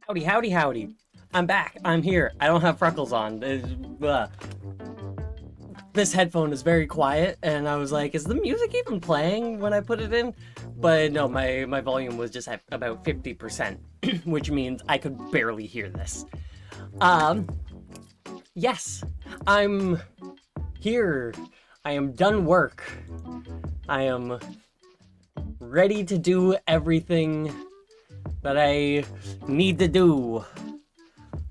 Howdy, howdy, howdy. I'm back. I'm here. I don't have freckles on. This headphone is very quiet, and I was like, is the music even playing when I put it in? But no, my volume was just at about 50%, which means I could barely hear this. Yes, I'm here. I am done work. I am ready to do everything that I need to do.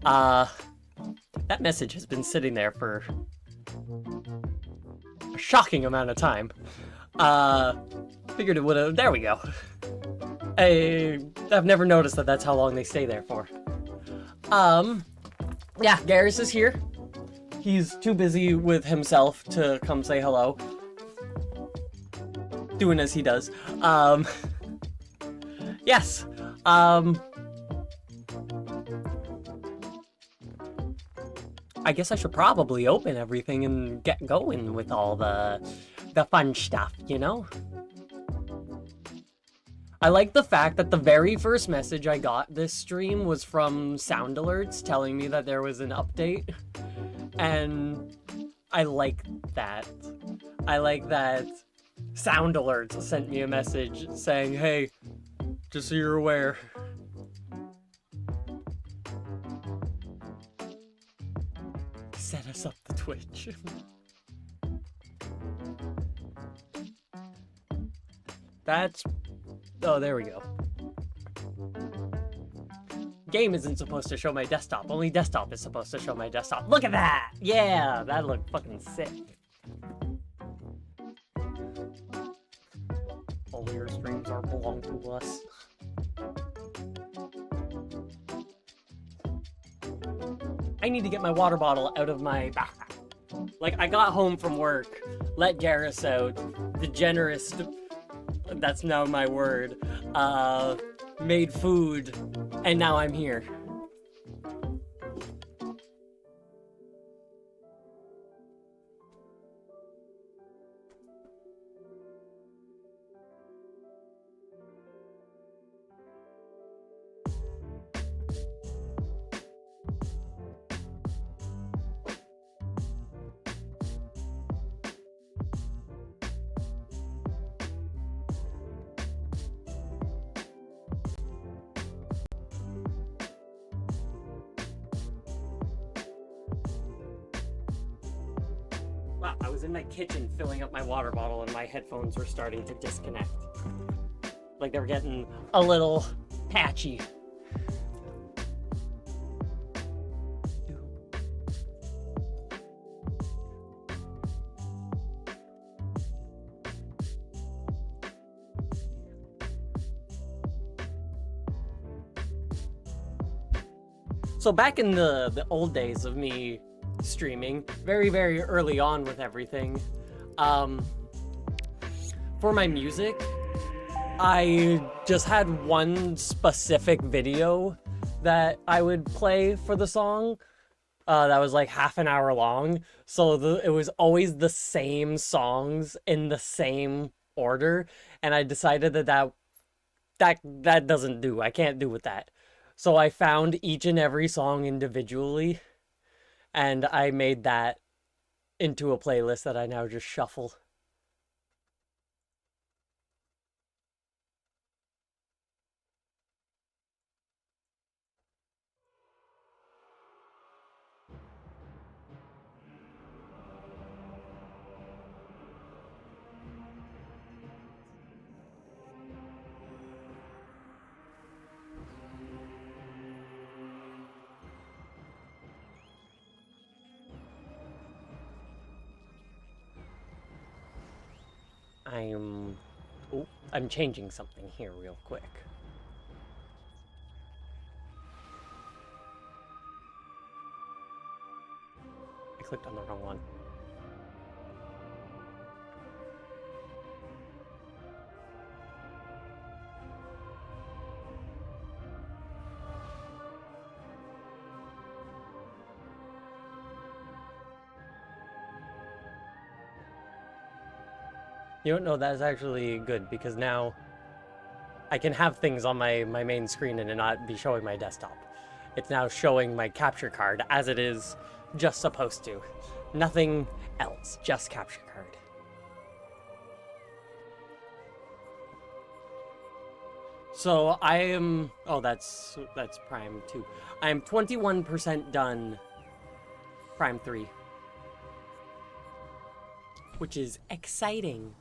That message has been sitting there for a shocking amount of time. Figured it would have. There we go. I've never noticed that that's how long they stay there for. Yeah, Garrus is here. He's too busy with himself to come say hello. Doing as he does. Yes. I guess I should probably open everything and get going with all the fun stuff, you know? I like the fact that the very first message I got this stream was from sound alerts telling me that there was an update. And I like that. I like that sound alerts sent me a message saying, hey, just so you're aware. Set us up the Twitch. That's... Oh, there we go. Game isn't supposed to show my desktop. Only desktop is supposed to show my desktop. Look at that! Yeah, that looked fucking sick. All your streams are belong to us. I need to get my water bottle out of my backpack. Like, I got home from work, let Garrus out, the generous, that's now my word, made food, and now I'm here. Wow, I was in my kitchen filling up my water bottle and my headphones were starting to disconnect. Like they were getting a little patchy. So back in the old days of me streaming, very, very early on with everything, for my music, I just had one specific video that I would play for the song that was like half an hour long. So it was always the same songs in the same order. And I decided that doesn't do. I can't do with that. So I found each and every song individually, and I made that into a playlist that I now just shuffle. I'm changing something here real quick. I clicked on the wrong one. You don't know, that's actually good because now I can have things on my main screen and it not be showing my desktop. It's now showing my capture card as it is just supposed to. Nothing else, just capture card. So I am, oh, that's Prime 2. I am 21% done Prime 3, which is exciting.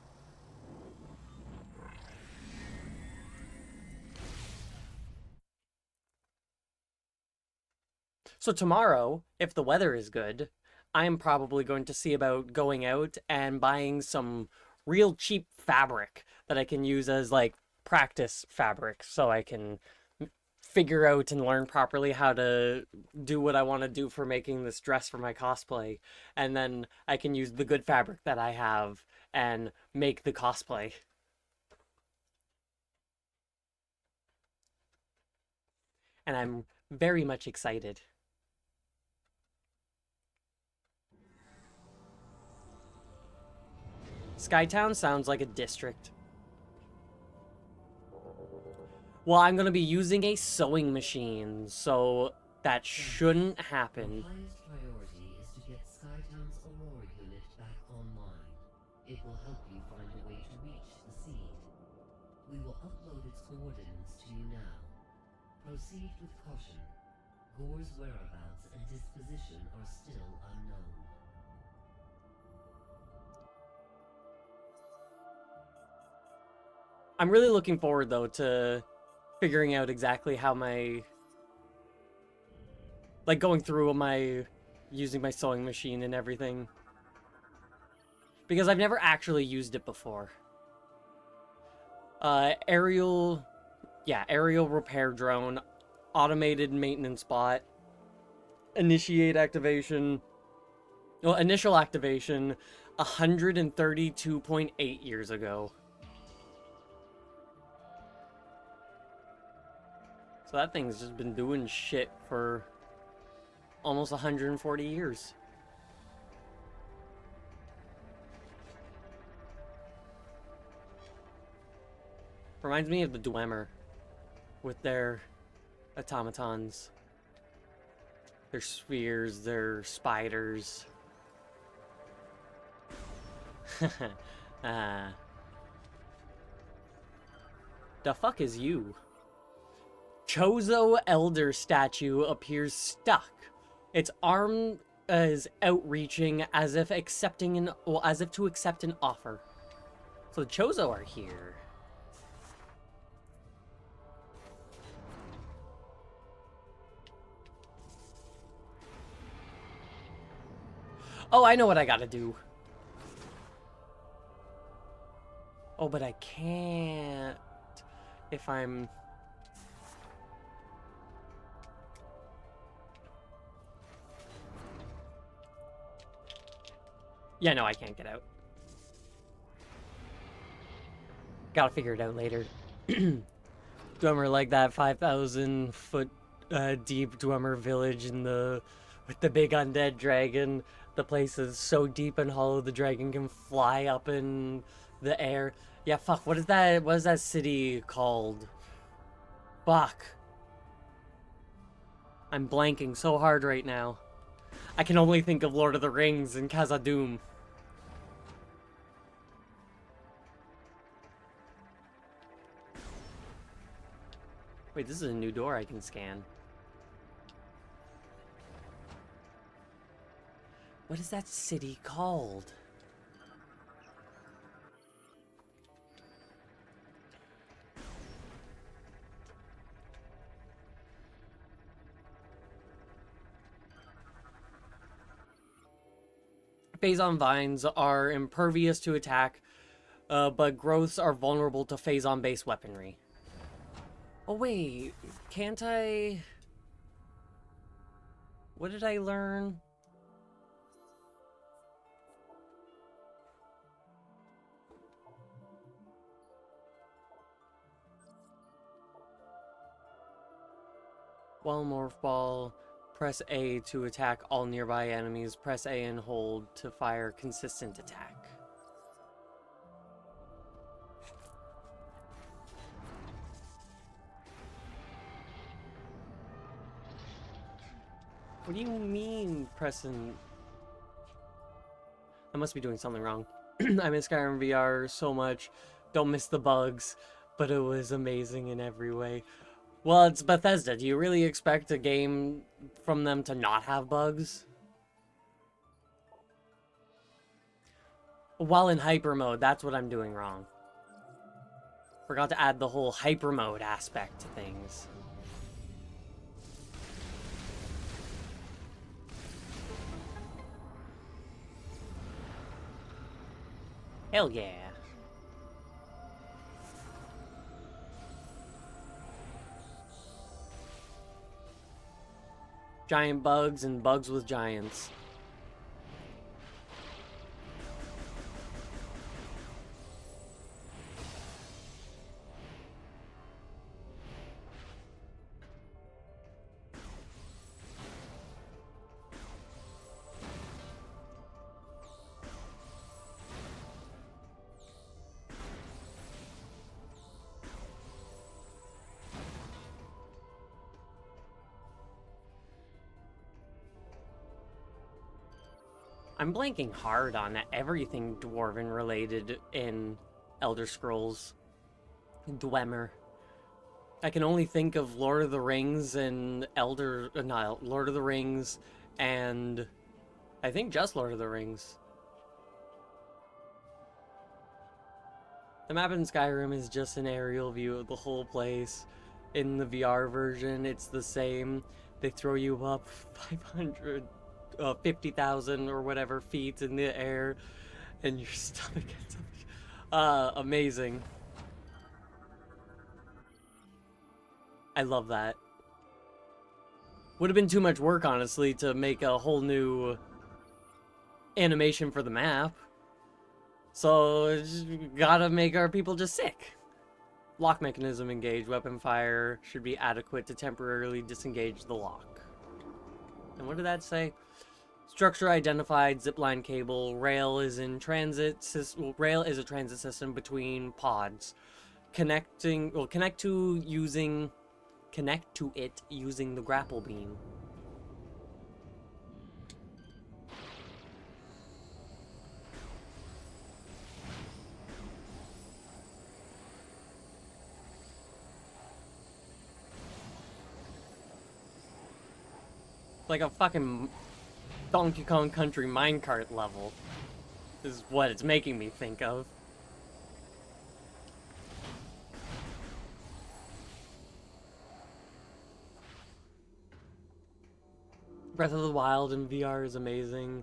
So tomorrow, if the weather is good, I am probably going to see about going out and buying some real cheap fabric that I can use as like practice fabric so I can figure out and learn properly how to do what I want to do for making this dress for my cosplay. And then I can use the good fabric that I have and make the cosplay. And I'm very much excited. Skytown sounds like a district. Well, I'm going to be using a sewing machine, so that shouldn't happen. Our highest priority is to get Skytown's Aurora unit back online. It will help you find a way to reach the seed. We will upload its coordinates to you now. Proceed with caution. Gore's whereabouts and disposition are still unknown. I'm really looking forward, though, to figuring out exactly how my... like, going through my... using my sewing machine and everything. Because I've never actually used it before. Aerial... yeah, aerial repair drone. Automated maintenance bot. Initiate activation. Well, initial activation 132.8 years ago. So that thing's just been doing shit for almost 140 years. Reminds me of the Dwemer with their automatons. Their spheres, their spiders. The fuck is you? Chozo Elder statue appears stuck. Its arm is outreaching as if accepting an, well, as if to accept an offer. So the Chozo are here. Oh, I know what I gotta do. Oh, but I can't if I'm... yeah, no, I can't get out. Gotta figure it out later. Dwemer like that 5,000 foot deep Dwemer village in the with the big undead dragon. The place is so deep and hollow the dragon can fly up in the air. Yeah, fuck, what is that city called? Fuck. I'm blanking so hard right now. I can only think of Lord of the Rings and Khazad-dûm. Wait, this is a new door I can scan. What is that city called? Phazon vines are impervious to attack, but growths are vulnerable to Phazon-based weaponry. Oh wait, can't I... what did I learn? While Morph Ball, press A to attack all nearby enemies. Press A and hold to fire consistent attack. What do you mean, pressing? I must be doing something wrong. I miss Skyrim VR so much. Don't miss the bugs, but it was amazing in every way. Well, it's Bethesda. Do you really expect a game from them to not have bugs? While in hyper mode, that's what I'm doing wrong. Forgot to add the whole hyper mode aspect to things. Hell yeah. Giant bugs and bugs with giants. I'm blanking hard on everything Dwarven related in Elder Scrolls. Dwemer. I can only think of Lord of the Rings and Lord of the Rings and I think just Lord of the Rings. The map in Skyrim is just an aerial view of the whole place. In the VR version, it's the same. They throw you up 50,000 or whatever feet in the air, and your stomach gets amazing. I love that. Would have been too much work, honestly, to make a whole new animation for the map. So, gotta make our people just sick. Lock mechanism engaged. Weapon fire should be adequate to temporarily disengage the lock. And what did that say? Structure identified. Zipline cable. Rail is in transit. Rail is a transit system between pods. Connect to it using the grapple beam. Like a fucking Donkey Kong Country minecart level is what it's making me think of. Breath of the Wild in VR is amazing.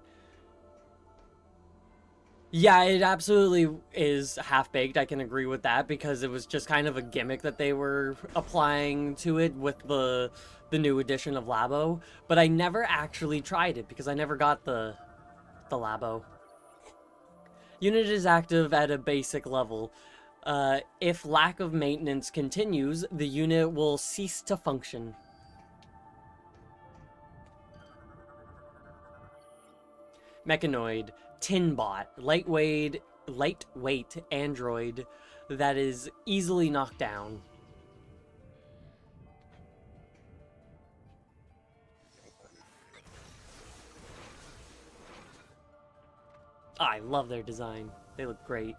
Yeah, it absolutely is half-baked. I can agree with that because it was just kind of a gimmick that they were applying to it with the new edition of Labo. But I never actually tried it because I never got the Labo. Unit is active at a basic level. If lack of maintenance continues, the unit will cease to function. Mechanoid, Tinbot, lightweight android that is easily knocked down. I love their design. They look great.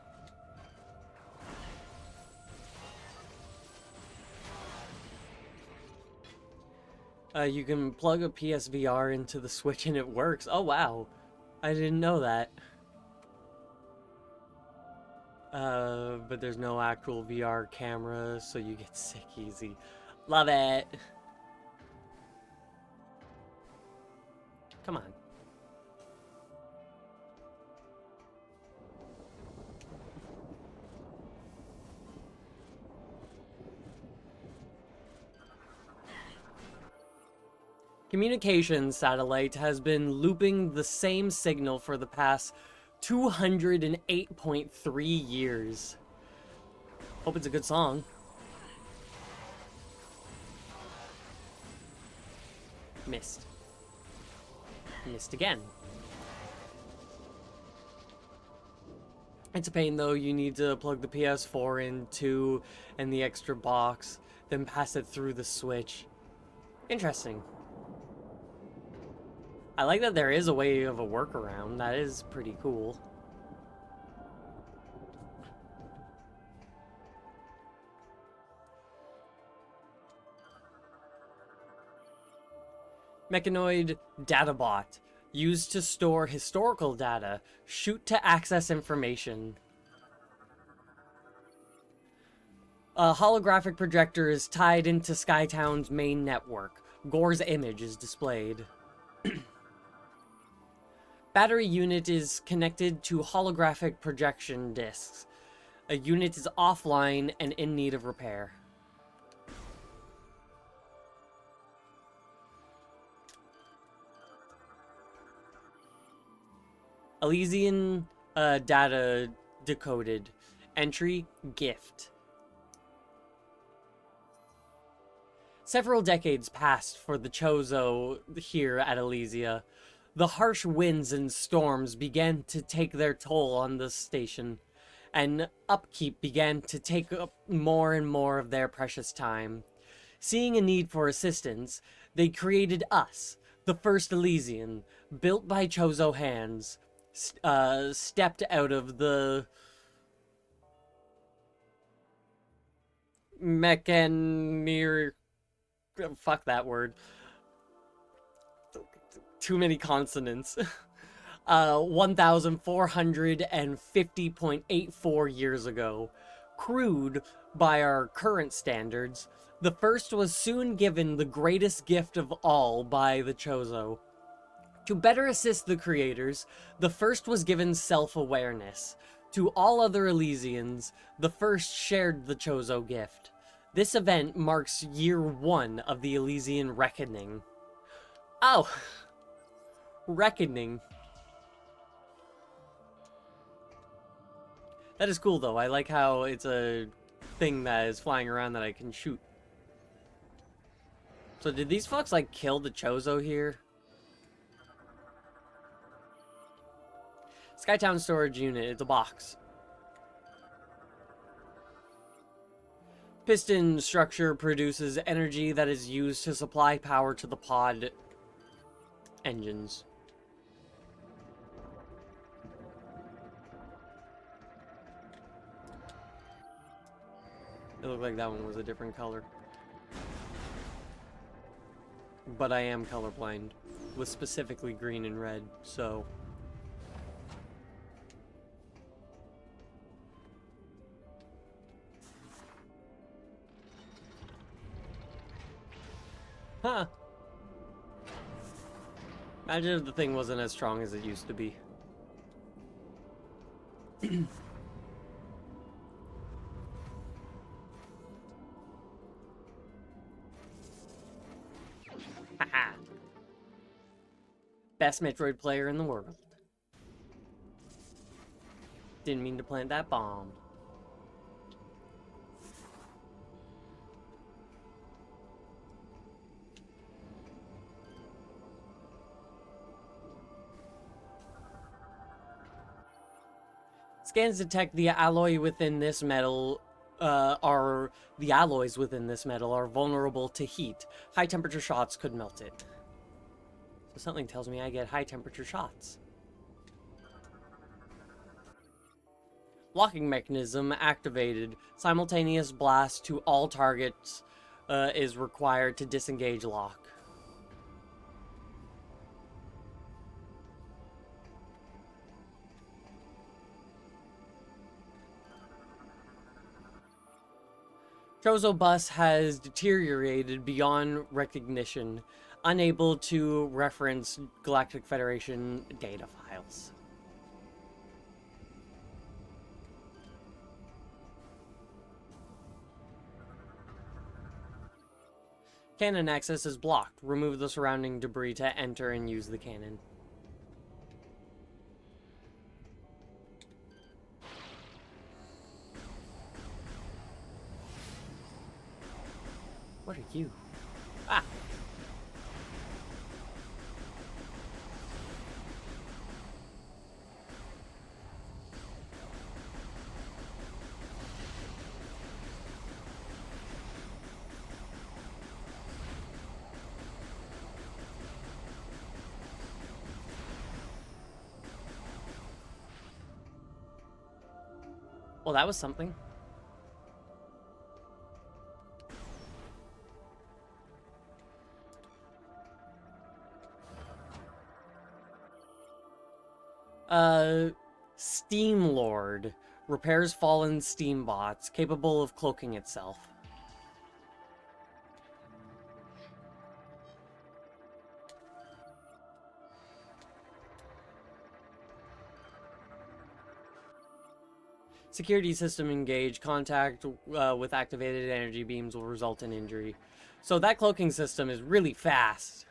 You can plug a PSVR into the Switch and it works. Oh wow. I didn't know that. But there's no actual VR camera, so you get sick easy. Love it. Come on. Communications satellite has been looping the same signal for the past 208.3 years. Hope it's a good song. Missed. Missed again. It's a pain though, you need to plug the PS4 into and the extra box, then pass it through the Switch. Interesting. I like that there is a way of a workaround. That is pretty cool. Mechanoid Databot. Used to store historical data. Shoot to access information. A holographic projector is tied into Skytown's main network. Gore's image is displayed. Battery unit is connected to holographic projection discs. A unit is offline and in need of repair. Elysian data decoded. Entry, gift. Several decades passed for the Chozo here at Elysia. The harsh winds and storms began to take their toll on the station, and upkeep began to take up more and more of their precious time. Seeing a need for assistance, they created us, the first Elysian, built by Chozo hands, stepped out of the mechanir... Fuck that word. Too many consonants. 1,450.84 years ago. Crude by our current standards, the first was soon given the greatest gift of all by the Chozo. To better assist the creators, the first was given self-awareness. To all other Elysians, the first shared the Chozo gift. This event marks year 1 of the Elysian Reckoning. Oh! Reckoning. That is cool, though. I like how it's a thing that is flying around that I can shoot. So did these fucks, like, kill the Chozo here? Skytown storage unit. It's a box. Piston structure produces energy that is used to supply power to the pod engines. It looked like that one was a different color. But I am colorblind, with specifically green and red, so... Huh. Imagine if the thing wasn't as strong as it used to be. Haha. Best Metroid player in the world. Didn't mean to plant that bomb. Scans detect the alloy within this metal the alloys within this metal are vulnerable to heat. High temperature shots could melt it. So something tells me I get high temperature shots. Locking mechanism activated. Simultaneous blast to all targets is required to disengage lock. Chozo bus has deteriorated beyond recognition, unable to reference Galactic Federation data files. Cannon access is blocked. Remove the surrounding debris to enter and use the cannon. What are you? Ah! Well, that was something. Uh, Steam Lord repairs fallen steam bots, capable of cloaking itself. Security system engaged. Contact with activated energy beams will result in injury. So that cloaking system is really fast.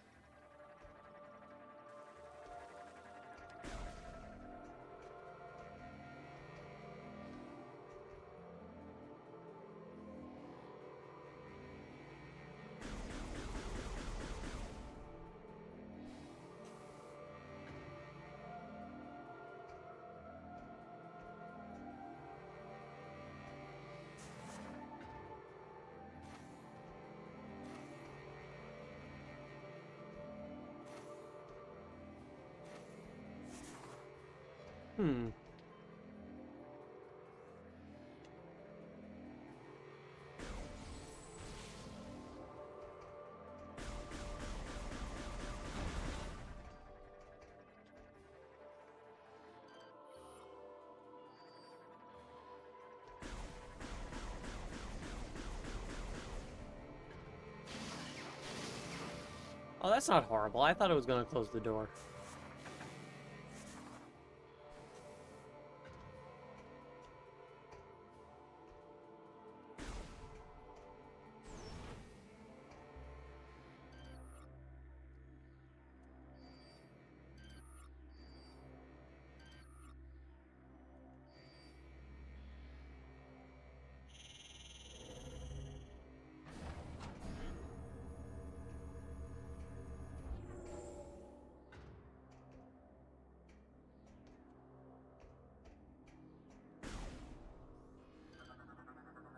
Hmm. Oh, that's not horrible. I thought it was going to close the door.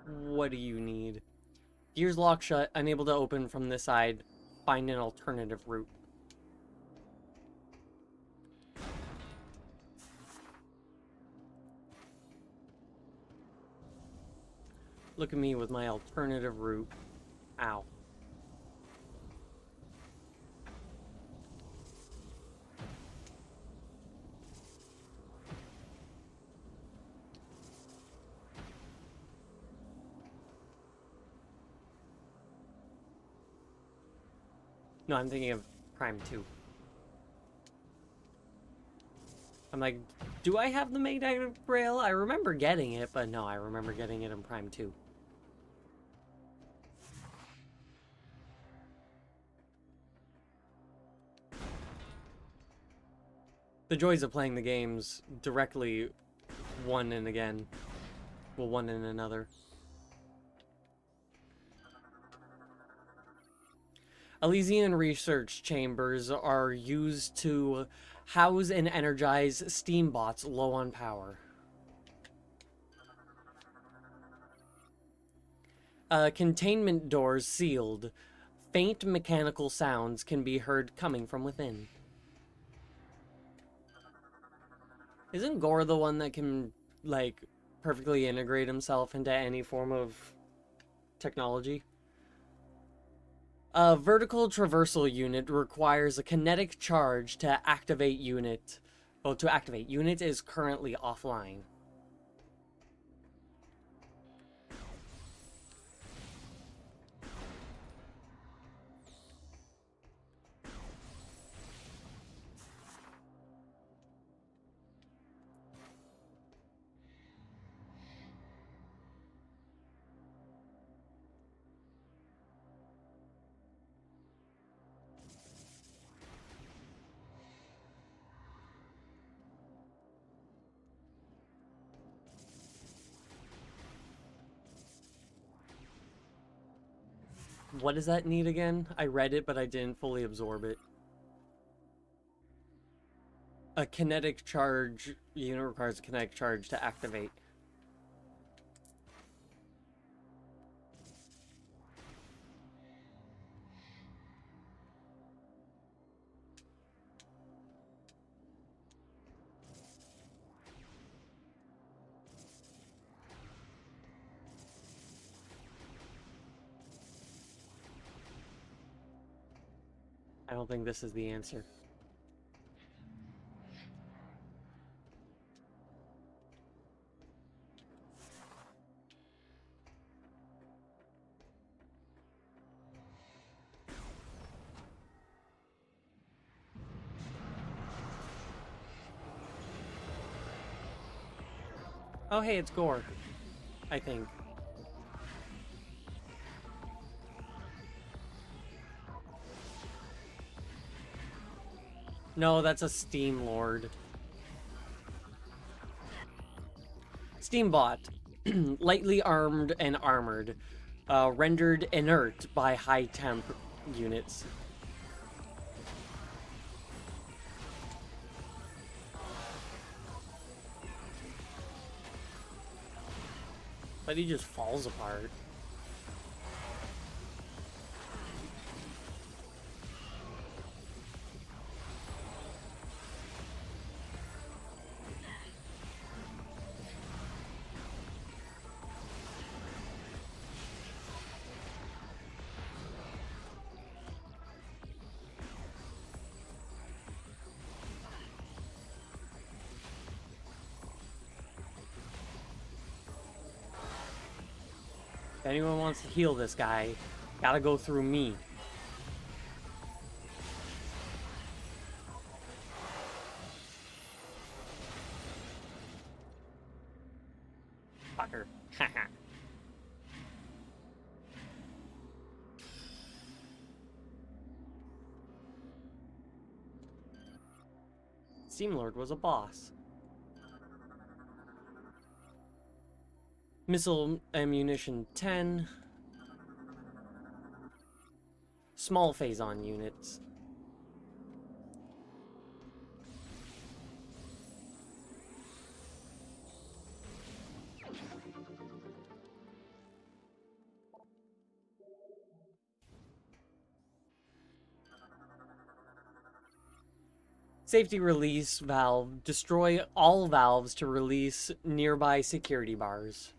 What do you need? Gears lock shut, unable to open from this side. Find an alternative route. Look at me with my alternative route. Ow. No, I'm thinking of Prime 2. I'm like, do I have the magnetic rail? I remember getting it, but no, I remember getting it in Prime 2. The joys of playing the games directly one and again. Well, one and another. Elysian research chambers are used to house and energize steam bots low on power. Containment doors sealed. Faint mechanical sounds can be heard coming from within. Isn't Gore the one that can, like, perfectly integrate himself into any form of technology? A vertical traversal unit requires a kinetic charge to activate unit. Well, to activate. Unit is currently offline. What does that need again? I read it, but I didn't fully absorb it. A kinetic charge unit requires a kinetic charge to activate. I don't think this is the answer. Oh, hey, it's Gore, I think. No, that's a Steam Lord. Steambot. Lightly armed and armored. Rendered inert by high temp units. But he just falls apart. If anyone wants to heal this guy, gotta go through me. Fucker. Haha. Steam Lord was a boss. Missile ammunition 10. Small phazon units. Safety release valve. Destroy all valves to release nearby security bars.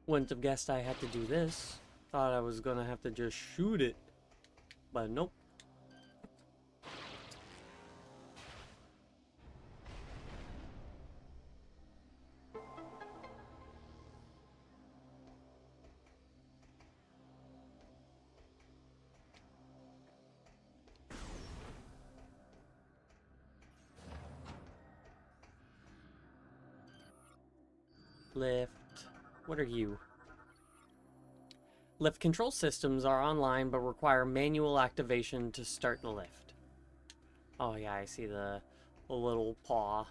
Wouldn't have guessed I had to do this. Thought I was gonna have to just shoot it. But nope. Lift. What are you? Lift control systems are online but require manual activation to start the lift. Oh yeah, I see the little paw.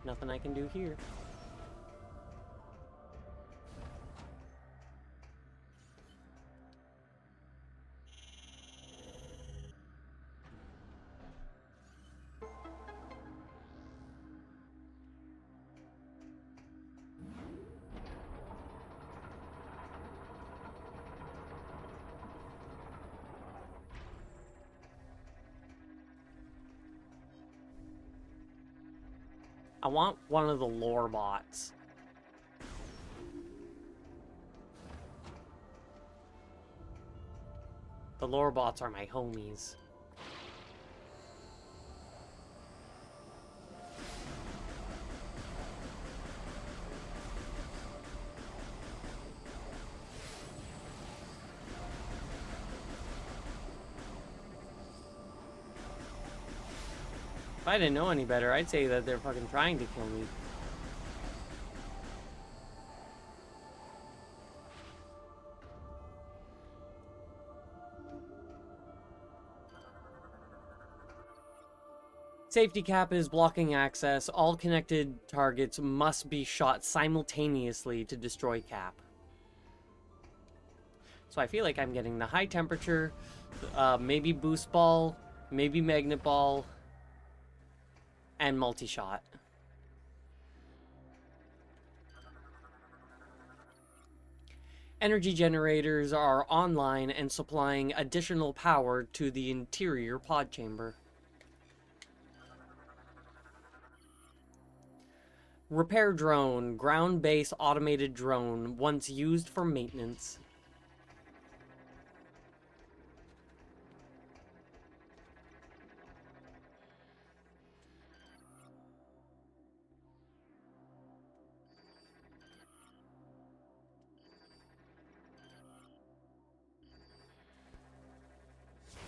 Nothing I can do here. I want one of the lore bots. The lore bots are my homies. If I didn't know any better, I'd say that they're fucking trying to kill me. Safety cap is blocking access. All connected targets must be shot simultaneously to destroy cap. So I feel like I'm getting the high temperature, maybe boost ball, maybe magnet ball, and multi-shot. Energy generators are online and supplying additional power to the interior pod chamber. Repair drone, ground-based automated drone, once used for maintenance.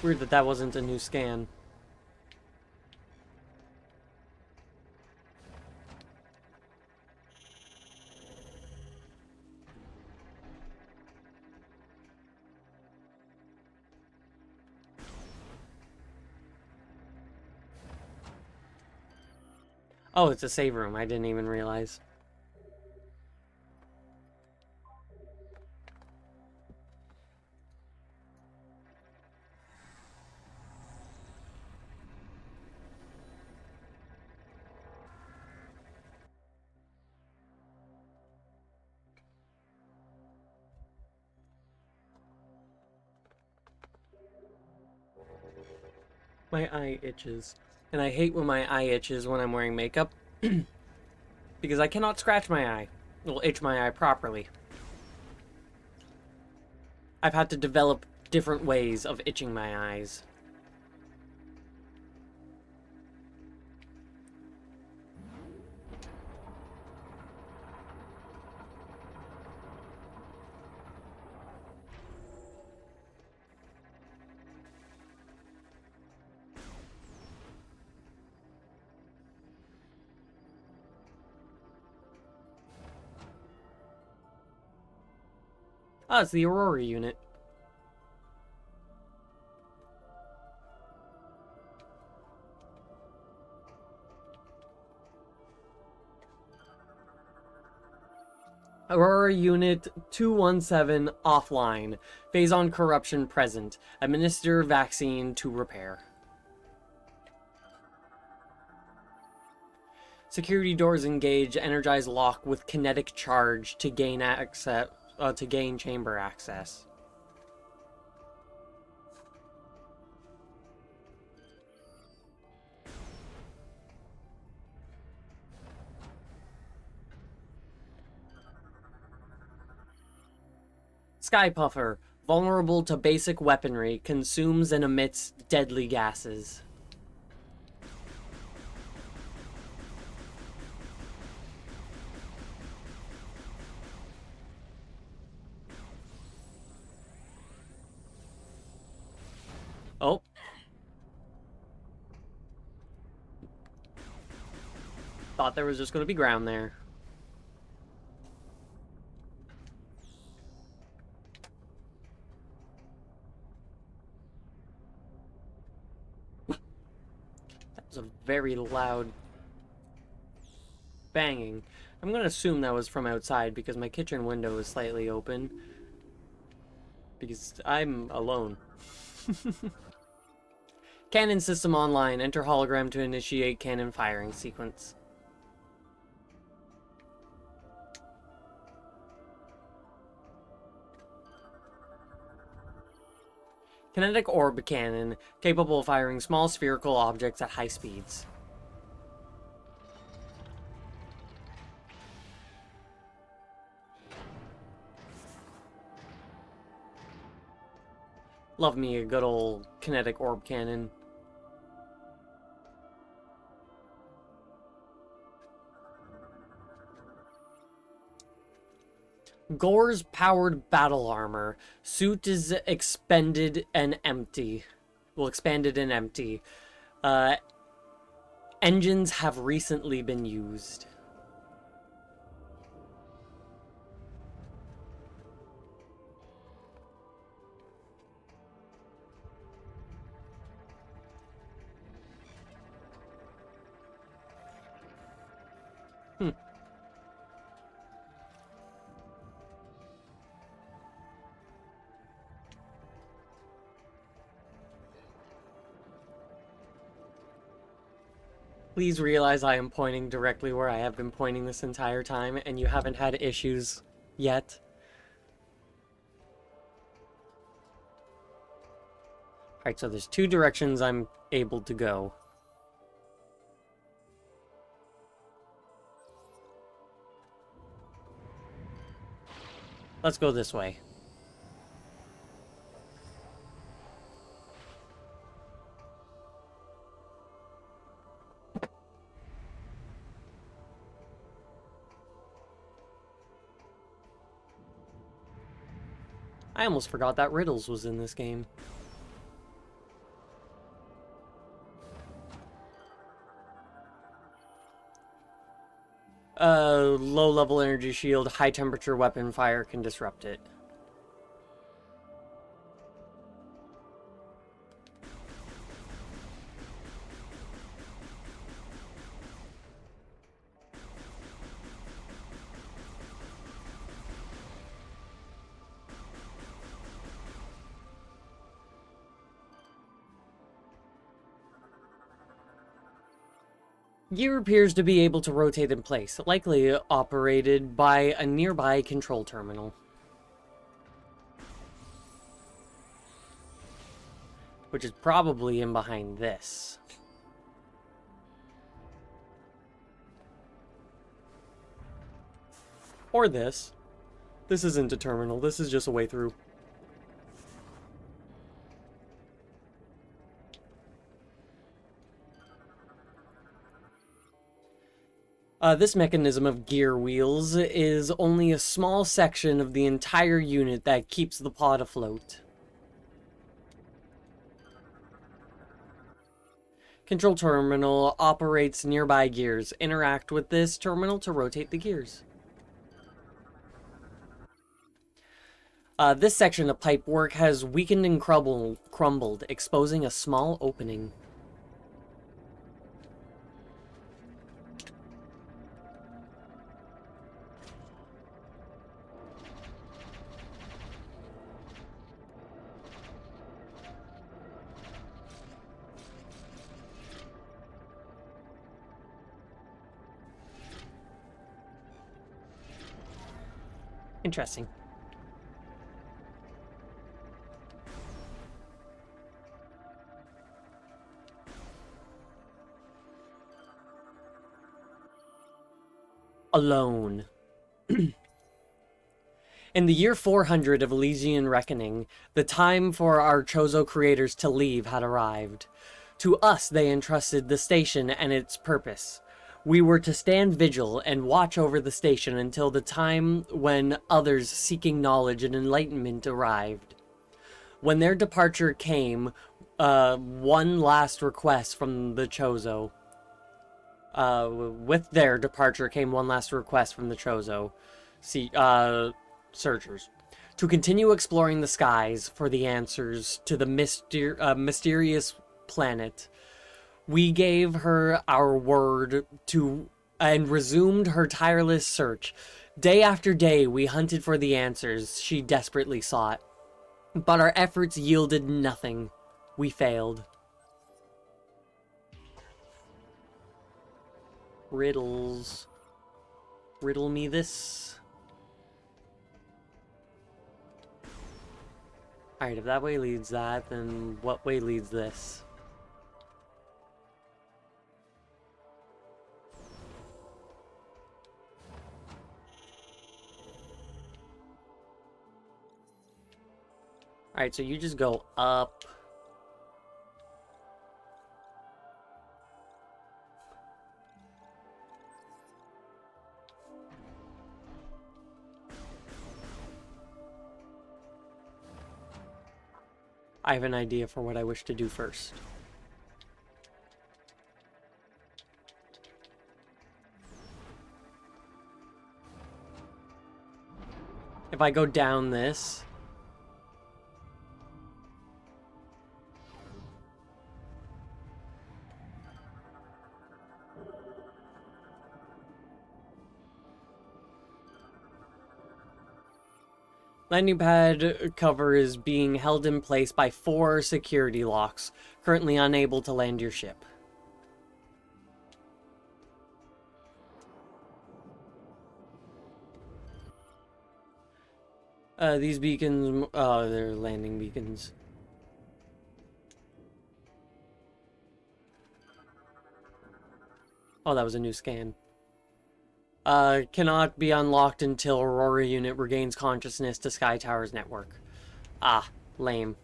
Weird that that wasn't a new scan. Oh, it's a save room. I didn't even realize. My eye itches. And I hate when my eye itches when I'm wearing makeup. Because I cannot scratch my eye. Well, itch my eye properly. I've had to develop different ways of itching my eyes. Oh, it's the Aurora unit. Aurora Unit 217 offline. Phase on corruption present. Administer vaccine to repair. Security doors engage. Energize lock with kinetic charge to gain access. To gain chamber access. Skypuffer, vulnerable to basic weaponry, consumes and emits deadly gases. Oh. Thought there was just going to be ground there. That was a very loud banging. I'm going to assume that was from outside because my kitchen window is slightly open. Because I'm alone. Cannon system online. Enter hologram to initiate cannon firing sequence. Kinetic orb cannon, capable of firing small spherical objects at high speeds. Love me a good old kinetic orb cannon. Gore's powered battle armor. Suit is expended and empty. Well, expanded and empty. Engines have recently been used. Please realize I am pointing directly where I have been pointing this entire time, and you haven't had issues yet. Alright, so there's two directions I'm able to go. Let's go this way. I almost forgot that Riddles was in this game. Low-level energy shield, high-temperature weapon fire can disrupt it. Gear appears to be able to rotate in place, likely operated by a nearby control terminal. Which is probably in behind this. Or this. This isn't a terminal, this is just a way through. This mechanism of gear wheels is only a small section of the entire unit that keeps the pod afloat. Control terminal operates nearby gears. Interact with this terminal to rotate the gears. This section of pipework has weakened and crumbled, exposing a small opening. Interesting. Alone. In the year 400 of Elysian Reckoning, the time for our Chozo creators to leave had arrived. To us they entrusted the station and its purpose. We were to stand vigil and watch over the station until the time when others seeking knowledge and enlightenment arrived. When their departure came, one last request from the Chozo. With their departure came one last request from the Chozo. Searchers. To continue exploring the skies for the answers to the mysterious planet. We gave her our word to and resumed her tireless search. Day after day we hunted for the answers she desperately sought. But our efforts yielded nothing. We failed. Riddles. Riddle me this. Alright, if that way leads that, then what way leads this? Alright, so you just go up. I have an idea for what I wish to do first. If I go down this... Landing pad cover is being held in place by 4 security locks, currently unable to land your ship. These beacons, they're landing beacons. Oh, that was a new scan. Cannot be unlocked until Aurora unit regains consciousness to Sky Tower's network. Ah, lame.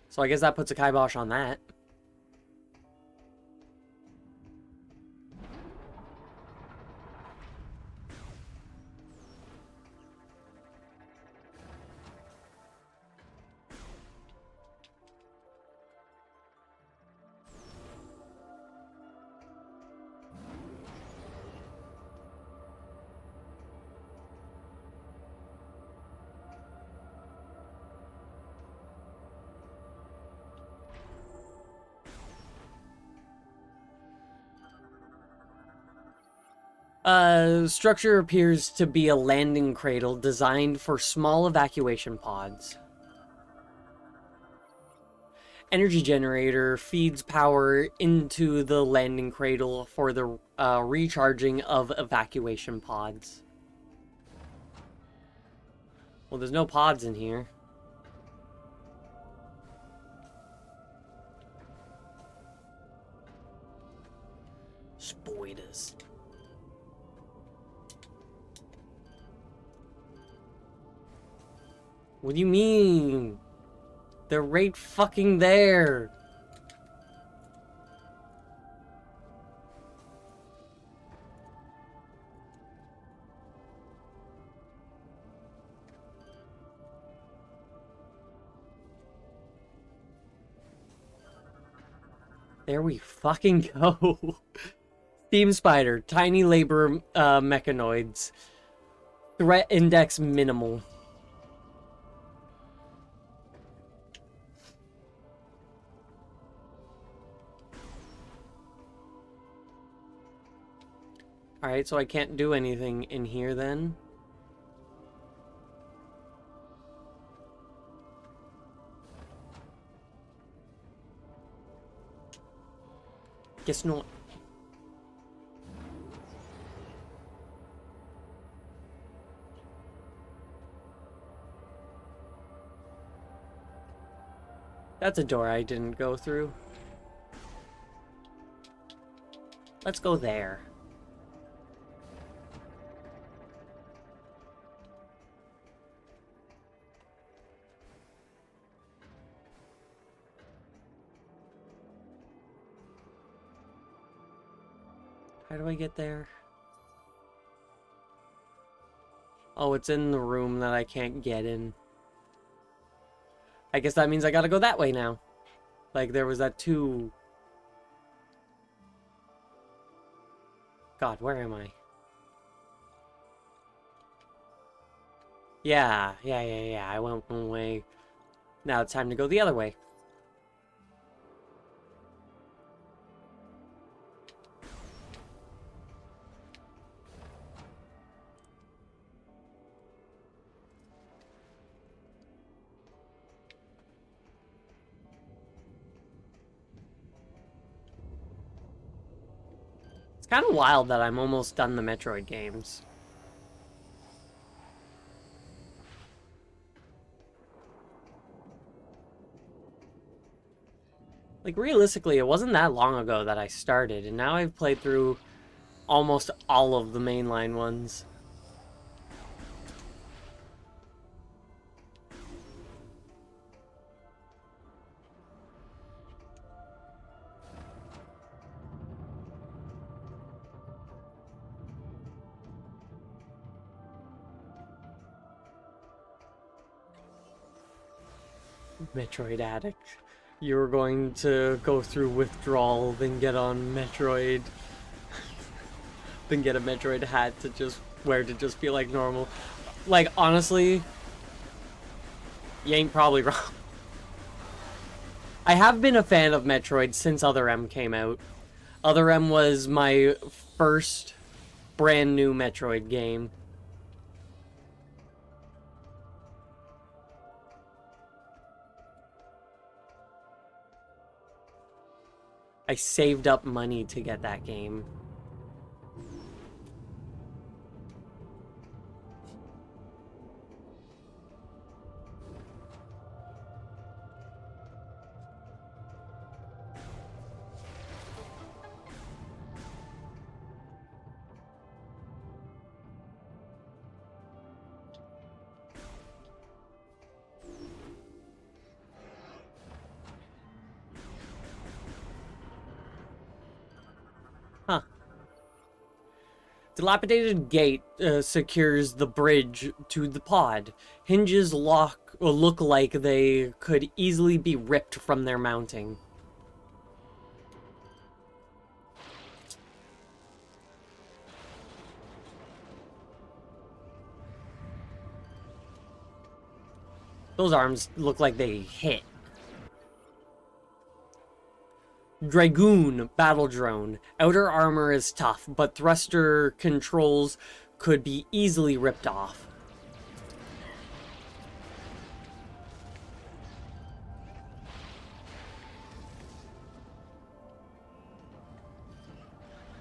So I guess that puts a kibosh on that. Structure appears to be a landing cradle designed for small evacuation pods. Energy generator feeds power into the landing cradle for the recharging of evacuation pods. Well, there's no pods in here. Spoilers. What do you mean? They're right fucking there. There we fucking go. Steam Spider, tiny labor mechanoids. Threat index minimal. Alright, so I can't do anything in here then. Guess not. That's a door I didn't go through. Let's go there. How do I get there? Oh, it's in the room that I can't get in. I guess that means I gotta go that way now. Like, there was that two... God, where am I? Yeah. I went one way. Now it's time to go the other way. It's kind of wild that I'm almost done the Metroid games. Like, realistically, it wasn't that long ago that I started, and now I've played through almost all of the mainline ones. Metroid Addict. You were going to go through withdrawal, then get on Metroid. Then get a Metroid hat to just wear to just feel like normal. Like, honestly, you ain't probably wrong. I have been a fan of Metroid since Other M came out. Other M was my first brand new Metroid game. I saved up money to get that game. Dilapidated gate secures the bridge to the pod. Hinges look like they could easily be ripped from their mounting. Those arms look like they hit. Dragoon battle drone. Outer armor is tough, but thruster controls could be easily ripped off.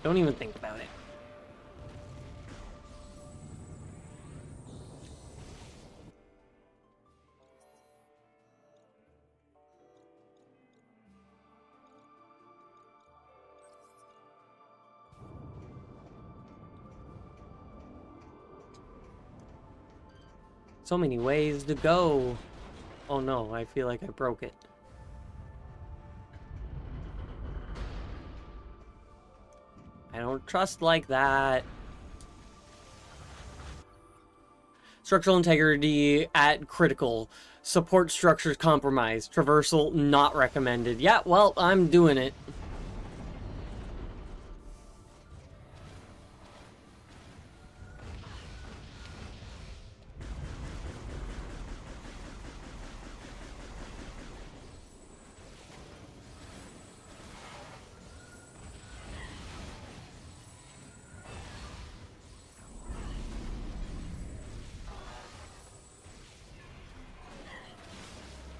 Don't even think about it. So many ways to go. Oh no, I feel like I broke it. I don't trust like that. Structural integrity at critical. Support structures compromised. Traversal not recommended. Yeah, well, I'm doing it.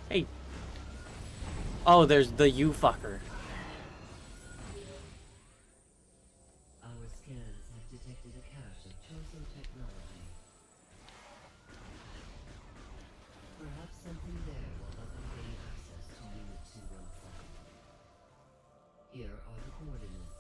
Hey. Oh, there's the you fucker. Our scans have detected a cache of chosen technology. Perhaps something there will help you gain access to Unit 217. Here are the coordinates.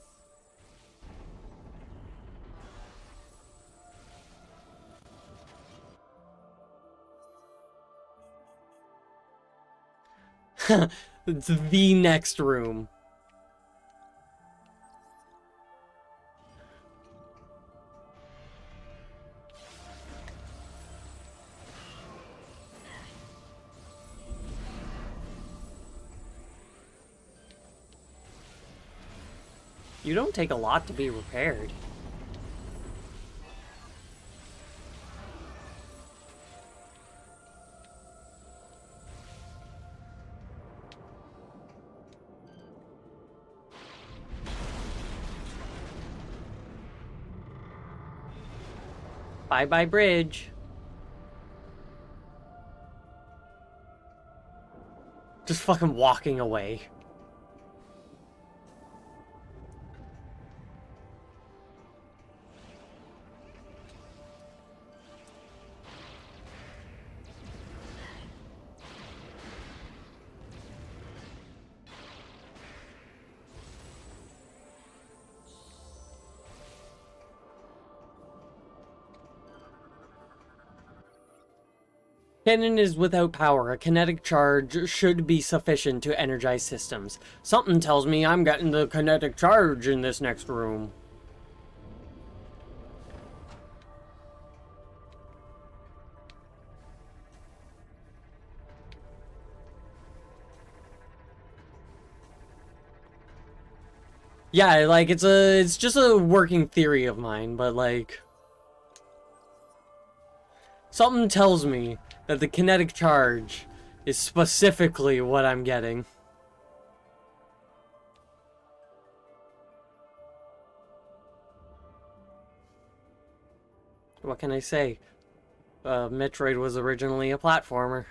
It's the next room. You don't take a lot to be repaired. Bye-bye bridge. Just fucking walking away. Cannon is without power. A kinetic charge should be sufficient to energize systems. Something tells me I'm getting the kinetic charge in this next room. Yeah, like it's just a working theory of mine, but like something tells me that the kinetic charge is specifically what I'm getting. What can I say? Metroid was originally a platformer.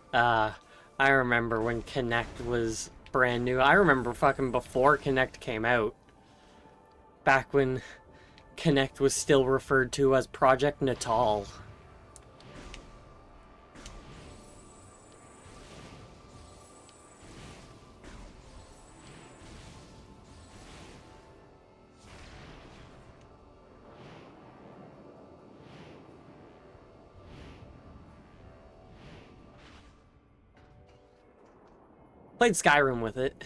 I remember when Kinect was brand new. I remember fucking before Kinect came out. Back when Kinect was still referred to as Project Natal. Played Skyrim with it.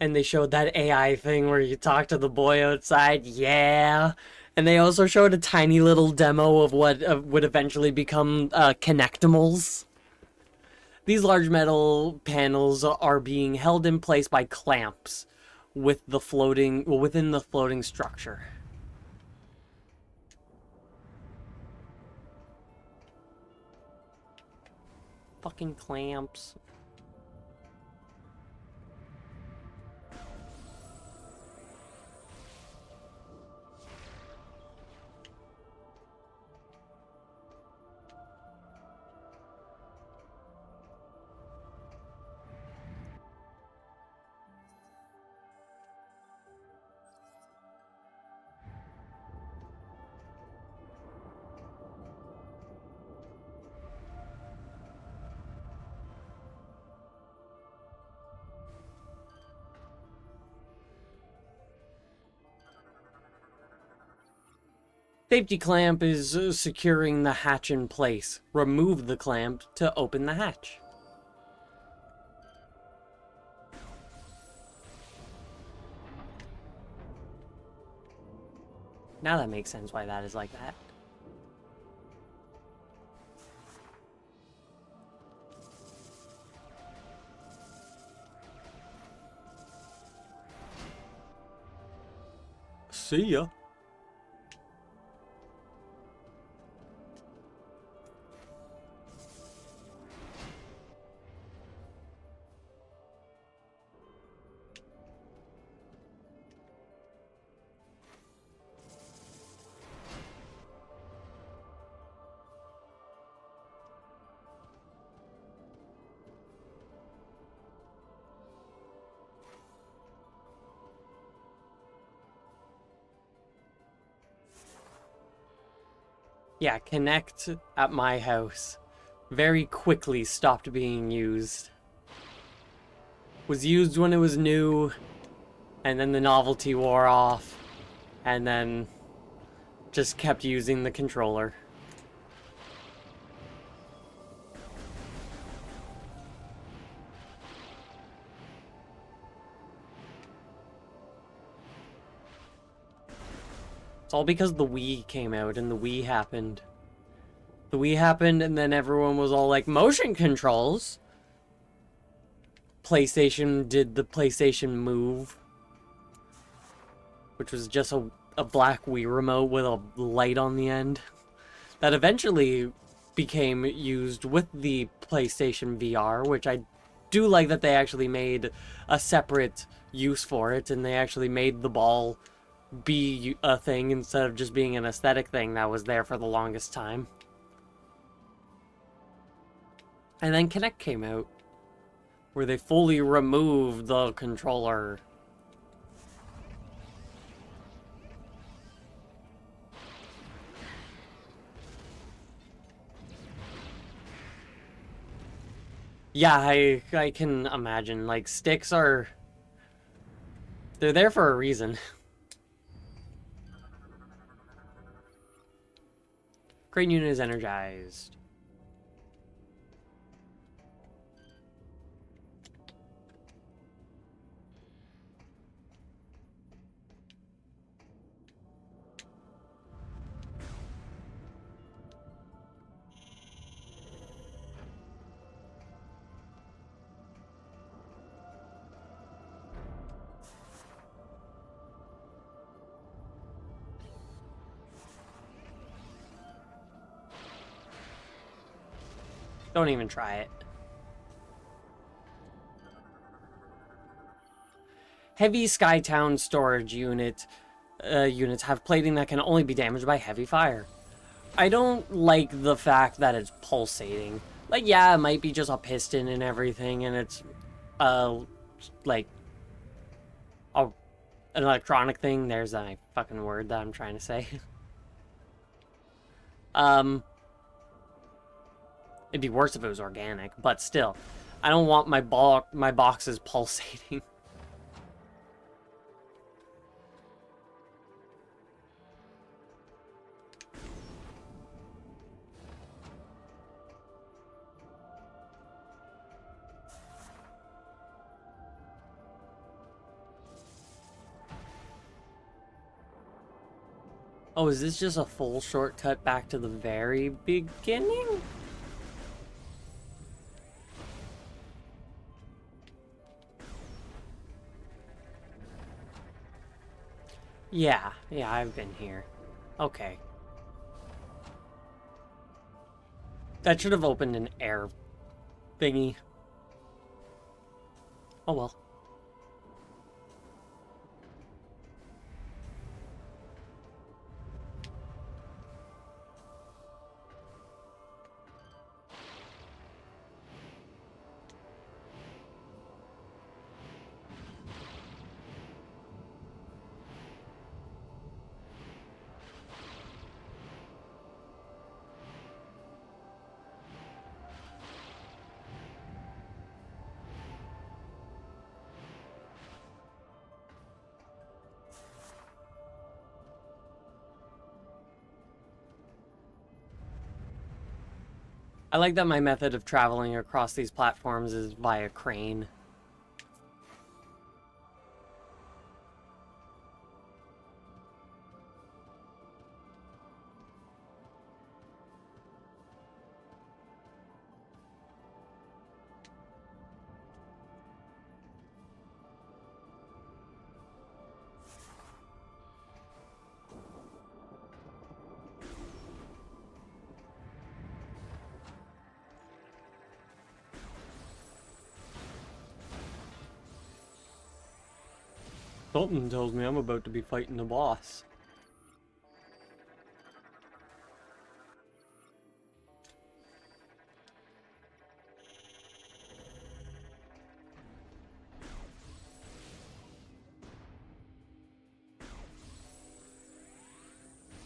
And they showed that AI thing where you talk to the boy outside. Yeah. And they also showed a tiny little demo of what would eventually become connectimals. These large metal panels are being held in place by clamps within the floating structure. Fucking clamps. Safety clamp is securing the hatch in place. Remove the clamp to open the hatch. Now that makes sense why that is like that. See ya. Yeah, connect at my house. Very quickly stopped being used. Was used when it was new, and then the novelty wore off, and then just kept using the controller. It's all because the Wii came out and the Wii happened. The Wii happened and then everyone was all like, motion controls? PlayStation did the PlayStation Move, which was just a black Wii remote with a light on the end. That eventually became used with the PlayStation VR, which I do like that they actually made a separate use for it, and they actually made the ball be a thing instead of just being an aesthetic thing that was there for the longest time. And then Kinect came out, where they fully removed the controller. Yeah, I can imagine. Like, sticks are... they're there for a reason. Crane unit is energized. Don't even try it. Heavy Skytown storage units have plating that can only be damaged by heavy fire. I don't like the fact that it's pulsating. Like, yeah, it might be just a piston and everything, and it's, like, an electronic thing. There's a fucking word that I'm trying to say. It'd be worse if it was organic, but still. I don't want my boxes pulsating. Oh, is this just a full shortcut back to the very beginning? Yeah, I've been here. Okay. That should have opened an air thingy. Oh well. I like that my method of traveling across these platforms is via crane. Something tells me I'm about to be fighting the boss.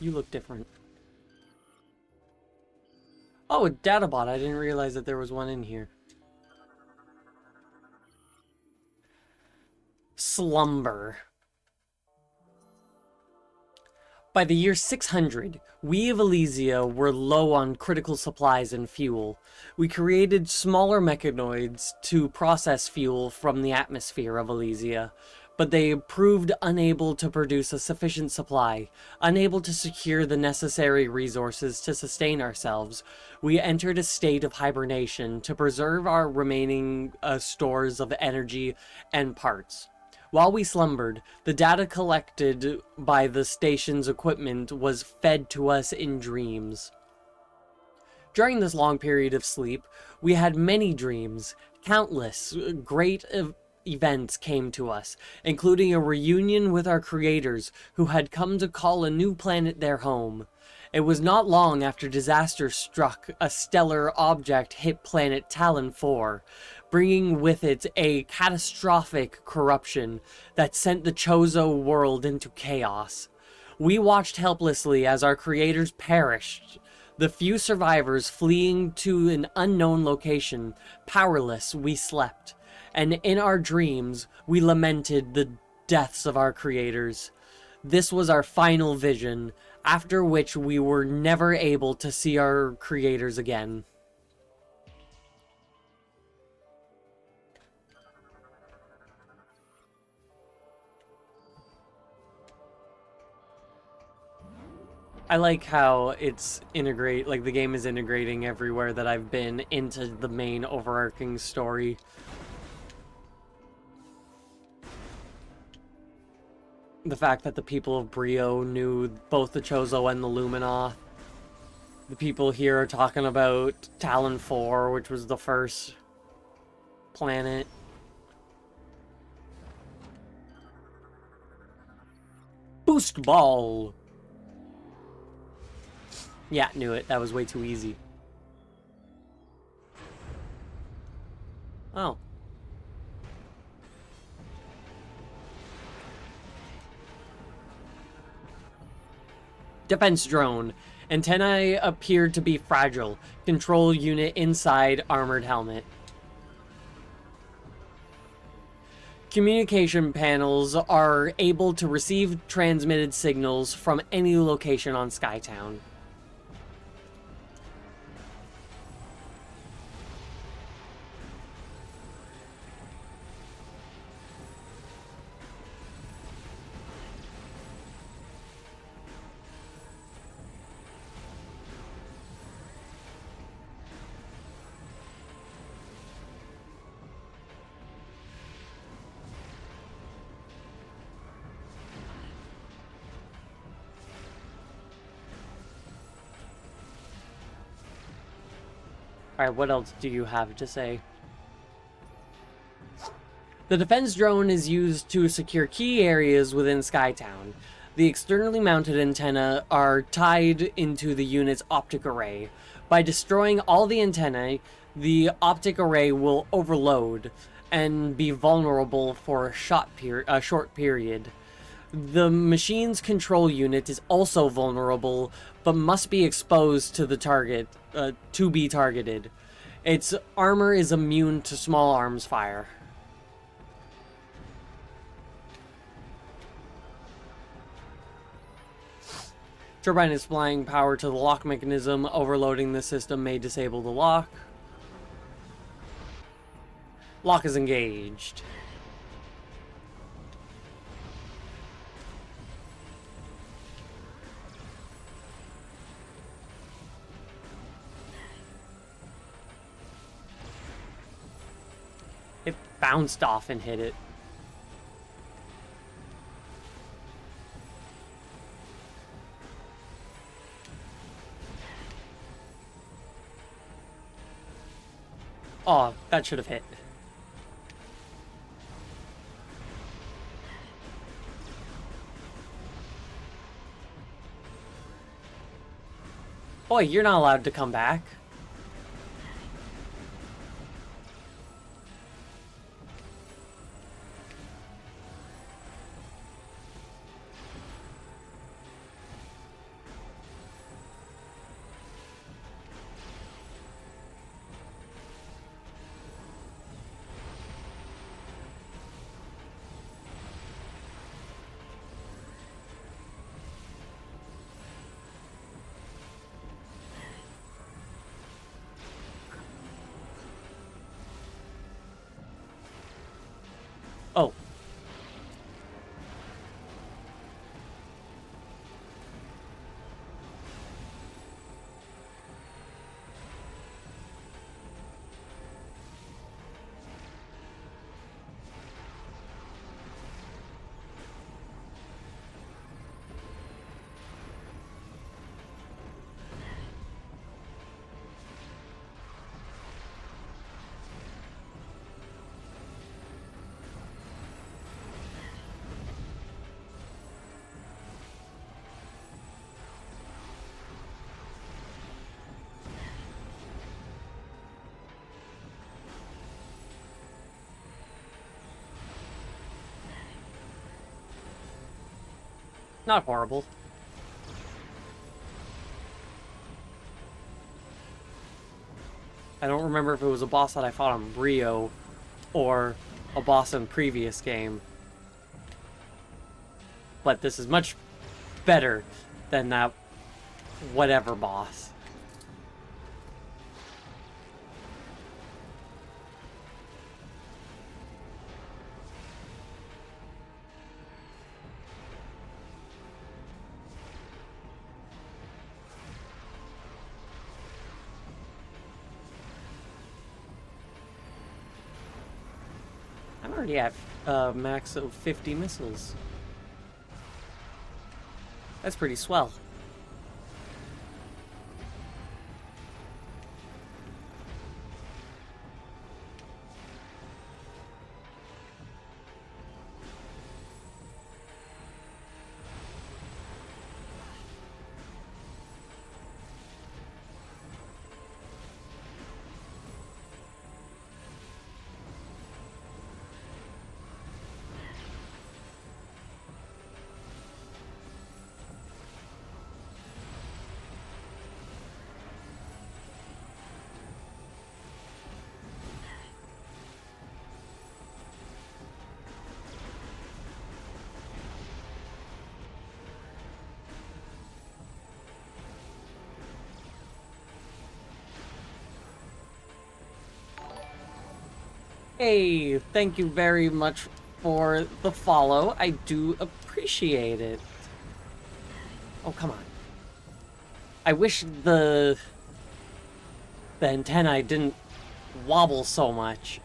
You look different. Oh, a databot. I didn't realize that there was one in here. Slumber. By the year 600, we of Elysia were low on critical supplies and fuel. We created smaller mechanoids to process fuel from the atmosphere of Elysia, but they proved unable to produce a sufficient supply, unable to secure the necessary resources to sustain ourselves. We entered a state of hibernation to preserve our remaining stores of energy and parts. While we slumbered, the data collected by the station's equipment was fed to us in dreams. During this long period of sleep, we had many dreams. Countless great events came to us, including a reunion with our creators who had come to call a new planet their home. It was not long after disaster struck, a stellar object hit planet Talon 4, bringing with it a catastrophic corruption that sent the Chozo world into chaos. We watched helplessly as our creators perished, the few survivors fleeing to an unknown location. Powerless, we slept, and in our dreams, we lamented the deaths of our creators. This was our final vision, after which we were never able to see our creators again. I like how it's like the game is integrating everywhere that I've been into the main overarching story. The fact that the people of Brio knew both the Chozo and the Luminoth. The people here are talking about Talon 4, which was the first planet. Boost Ball! Yeah, knew it. That was way too easy. Oh. Defense drone. Antennae appeared to be fragile. Control unit inside armored helmet. Communication panels are able to receive transmitted signals from any location on Skytown. Alright, what else do you have to say? The defense drone is used to secure key areas within Skytown. The externally mounted antennae are tied into the unit's optic array. By destroying all the antennae, the optic array will overload and be vulnerable for a short period. The machine's control unit is also vulnerable, but must be exposed to the target to be targeted. Its armor is immune to small arms fire. Turbine is supplying power to the lock mechanism. Overloading the system may disable the lock. Lock is engaged. It bounced off and hit it. Oh, that should have hit. Boy, you're not allowed to come back. Oh. Not horrible. I don't remember if it was a boss that I fought on Rio or a boss in the previous game. But this is much better than that whatever boss. I'm already at a max of 50 missiles. That's pretty swell. Hey, thank you very much for the follow. I do appreciate it. Oh, come on. I wish the antennae didn't wobble so much.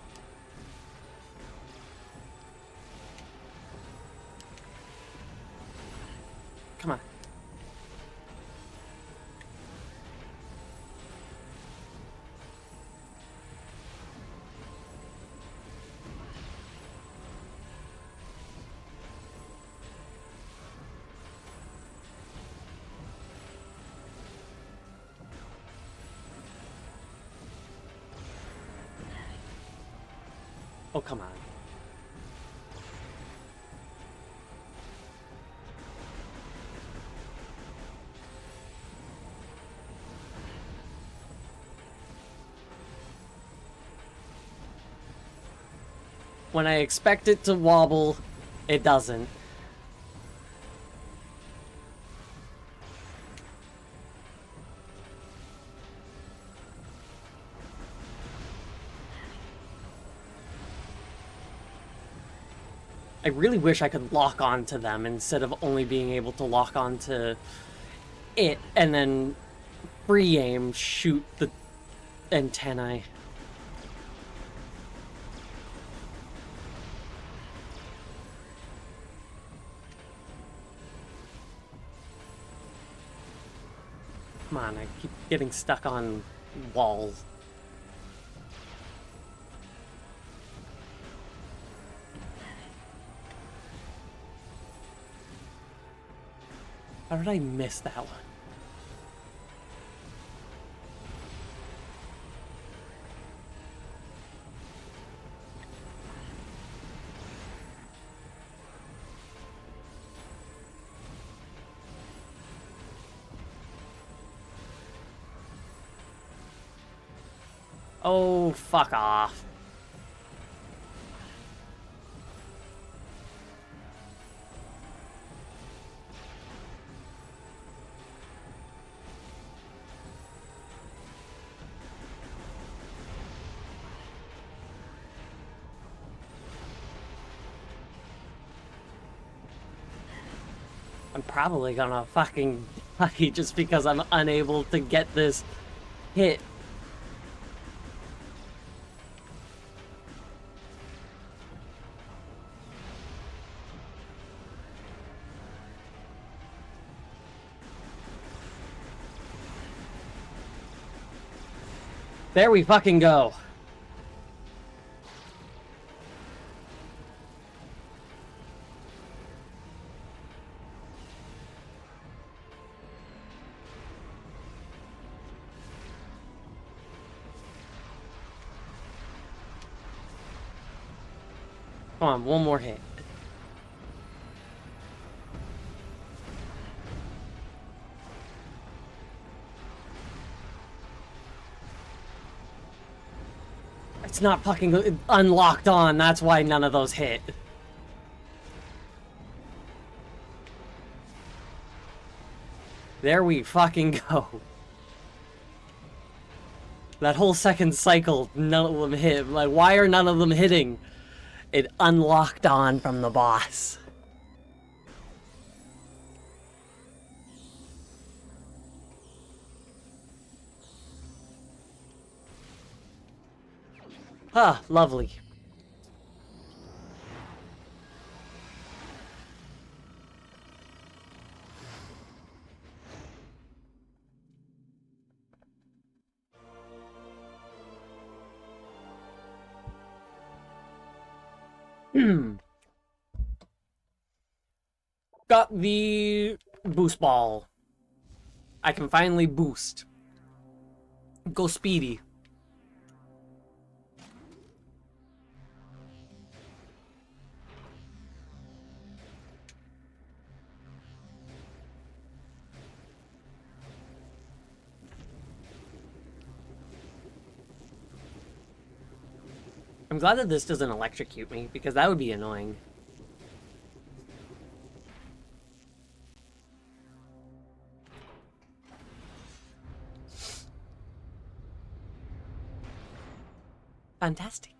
Come on. Oh, come on. When I expect it to wobble, it doesn't. I really wish I could lock onto them instead of only being able to lock onto it and then free aim shoot the antennae. Come on, I keep getting stuck on walls. How did I miss that one? Oh, fuck off. I'm probably gonna fucking die just because I'm unable to get this hit. There we fucking go. Come on, one more hit. It's not fucking unlocked on, that's why none of those hit. There we fucking go. That whole second cycle, none of them hit. Like, why are none of them hitting? It unlocked on from the boss. Ah, lovely. Got the boost ball. I can finally boost. Go speedy. I'm glad that this doesn't electrocute me, because that would be annoying. Fantastic.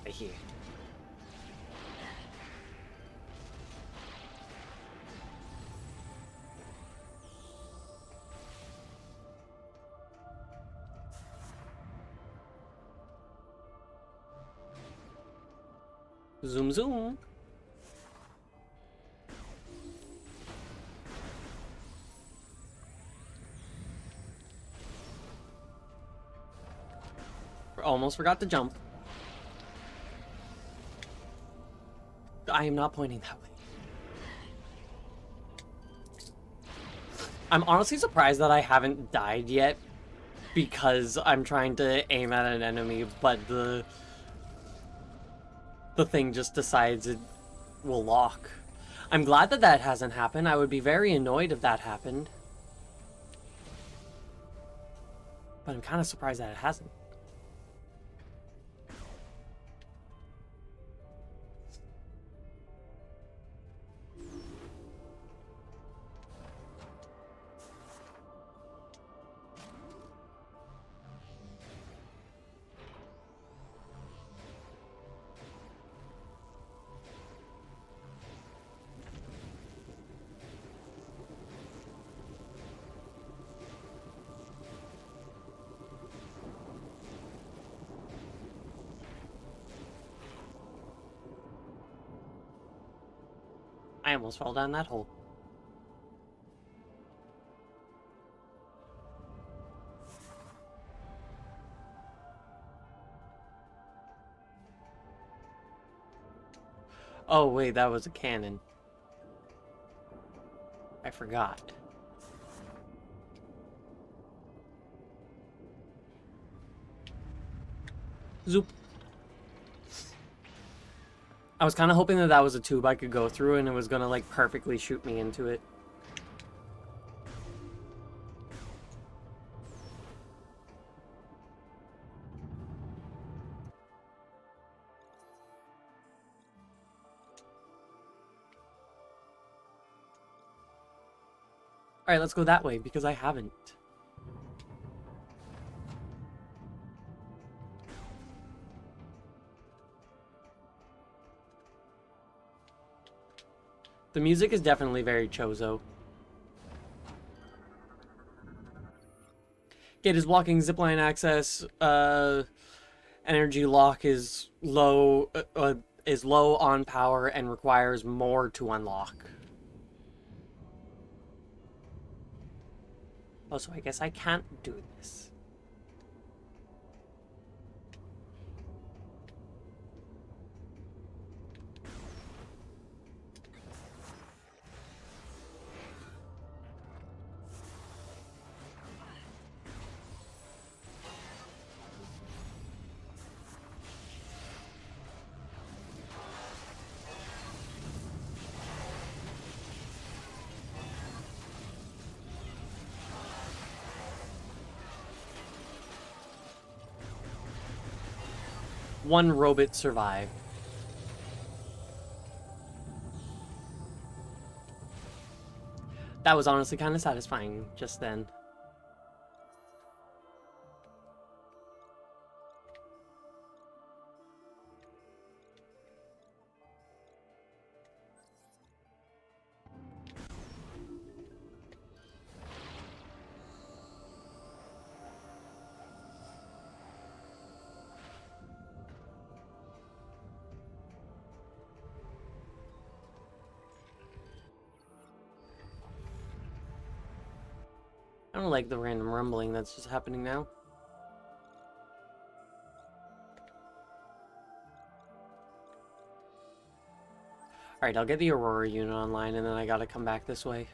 Right here. Zoom, zoom. Almost forgot to jump. I am not pointing that way. I'm honestly surprised that I haven't died yet because I'm trying to aim at an enemy, but the thing just decides it will lock. I'm glad that that hasn't happened. I would be very annoyed if that happened. But I'm kind of surprised that it hasn't. I almost fell down that hole. Oh wait, that was a cannon. I forgot. Zoop. I was kind of hoping that that was a tube I could go through and it was gonna like perfectly shoot me into it. Alright, let's go that way because I haven't. The music is definitely very Chozo. Gate is blocking zipline access. Energy lock is low on power and requires more to unlock. Oh, so I guess I can't do this. One robot survived. That was honestly kind of satisfying just then. I don't like the random rumbling that's just happening now. Alright, I'll get the Aurora unit online and then I gotta come back this way.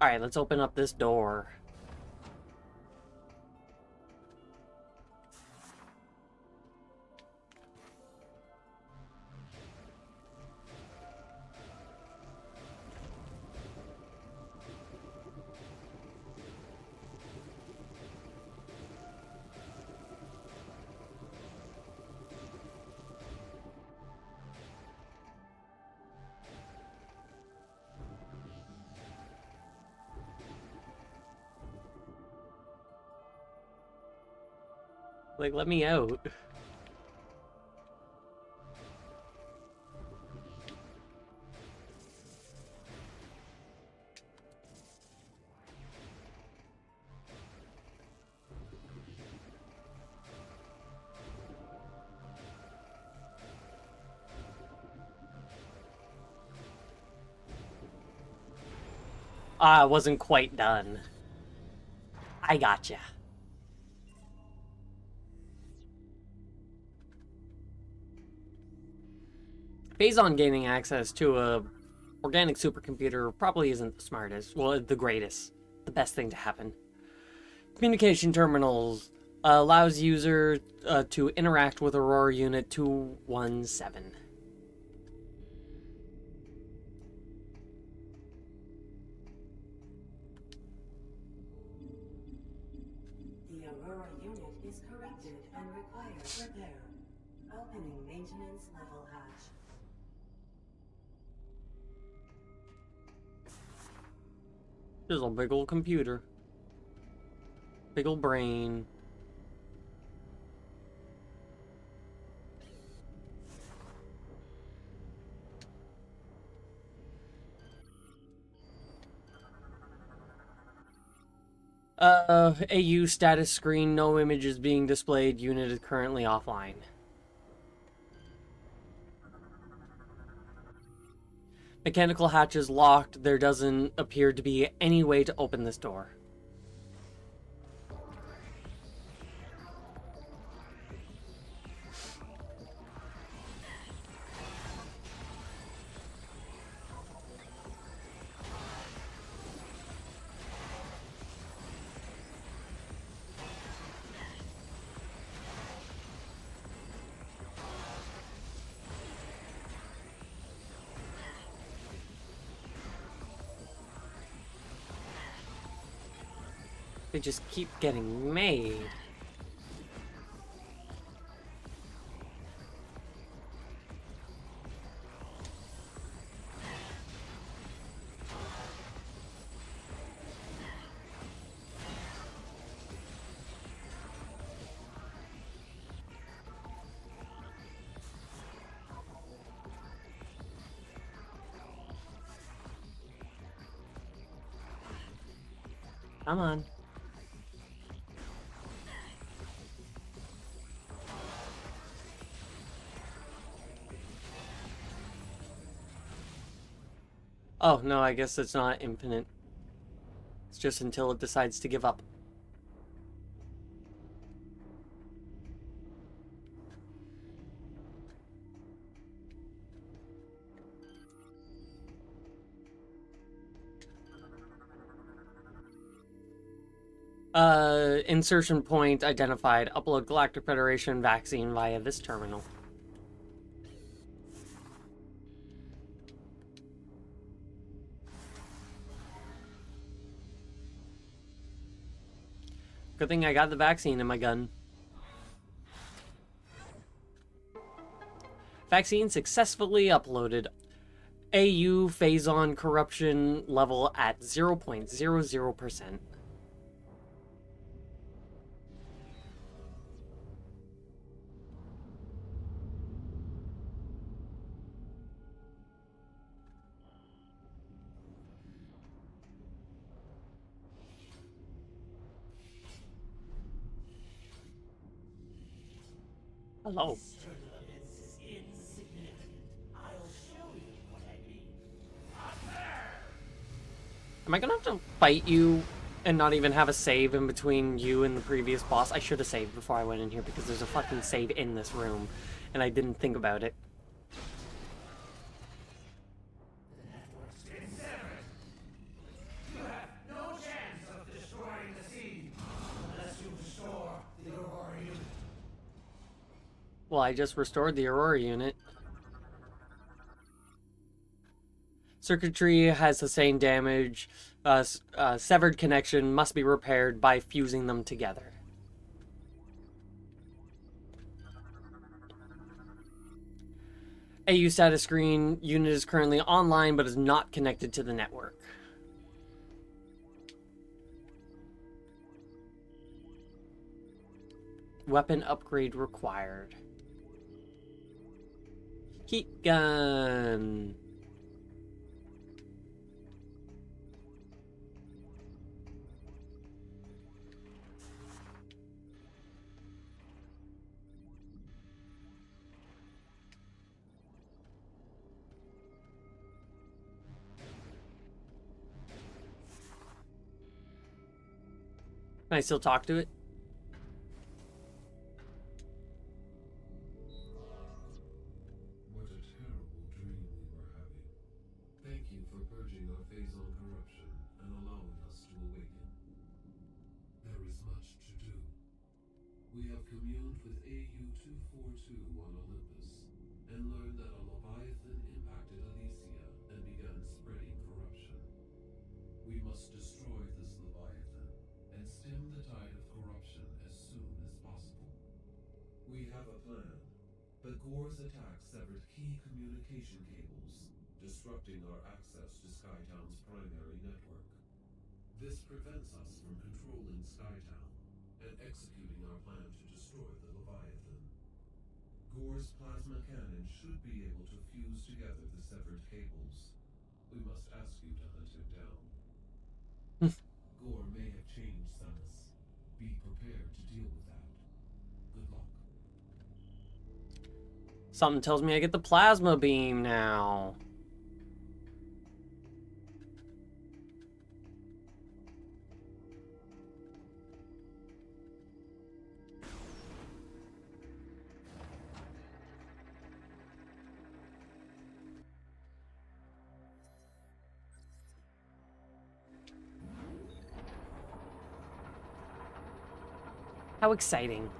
Alright, let's open up this door. Like, let me out. I wasn't quite done. I gotcha. Phazon gaining access to a organic supercomputer probably isn't the smartest, well, the greatest, the best thing to happen. Communication terminals allows user to interact with Aurora Unit 217. The Aurora unit is corrupted and requires repair. Opening maintenance level hatch. There's a big old computer. Big old brain. AU status screen, no images being displayed, unit is currently offline. Mechanical hatch is locked, there doesn't appear to be any way to open this door. They just keep getting made. Come on. Oh, no, I guess it's not infinite. It's just until it decides to give up. Insertion point identified. Upload Galactic Federation vaccine via this terminal. Good thing I got the vaccine in my gun. Vaccine successfully uploaded. AU Phazon corruption level at 0.00%. Hello. Am I gonna have to fight you and not even have a save in between you and the previous boss? I should have saved before I went in here because there's a fucking save in this room and I didn't think about it. Well, I just restored the Aurora unit. Circuitry has sustained damage. Severed connection must be repaired by fusing them together. AU status screen. Unit is currently online but is not connected to the network. Weapon upgrade required. Heat gun. Can I still talk to it? What a terrible dream we were having. Thank you for purging our phasal corruption and allowing us to awaken. There is much to do. We have communed with AU-242 on Olympus and learned that a Leviathan impacted Elysia and began spreading corruption. We must destroy this Leviathan and stem the tide of corruption as soon as possible. We have a plan, but Gore's attack severed key communication cables, disrupting our access to Skytown's primary network. This prevents us from controlling Skytown and executing our plan to destroy the Leviathan. Gore's plasma cannon should be able to fuse together the severed cables. We must ask you to hunt him down. Gore may have changed, Samus. Be prepared to deal with that. Good luck. Something tells me I get the plasma beam now. How exciting.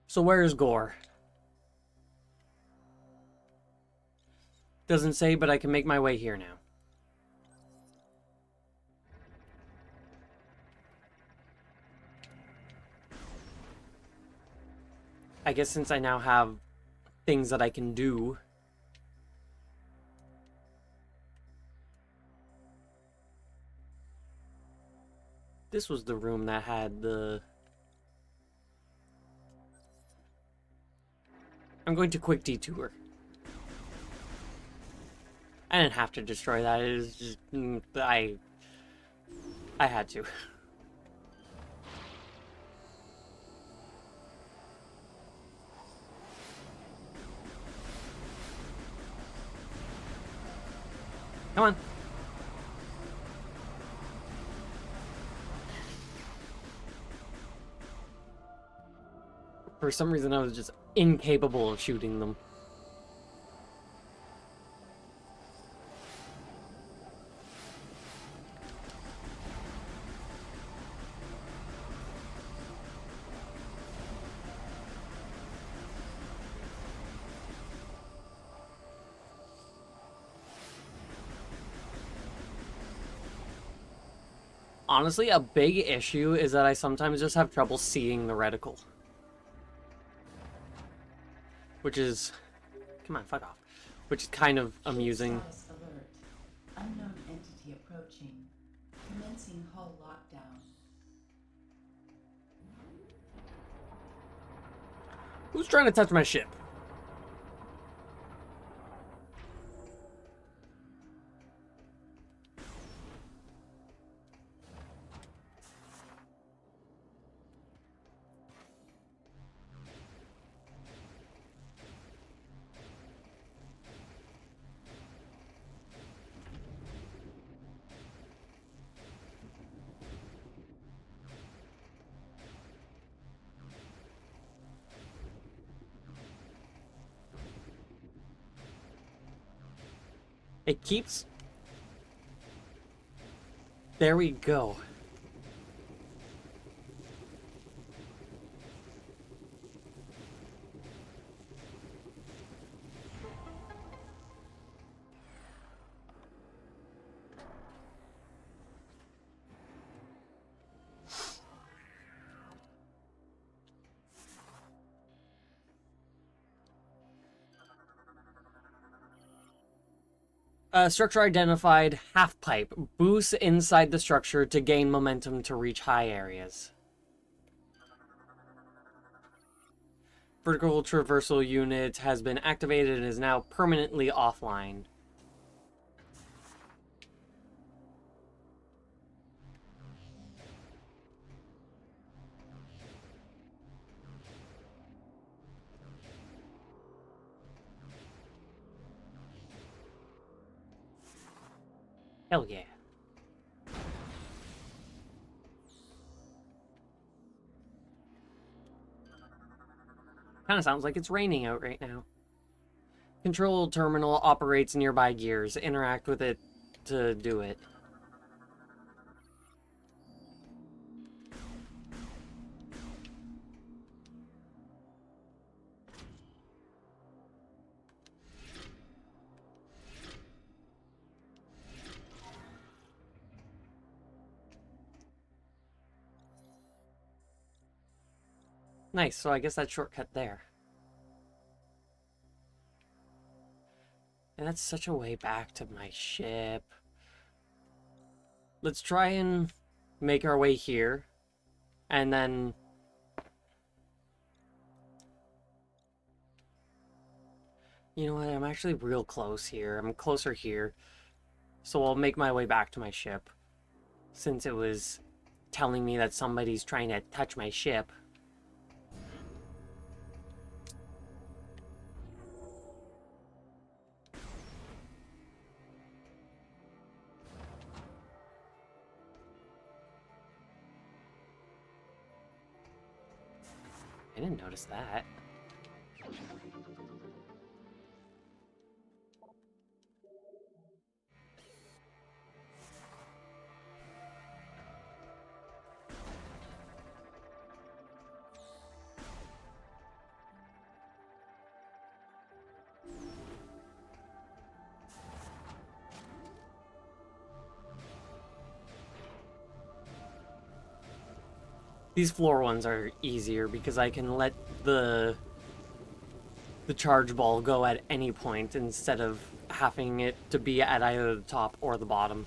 So where's Gore? Doesn't say, but I can make my way here now. I guess since I now have things that I can do. This was the room that had the... I'm going to quick detour. I didn't have to destroy that. It was just... I had to. Come on. For some reason, I was just incapable of shooting them. Honestly, a big issue is that I sometimes just have trouble seeing the reticle. Which is... Come on, fuck off. Which is kind of amusing. Status alert. Unknown entity approaching. Commencing hull lockdown. Who's trying to touch my ship? It keeps... There we go. Structure identified. Half pipe. Boost inside the structure to gain momentum to reach high areas. Vertical traversal unit has been activated and is now permanently offline. Hell yeah. Kind of sounds like it's raining out right now. Control terminal operates nearby gears. Interact with it to do it. Nice, so I guess that's shortcut there. And that's such a way back to my ship. Let's try and make our way here. And then... You know what, I'm actually real close here. I'm closer here. So I'll make my way back to my ship. Since it was telling me that somebody's trying to touch my ship. I didn't notice that. These floor ones are easier because I can let the charge ball go at any point instead of having it to be at either the top or the bottom.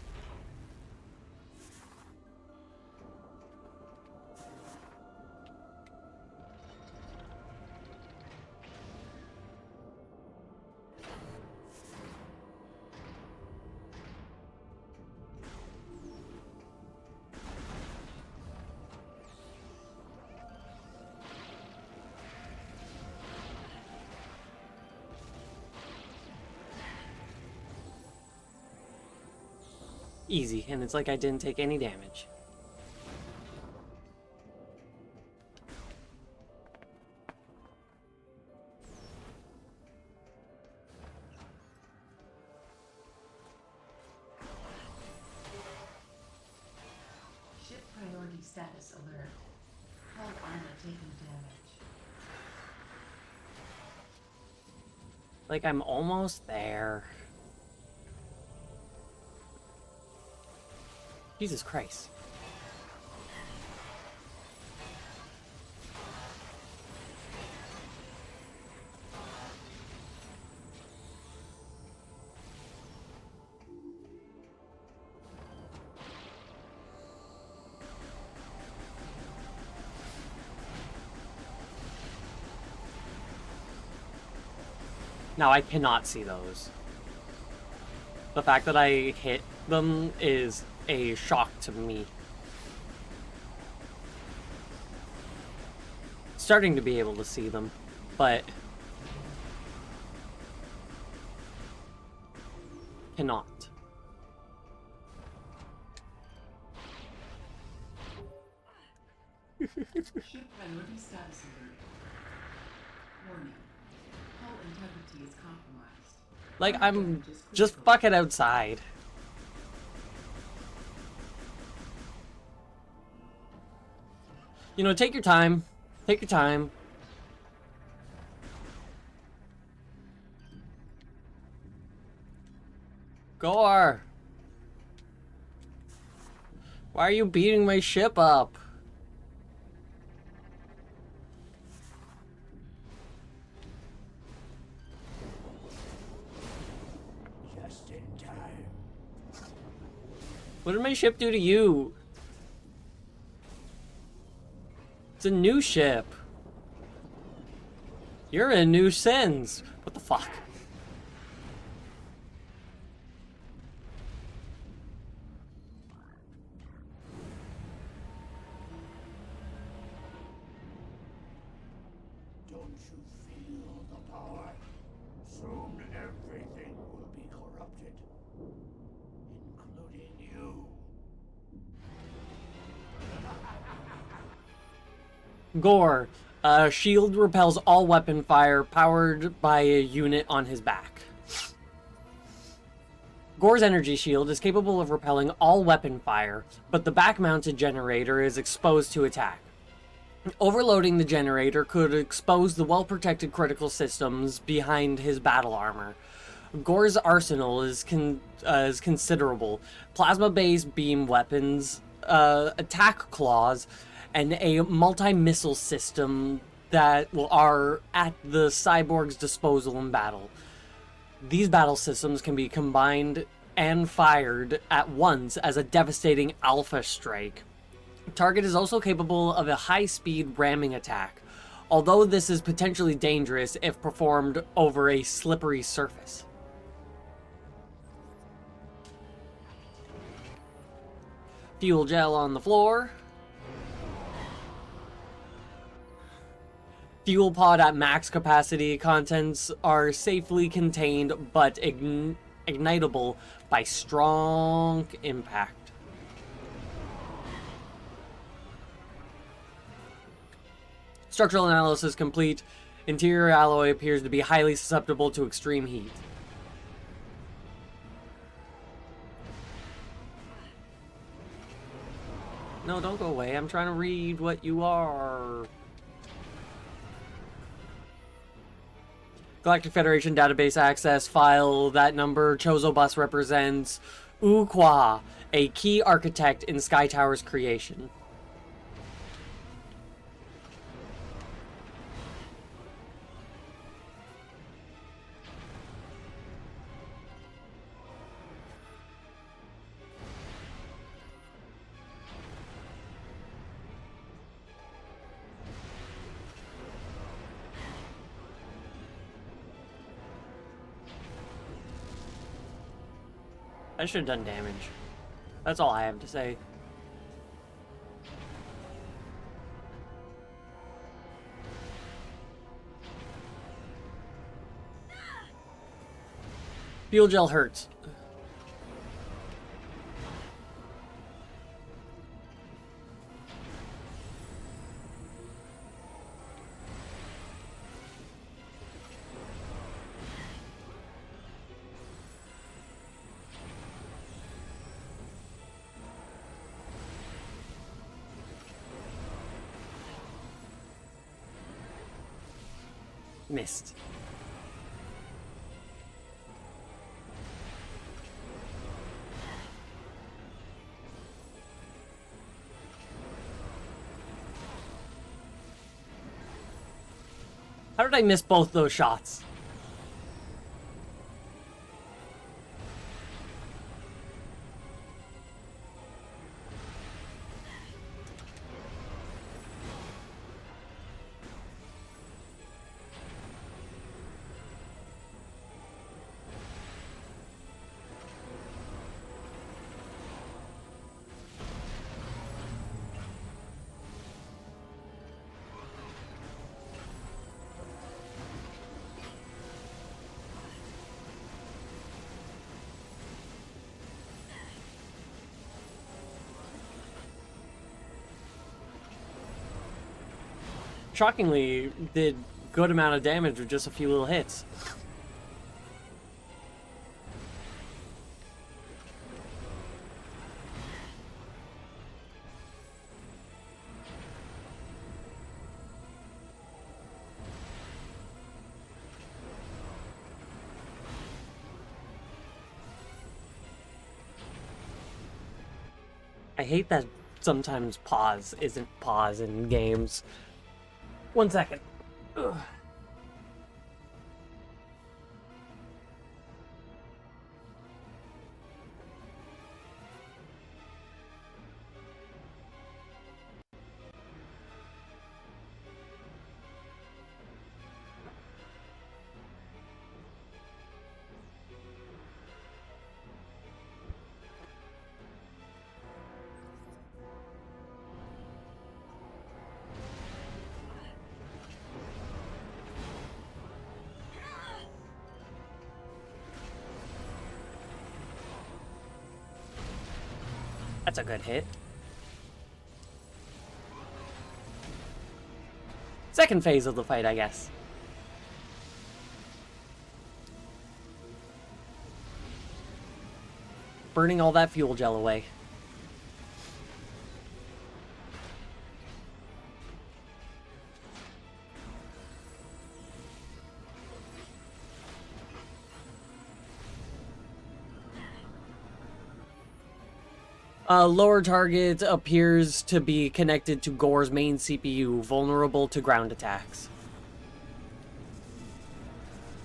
Easy, and it's like I didn't take any damage. Ship priority status alert. Hull armor taking damage. Like, I'm almost there. Jesus Christ. Now I cannot see those. The fact that I hit them is a shock to me. Starting to be able to see them, but cannot. Ship priority status alert. Warning. Hull integrity is compromised. Like, I'm just fucking outside. You know, take your time. Take your time. Gore! Why are you beating my ship up? Just in time. What did my ship do to you? It's a new ship. You're in new sins. What the fuck? Don't you feel the power? Soon everything will be corrupted, including you. Gore. Shield repels all weapon fire powered by a unit on his back. Gore's energy shield is capable of repelling all weapon fire, but the back-mounted generator is exposed to attack. Overloading the generator could expose the well-protected critical systems behind his battle armor. Gore's arsenal is considerable. Plasma-based beam weapons, attack claws, and a multi-missile system that are at the cyborg's disposal in battle. These battle systems can be combined and fired at once as a devastating alpha strike. Target is also capable of a high-speed ramming attack, although this is potentially dangerous if performed over a slippery surface. Fuel gel on the floor. Fuel pod at max capacity. Contents are safely contained but ignitable by strong impact. Structural analysis complete. Interior alloy appears to be highly susceptible to extreme heat. No, don't go away. I'm trying to read what you are. Galactic Federation database access file. That number Chozo Bus represents Ukwa, a key architect in Sky Tower's creation. I should have done damage. That's all I have to say. Fuel gel hurts. Missed. How did I miss both those shots? Shockingly, did good amount of damage with just a few little hits. I hate that sometimes pause isn't pause in games. 1 second. Ugh. That's a good hit. Second phase of the fight, I guess. Burning all that fuel gel away. Lower target appears to be connected to Gore's main CPU, vulnerable to ground attacks.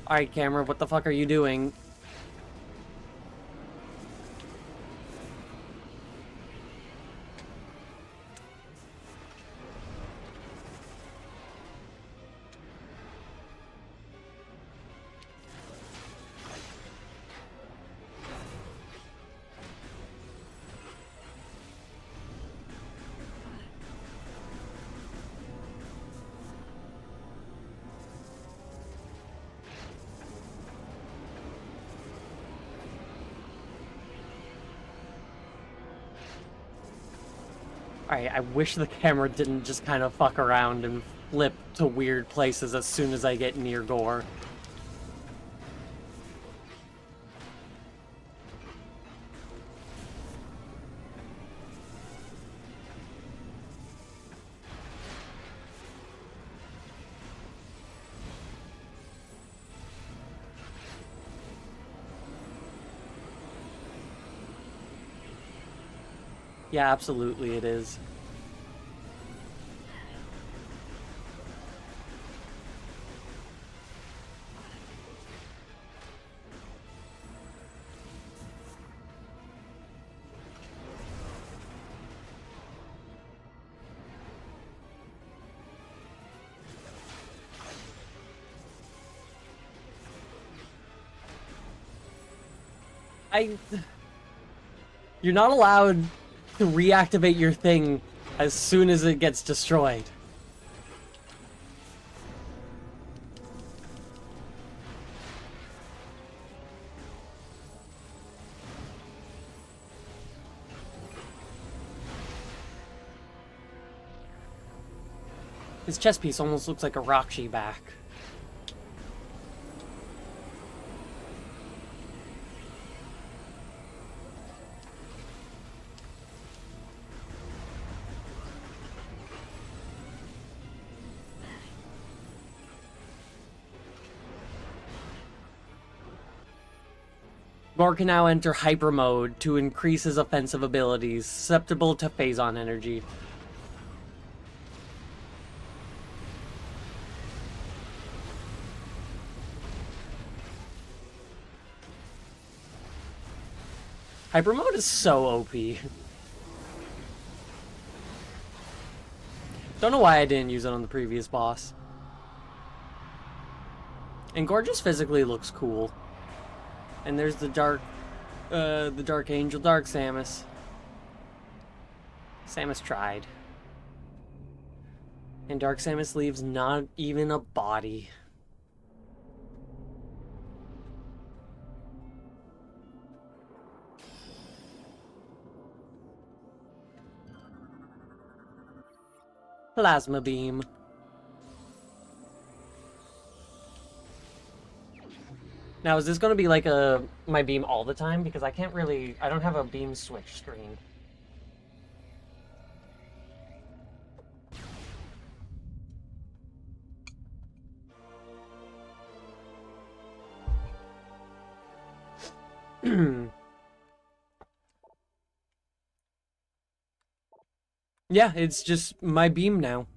Alright, camera, what the fuck are you doing? Alright, I wish the camera didn't just kind of fuck around and flip to weird places as soon as I get near Gore. Yeah, absolutely it is. You're not allowed to reactivate your thing as soon as it gets destroyed. His chest piece almost looks like a Rakshi back. Gore can now enter hyper mode to increase his offensive abilities, susceptible to phazon energy. Hyper mode is so OP. Don't know why I didn't use it on the previous boss. And Gore just physically looks cool. And there's the Dark Angel, Dark Samus. Samus tried. And Dark Samus leaves not even a body. Plasma beam. Now, is this going to be like my beam all the time? Because I don't have a beam switch screen. Yeah, it's just my beam now.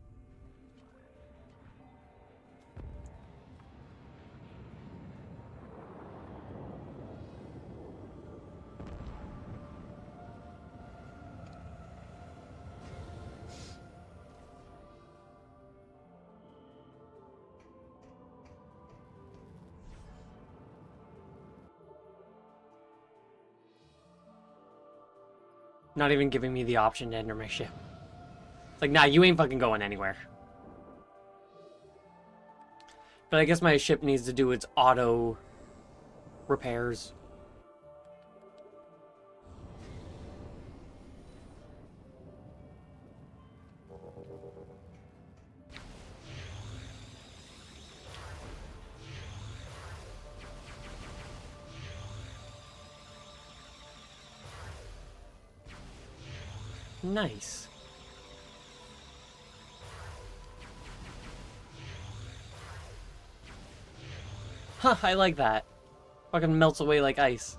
Not even giving me the option to enter my ship. It's like, nah, you ain't fucking going anywhere. But I guess my ship needs to do its auto repairs. Nice. Huh, I like that. Fucking melts away like ice.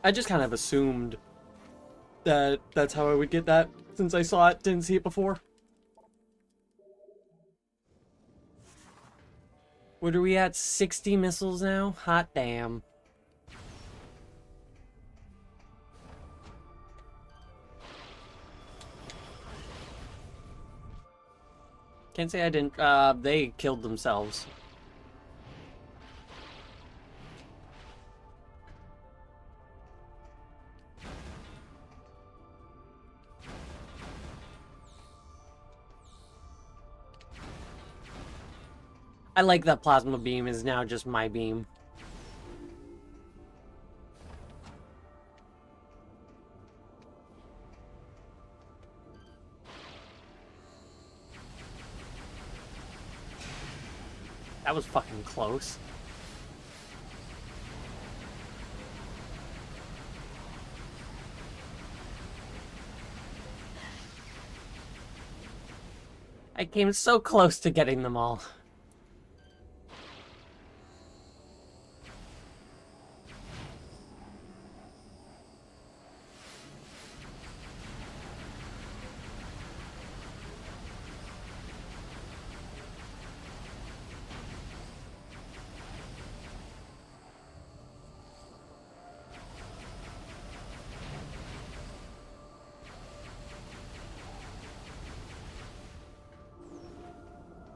I just kind of assumed that that's how I would get that, since I saw it, didn't see it before. What are we at? 60 missiles now? Hot damn. Can't say I didn't. They killed themselves. I like that plasma beam is now just my beam. That was fucking close. I came so close to getting them all.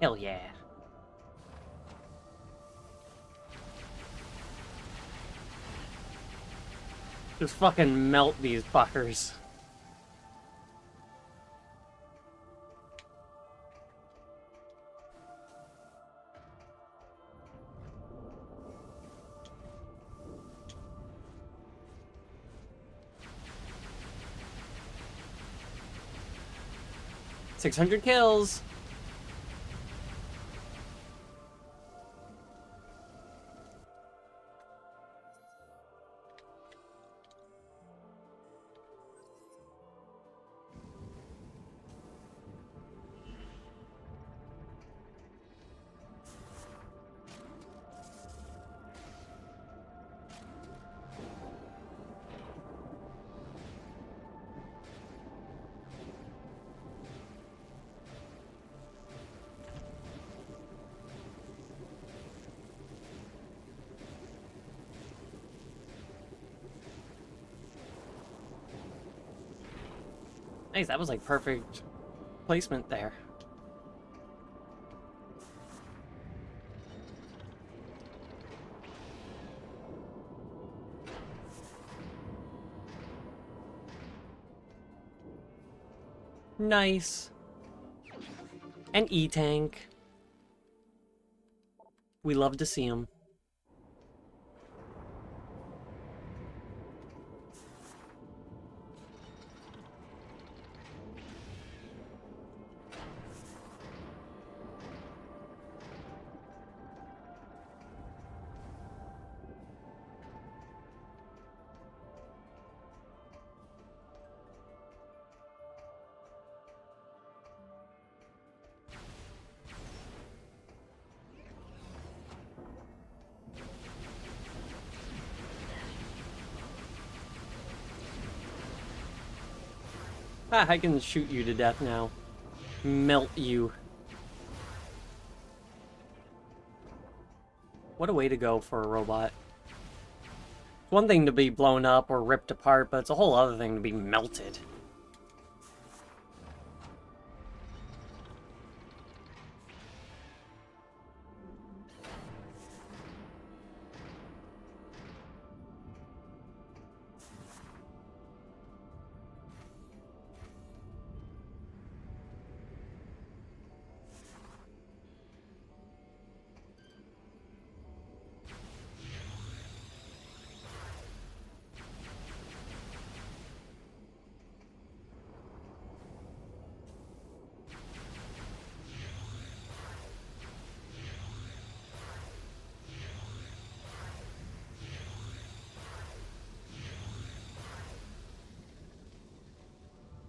Hell yeah. Just fucking melt these fuckers. $600 kills. Nice, that was like perfect placement there. Nice. An E-tank. We love to see them. Ah, I can shoot you to death now. Melt you. What a way to go for a robot. It's one thing to be blown up or ripped apart, but it's a whole other thing to be melted.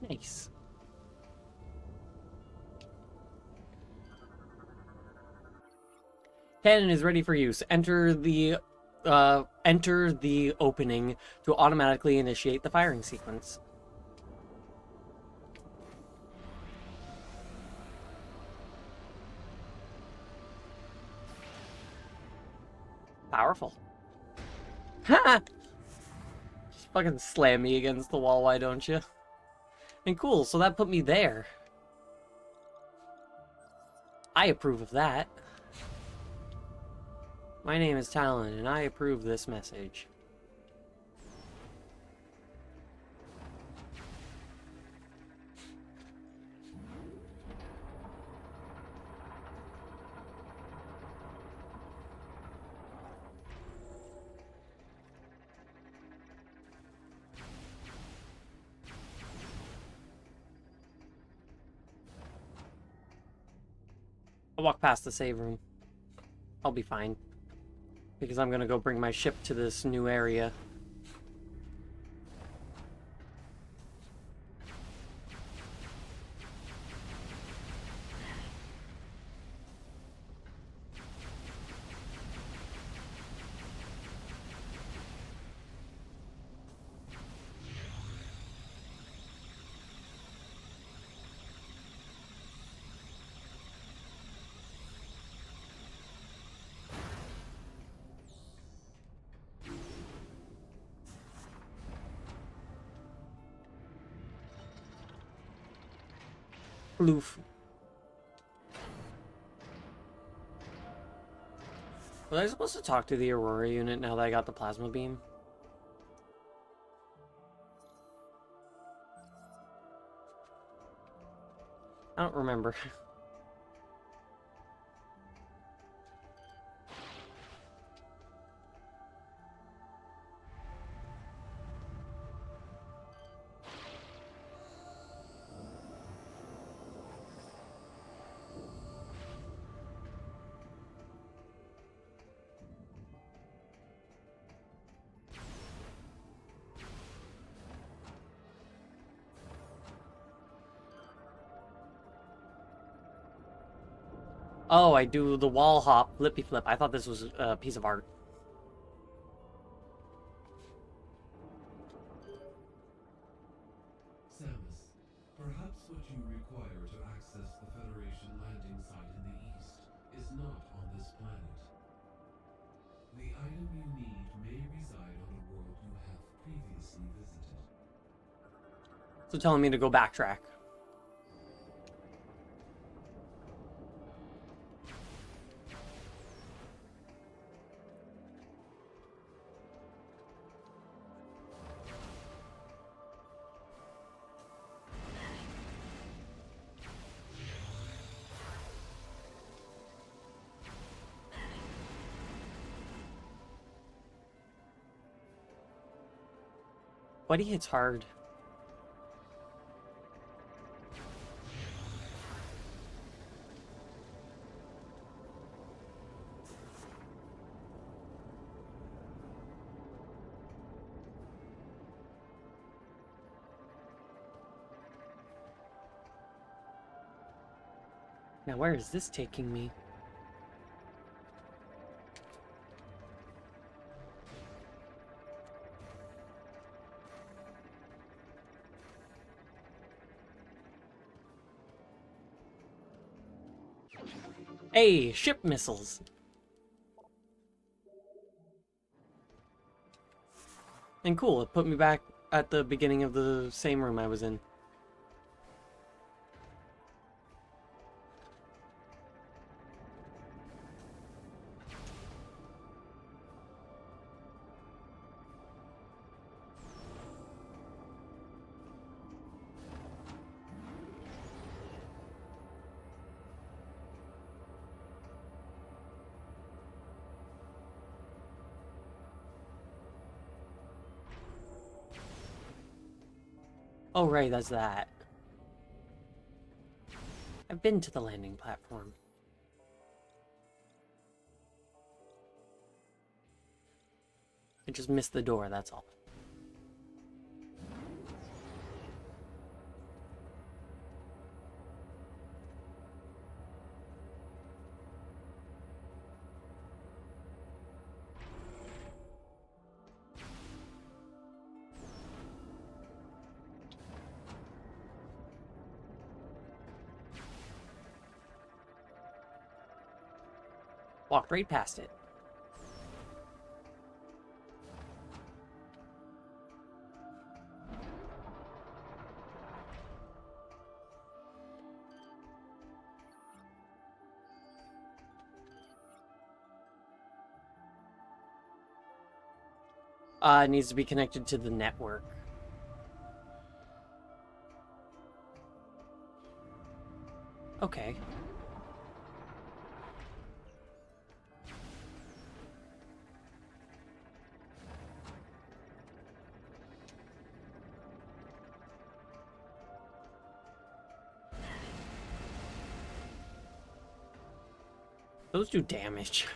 Nice. Cannon is ready for use. Enter the opening to automatically initiate the firing sequence. Powerful. Ha! Just fucking slam me against the wall, why don't you? And cool, so that put me there. I approve of that. My name is Talon, and I approve this message. I'll walk past the save room. I'll be fine. Because I'm gonna go bring my ship to this new area. Loof. Was I supposed to talk to the Aurora unit now that I got the plasma beam? I don't remember. Oh, I do the wall hop, flippy flip. I thought this was a piece of art. Samus, perhaps what you require to access the Federation landing site in the east is not on this planet. The item you need may reside on a world you have previously visited. So telling me to go backtrack. Buddy hits hard. Now where is this taking me? Hey, ship missiles. And cool, it put me back at the beginning of the same room I was in. Oh right, that's that. I've been to the landing platform. I just missed the door, that's all. Walked right past it. It needs to be connected to the network. Okay. Those do damage.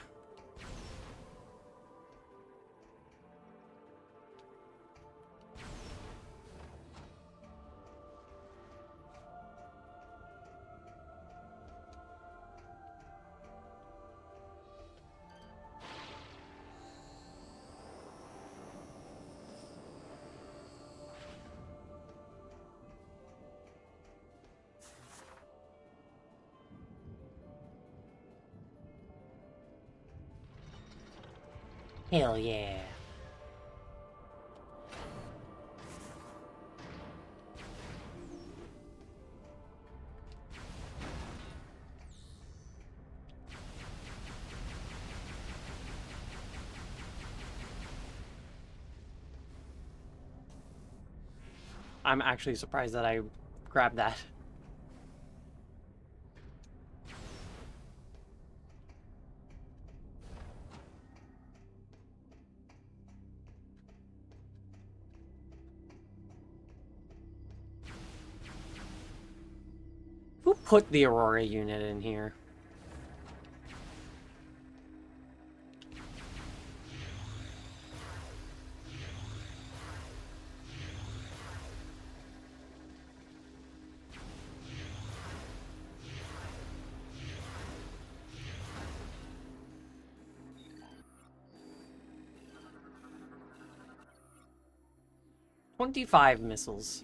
Hell yeah. I'm actually surprised that I grabbed that. Who put the Aurora unit in here? "25 missiles.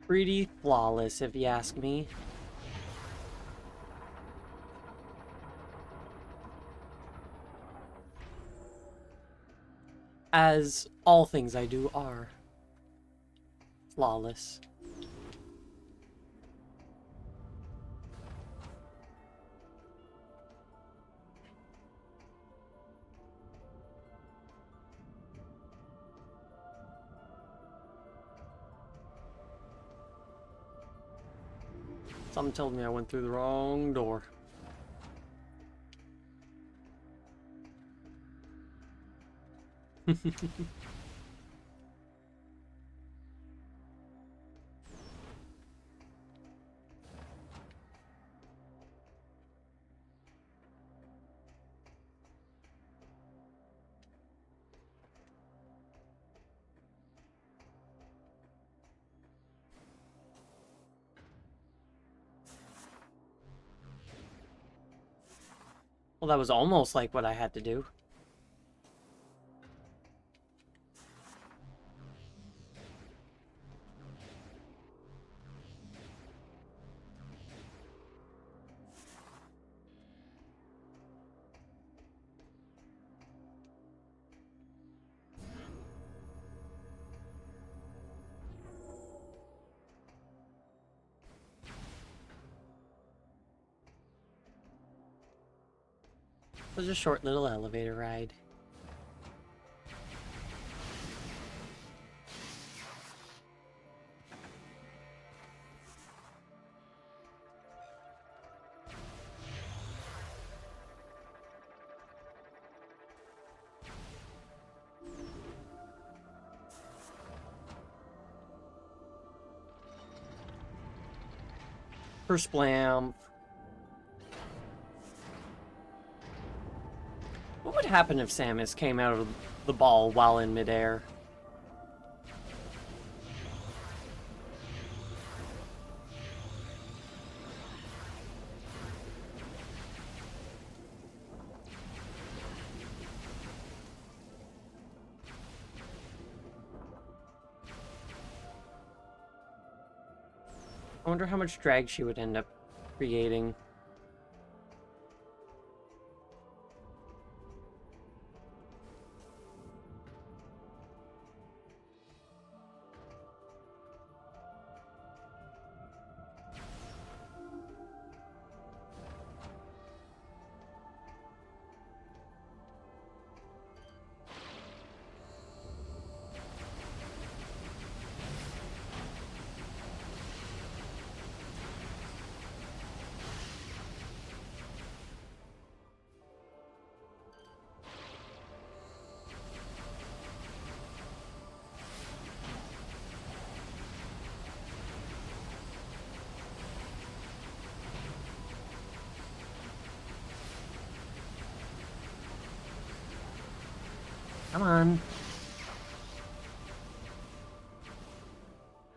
Pretty flawless, if you ask me. As all things I do are. Flawless. Something told me I went through the wrong door. Well, that was almost like what I had to do. It was a short little elevator ride. Splam. What would happen if Samus came out of the ball while in midair? I wonder how much drag she would end up creating. Come on.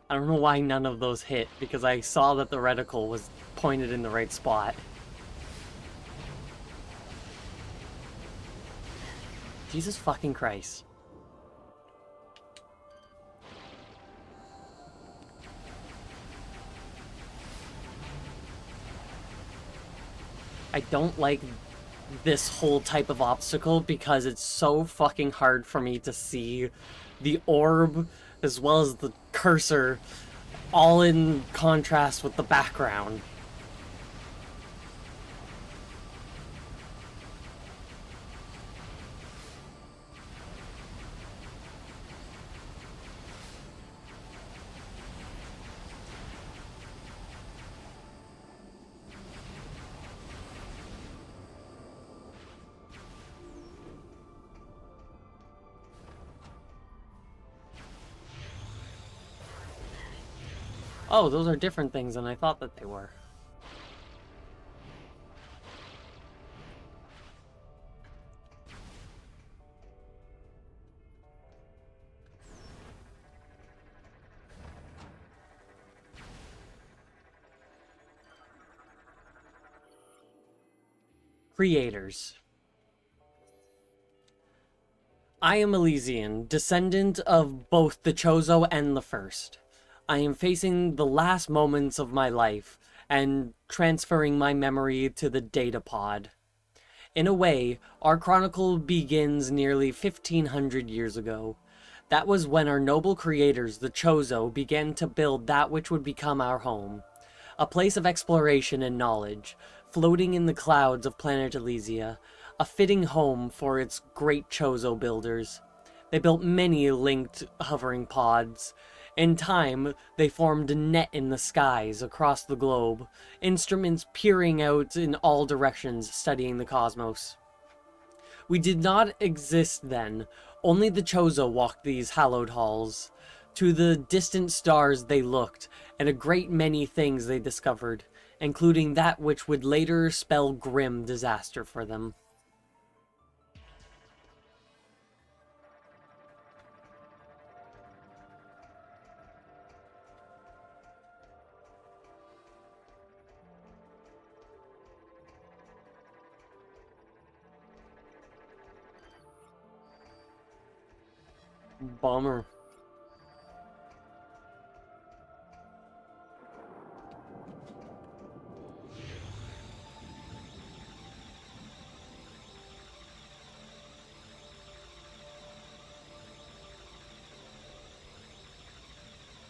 I don't know why none of those hit, because I saw that the reticle was pointed in the right spot. Jesus fucking Christ. I don't like this whole type of obstacle because it's so fucking hard for me to see the orb as well as the cursor all in contrast with the background. Oh, those are different things than I thought that they were. Creators. I am Elysian, descendant of both the Chozo and the First. I am facing the last moments of my life and transferring my memory to the data pod. In a way, our chronicle begins nearly 1500 years ago. That was when our noble creators, the Chozo, began to build that which would become our home. A place of exploration and knowledge, floating in the clouds of planet Elysia, a fitting home for its great Chozo builders. They built many linked hovering pods. In time, they formed a net in the skies across the globe, instruments peering out in all directions, studying the cosmos. We did not exist then. Only the Chozo walked these hallowed halls. To the distant stars they looked, and a great many things they discovered, including that which would later spell grim disaster for them. Bummer.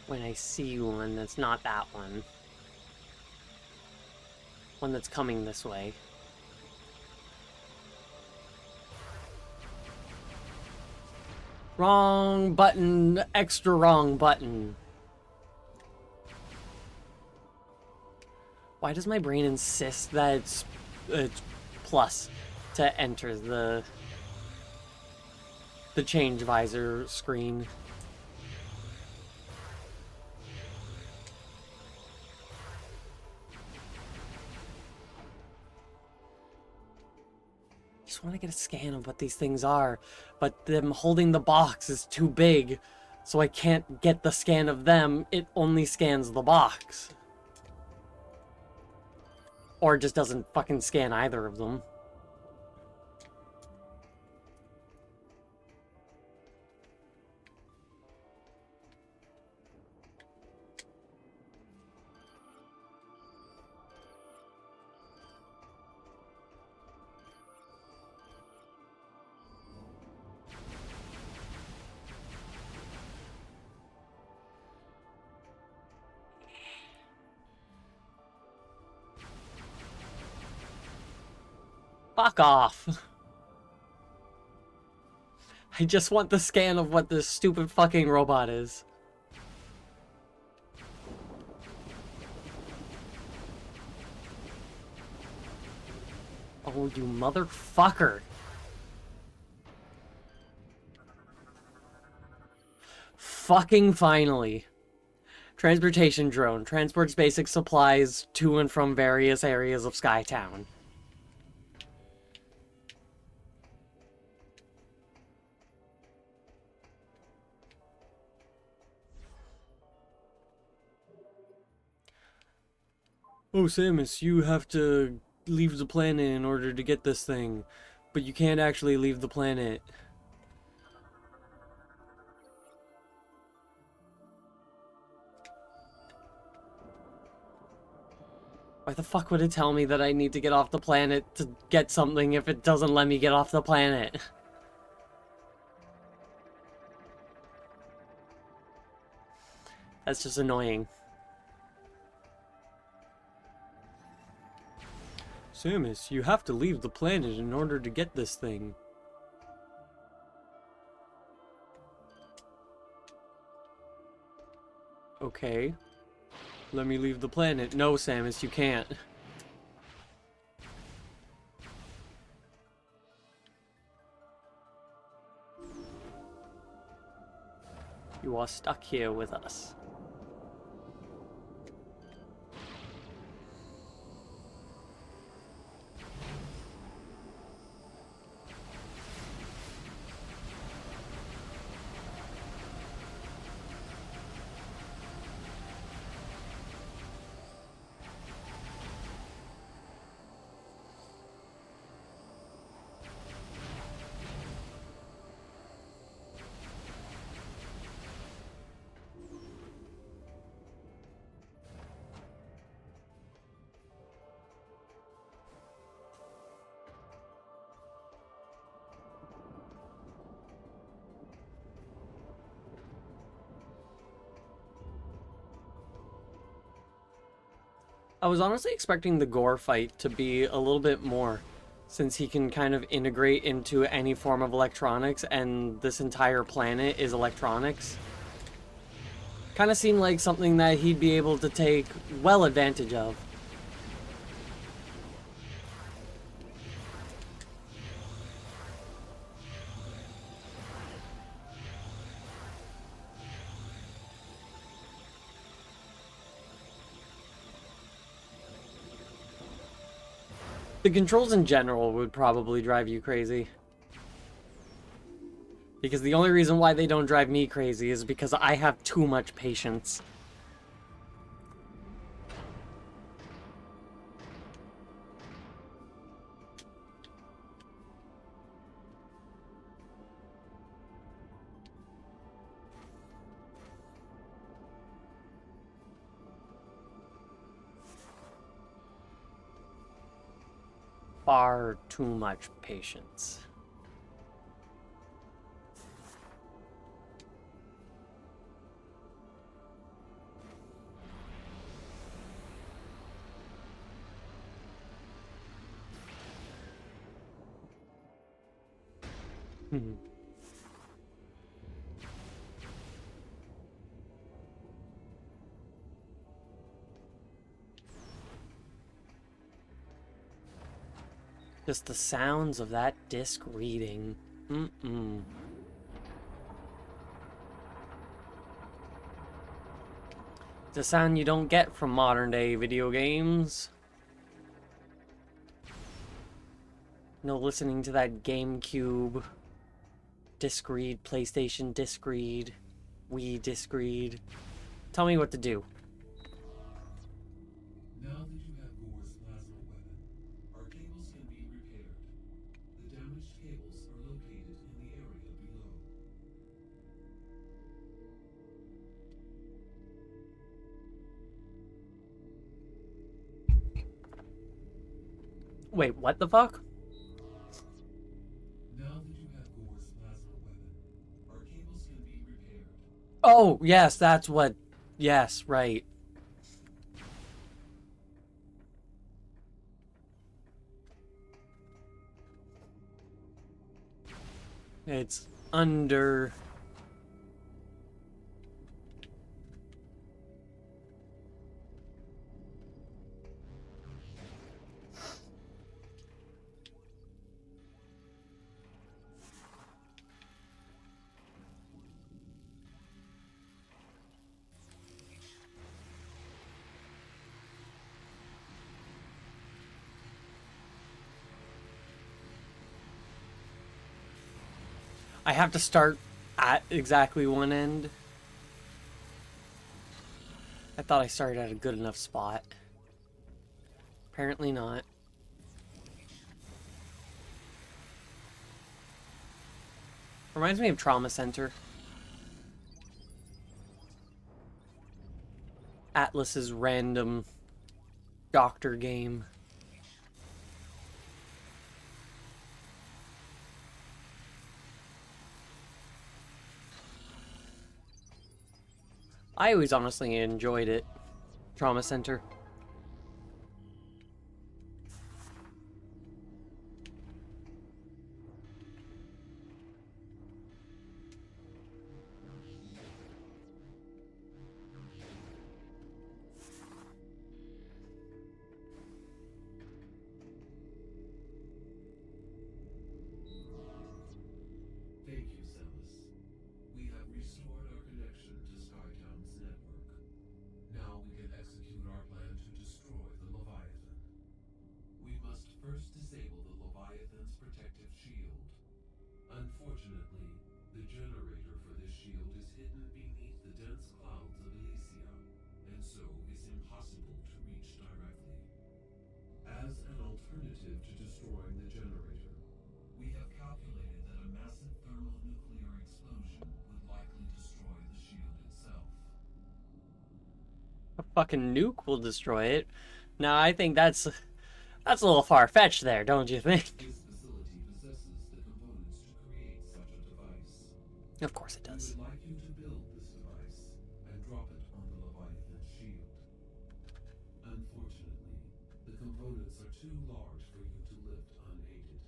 When I see one that's not that one. One that's coming this way. Wrong button, extra wrong button. Why does my brain insist that it's plus to enter the change visor screen? I just want to get a scan of what these things are, but them holding the box is too big, so I can't get the scan of them. It only scans the box. Or it just doesn't fucking scan either of them. Fuck off. I just want the scan of what this stupid fucking robot is. Oh, you motherfucker. Fucking finally. Transportation drone. Transports basic supplies to and from various areas of Skytown. Oh, Samus, you have to leave the planet in order to get this thing. But you can't actually leave the planet. Why the fuck would it tell me that I need to get off the planet to get something if it doesn't let me get off the planet? That's just annoying. Samus, you have to leave the planet in order to get this thing. Okay. Let me leave the planet. No, Samus, you can't. You are stuck here with us. I was honestly expecting the gore fight to be a little bit more, since he can kind of integrate into any form of electronics, and this entire planet is electronics. Kind of seemed like something that he'd be able to take well advantage of. The controls in general would probably drive you crazy. Because the only reason why they don't drive me crazy is because I have too much patience. Far too much patience. Just the sounds of that disc reading. It's a sound you don't get from modern day video games. No listening to that GameCube disc read, PlayStation disc read, Wii disc read. Tell me what to do. Now that you have Gore's plasma weapon, our cables can be repaired. The damaged cables are located in the area below. Wait, what the fuck? Now that you have Gore's plasma weapon, our cables can be repaired. Oh, yes, that's what... Yes, right. It's under... I have to start at exactly one end. I thought I started at a good enough spot. Apparently not. Reminds me of Trauma Center. Atlus's random doctor game. I always honestly enjoyed it. Trauma Center. Thank you, Samus. We have restored our connection to Skytown's network. Now we can execute our plan to destroy the Leviathan. We must first disable the Leviathan's protective shield. Unfortunately, the generator for this shield is hidden beneath the dense clouds of Elysia, and so is impossible to reach directly. As an alternative to destroying the generator, we have calculated that a massive thermonuclear explosion would likely destroy the shield itself. A fucking nuke will destroy it. Now, I think that's a little far-fetched there, don't you think? This facility possesses the components to create such a device. Of course it We does. would like you to build this device and drop it on the Leviathan's shield. Unfortunately, components are too large for you to lift unaided.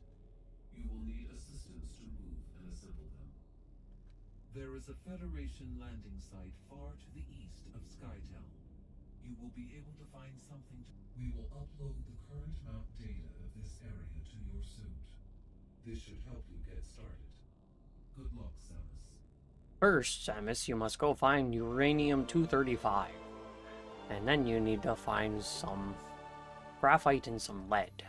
You will need assistance to move and assemble them. There is a Federation landing site far to the east of Skytown. You will be able to find something to... We will upload the current map data of this area to your suit. This should help you get started. Good luck, Samus. First, Samus, you must go find uranium-235. And then you need to find some graphite and some lead.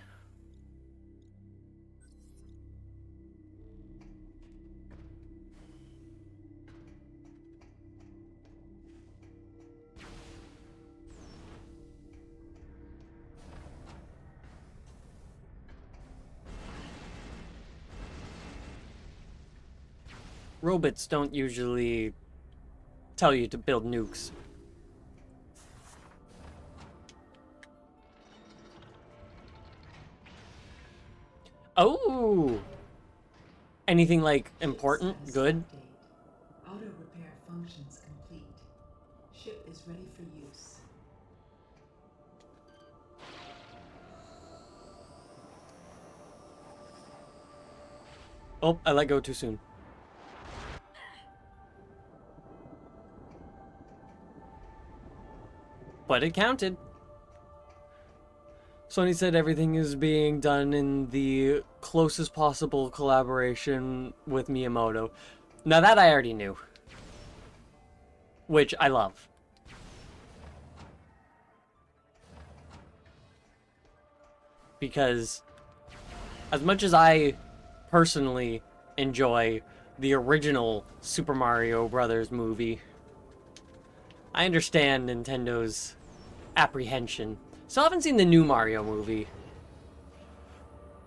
Robots don't usually tell you to build nukes. Oh! Anything like important? Status Good? update. Auto repair functions complete. Ship is ready for use. Oh, I let go too soon. But it counted. Sony said everything is being done in the closest possible collaboration with Miyamoto. Now that I already knew. Which I love. Because as much as I personally enjoy the original Super Mario Brothers movie, I understand Nintendo's apprehension. Still haven't seen the new Mario movie.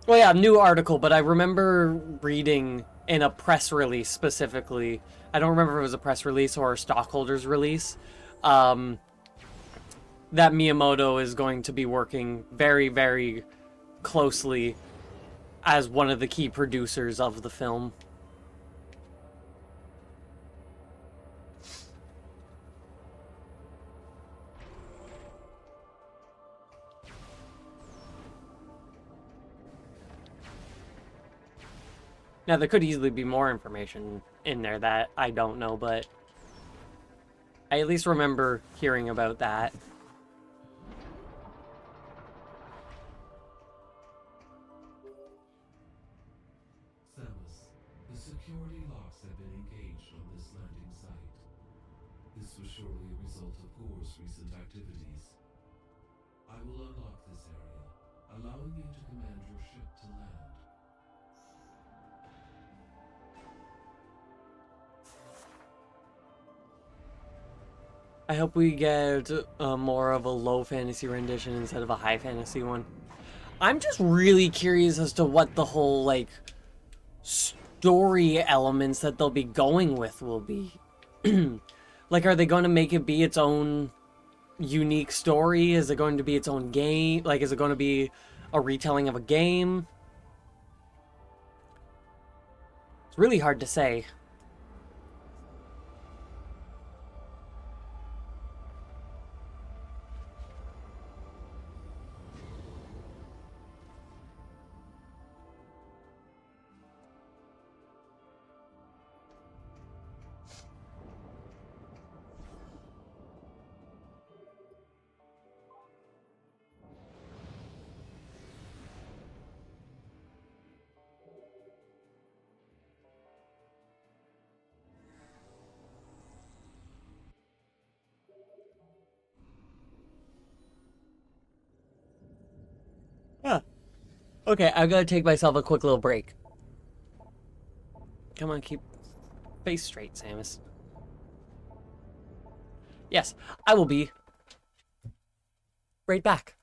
Well, yeah, new article, but I remember reading in a press release specifically. I don't remember if it was a press release or a stockholders release. That Miyamoto is going to be working very, very closely as one of the key producers of the film. Now, there could easily be more information in there that I don't know, but I at least remember hearing about that. Samus, the security locks have been engaged on this landing site. This was surely a result of Gore's recent activities. I will unlock this area, allowing you to command your ship to land. I hope we get more of a low fantasy rendition instead of a high fantasy one. I'm just really curious as to what the whole, like, story elements that they'll be going with will be. Like, are they going to make it be its own unique story? Is it going to be its own game? Like, is it going to be a retelling of a game? It's really hard to say. Yeah. Okay, I've got to take myself a quick little break. Come on, keep face straight, Samus. Yes, I will be right back.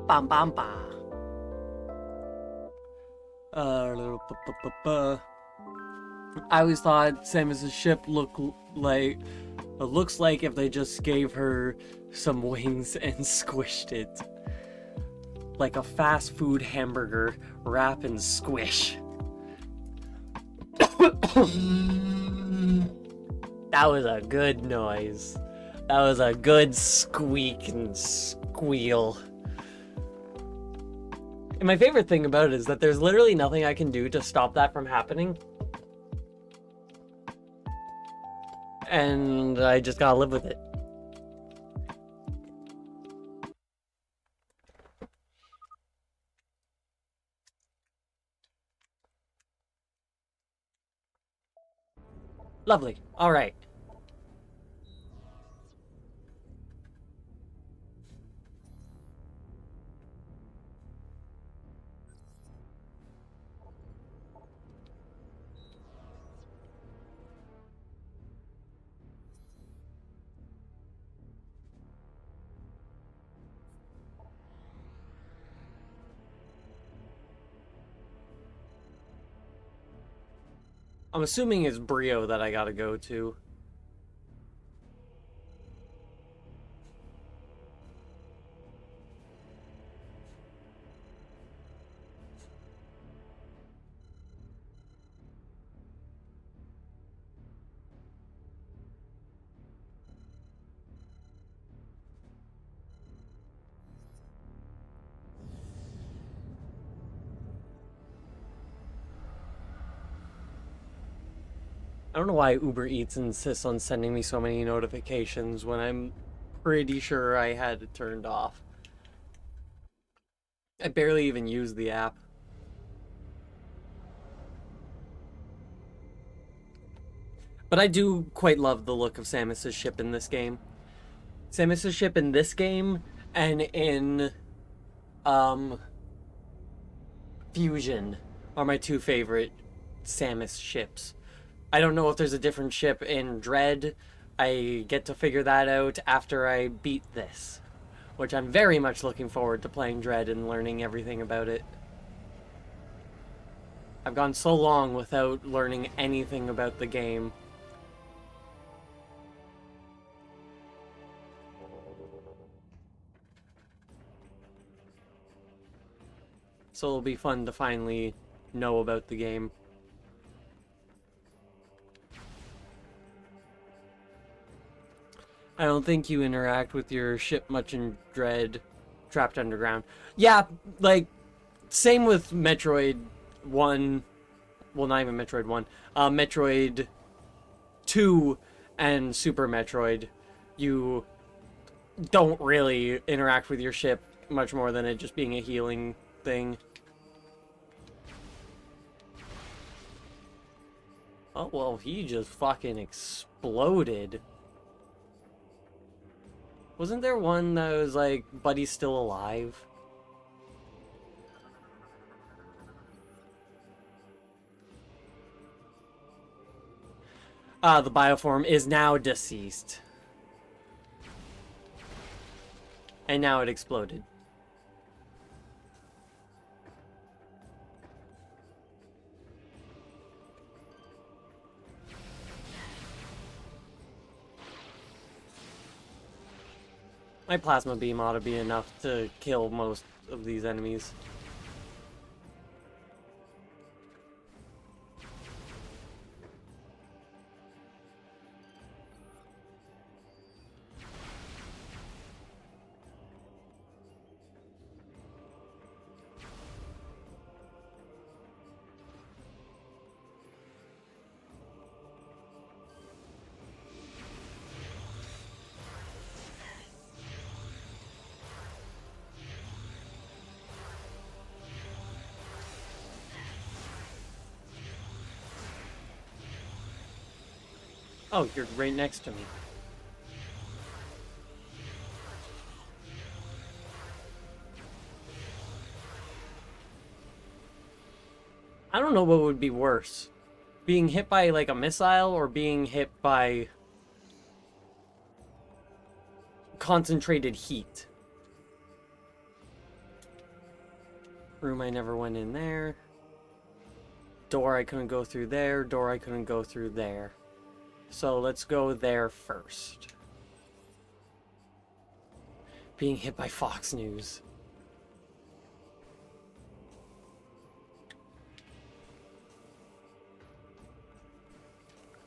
Bam bam bam. I always thought Samus's ship looks like if they just gave her some wings and squished it. Like a fast food hamburger, wrap and squish. That was a good noise. That was a good squeak and squeal. And my favorite thing about it is that there's literally nothing I can do to stop that from happening. And I just gotta live with it. Lovely. All right. I'm assuming it's Brio that I gotta go to. I don't know why Uber Eats insists on sending me so many notifications when I'm pretty sure I had it turned off. I barely even use the app. But I do quite love the look of Samus's ship in this game. Samus's ship in this game and in Fusion are my two favorite Samus ships. I don't know if there's a different ship in Dread. I get to figure that out after I beat this, which I'm very much looking forward to playing Dread and learning everything about it. I've gone so long without learning anything about the game. So it'll be fun to finally know about the game. I don't think you interact with your ship much in Dread Trapped Underground. Yeah, like, same with Metroid 1. Well, not even Metroid 1. Metroid 2 and Super Metroid. You don't really interact with your ship much more than it just being a healing thing. Oh, well, he just fucking exploded. Wasn't there one that was like, Buddy's still alive? The bioform is now deceased. And now it exploded. My plasma beam ought to be enough to kill most of these enemies. Oh, you're right next to me. I don't know what would be worse. Being hit by, like, a missile or being hit by concentrated heat. Room I never went in there. Door I couldn't go through there. Door I couldn't go through there. So let's go there first. Being hit by Fox News.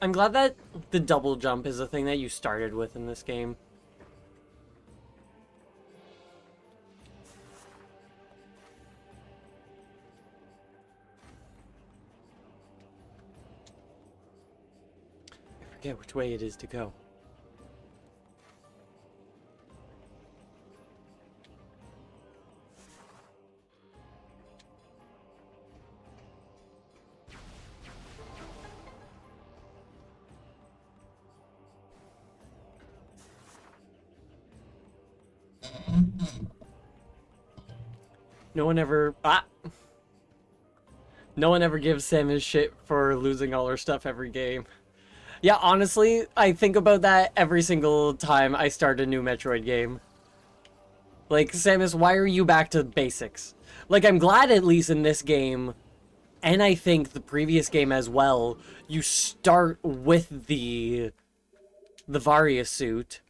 I'm glad that the double jump is a thing that you started with in this game. I forget which way it is to go. No one ever... No one ever gives Sam his shit for losing all her stuff every game. Yeah, honestly, I think about that every single time I start a new Metroid game. Like, Samus, why are you back to basics? Like, I'm glad at least in this game, and I think the previous game as well, you start with the Varia suit,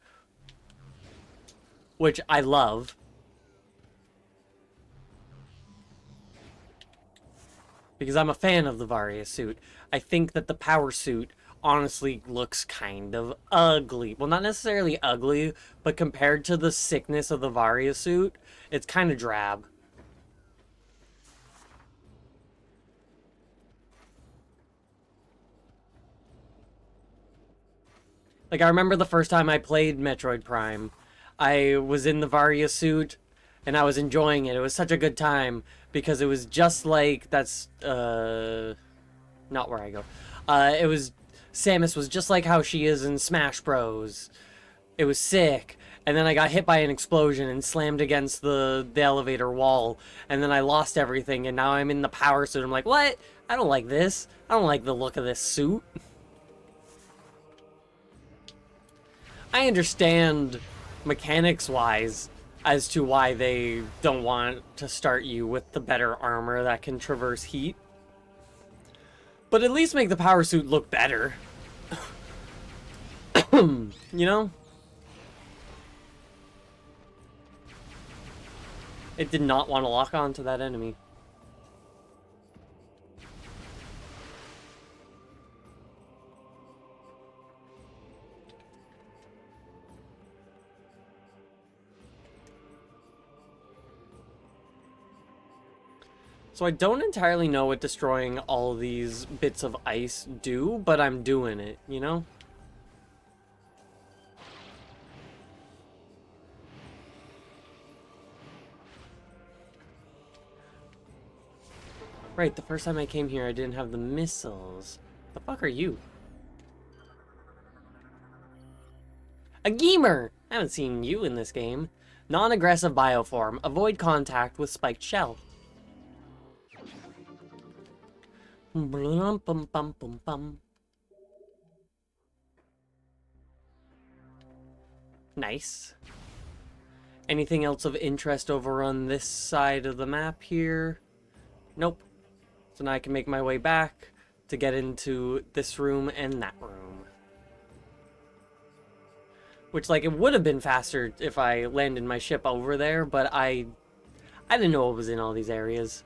which I love. Because I'm a fan of the Varia suit. I think that the power suit honestly looks kind of ugly. Well, not necessarily ugly, but compared to the sickness of the Varia suit, it's kind of drab. Like, I remember the first time I played Metroid Prime, I was in the Varia suit, and I was enjoying it. It was such a good time, because it was just like, that's, not where I go. It was, Samus was just like how she is in Smash Bros. It was sick, and then I got hit by an explosion and slammed against the elevator wall, and then I lost everything, and now I'm in the power suit. I'm like, what? I don't like this. I don't like the look of this suit. I understand mechanics-wise as to why they don't want to start you with the better armor that can traverse heat. But at least make the power suit look better. You know? It did not want to lock on to that enemy. So I don't entirely know what destroying all these bits of ice do, but I'm doing it, you know? Right, the first time I came here I didn't have the missiles. The fuck are you? A gamer! I haven't seen you in this game. Non-aggressive bioform. Avoid contact with spiked shell. Nice. Anything else of interest over on this side of the map here? Nope. So now I can make my way back to get into this room and that room. Which, like, it would have been faster if I landed my ship over there, but I didn't know it was in all these areas.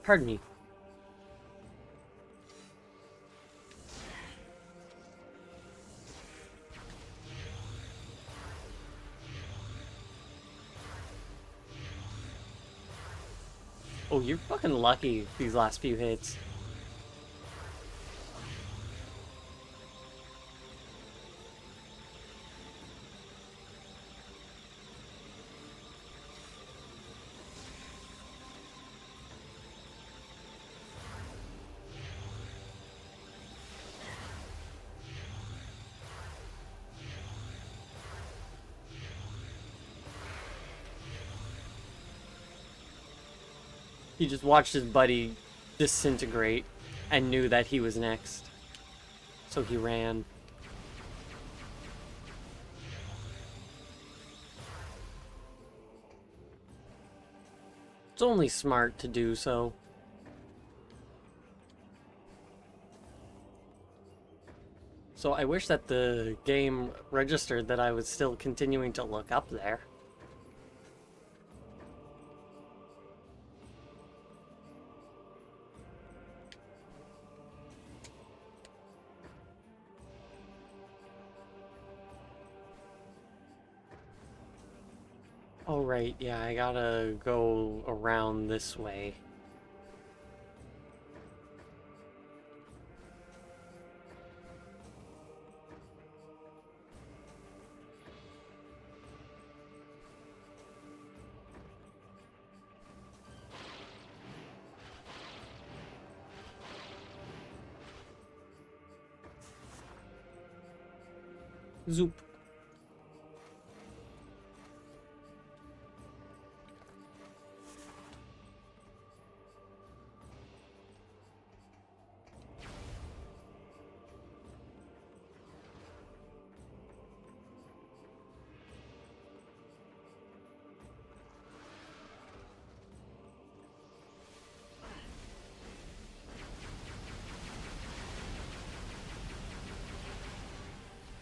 Pardon me. Oh, you're fucking lucky these last few hits. He just watched his buddy disintegrate and knew that he was next. So he ran. It's only smart to do so. So I wish that the game registered that I was still continuing to look up there. Oh right, yeah, I gotta go around this way. Zoop.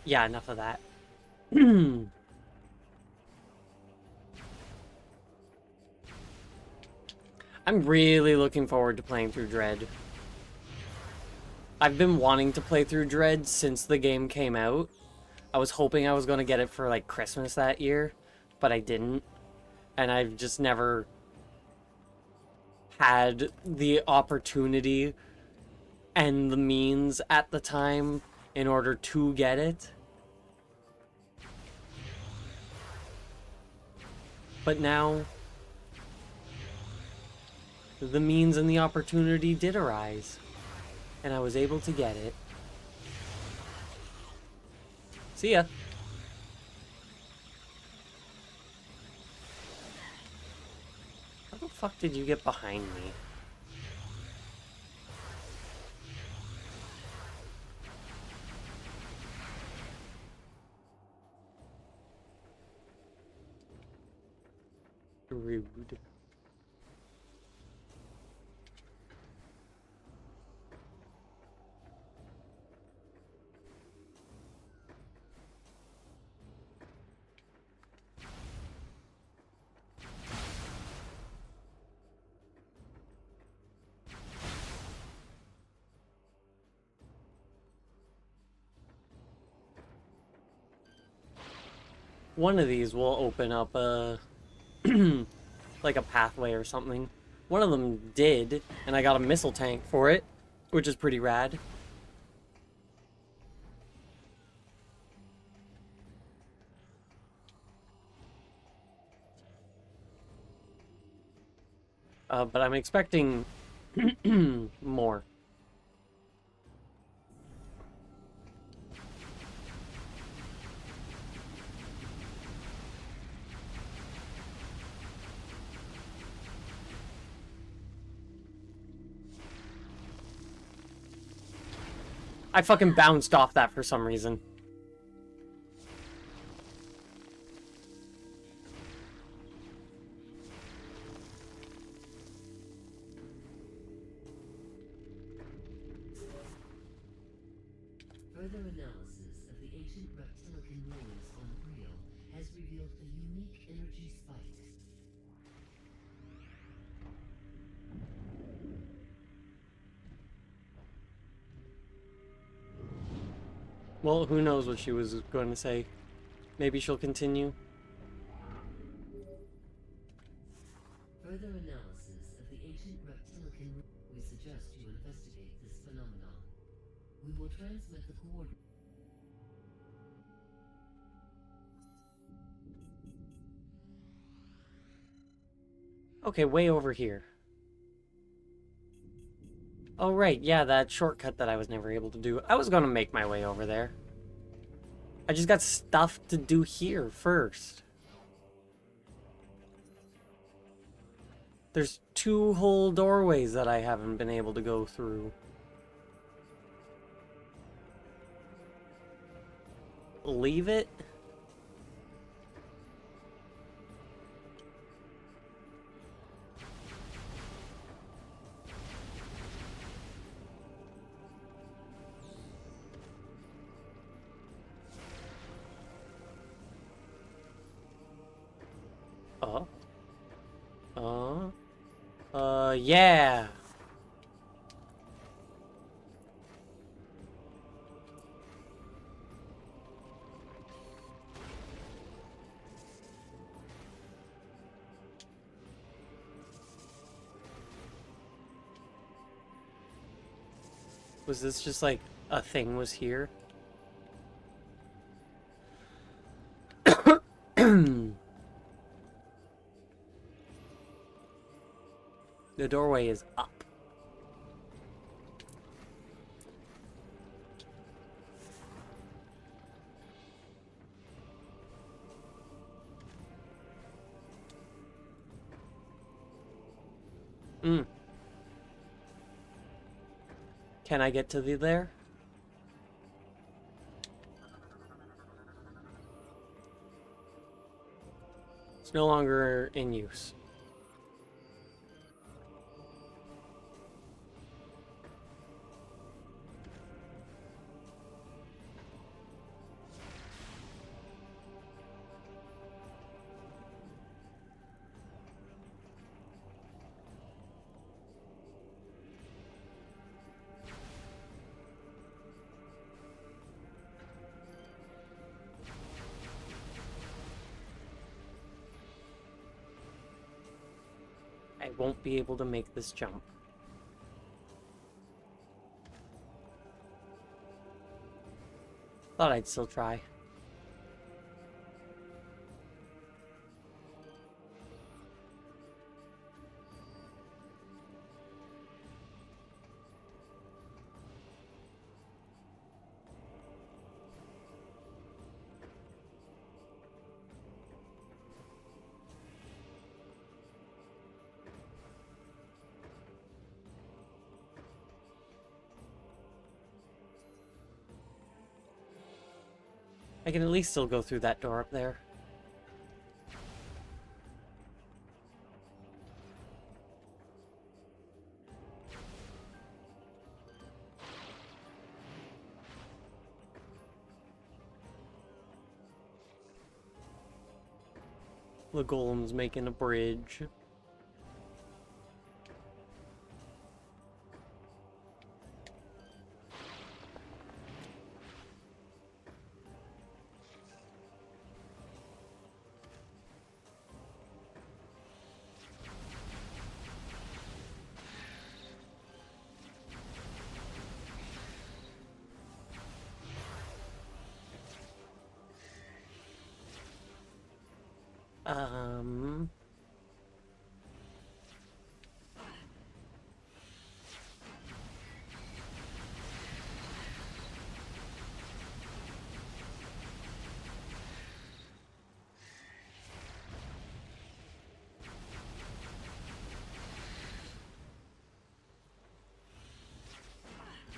Yeah, enough of that. I'm really looking forward to playing through Dread. I've been wanting to play through Dread since the game came out. I was hoping I was going to get it for like Christmas that year, but I didn't. And I've just never had the opportunity and the means at the time in order to get it. But now, the means and the opportunity did arise, and I was able to get it. See ya. How the fuck did you get behind me? Rude. One of these will open up a like a pathway or something. One of them did, and I got a missile tank for it, which is pretty rad. But I'm expecting more. I fucking bounced off that for some reason. Further analysis of the ancient reptilican ruins on Brio has revealed a unique energy spike. Well, who knows what she was going to say. Maybe she'll continue. Further analysis of the ancient reptilican we suggest you investigate this phenomenon. We will transmit the coordinates. Okay, way over here. Oh, right, yeah, that shortcut that I was never able to do. I was gonna make my way over there. I just got stuff to do here first. There's 2 whole doorways that I haven't been able to go through. Leave it? Oh. Yeah. Was this just like a thing was here? The doorway is up. Mm. Can I get to the there? It's no longer in use. I won't be able to make this jump. Thought I'd still try. I can at least still go through that door up there. The golem's making a bridge. Um...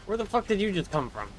Where the fuck did you just come from?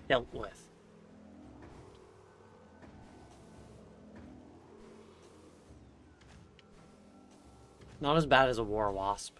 Dealt with. Not as bad as a war wasp.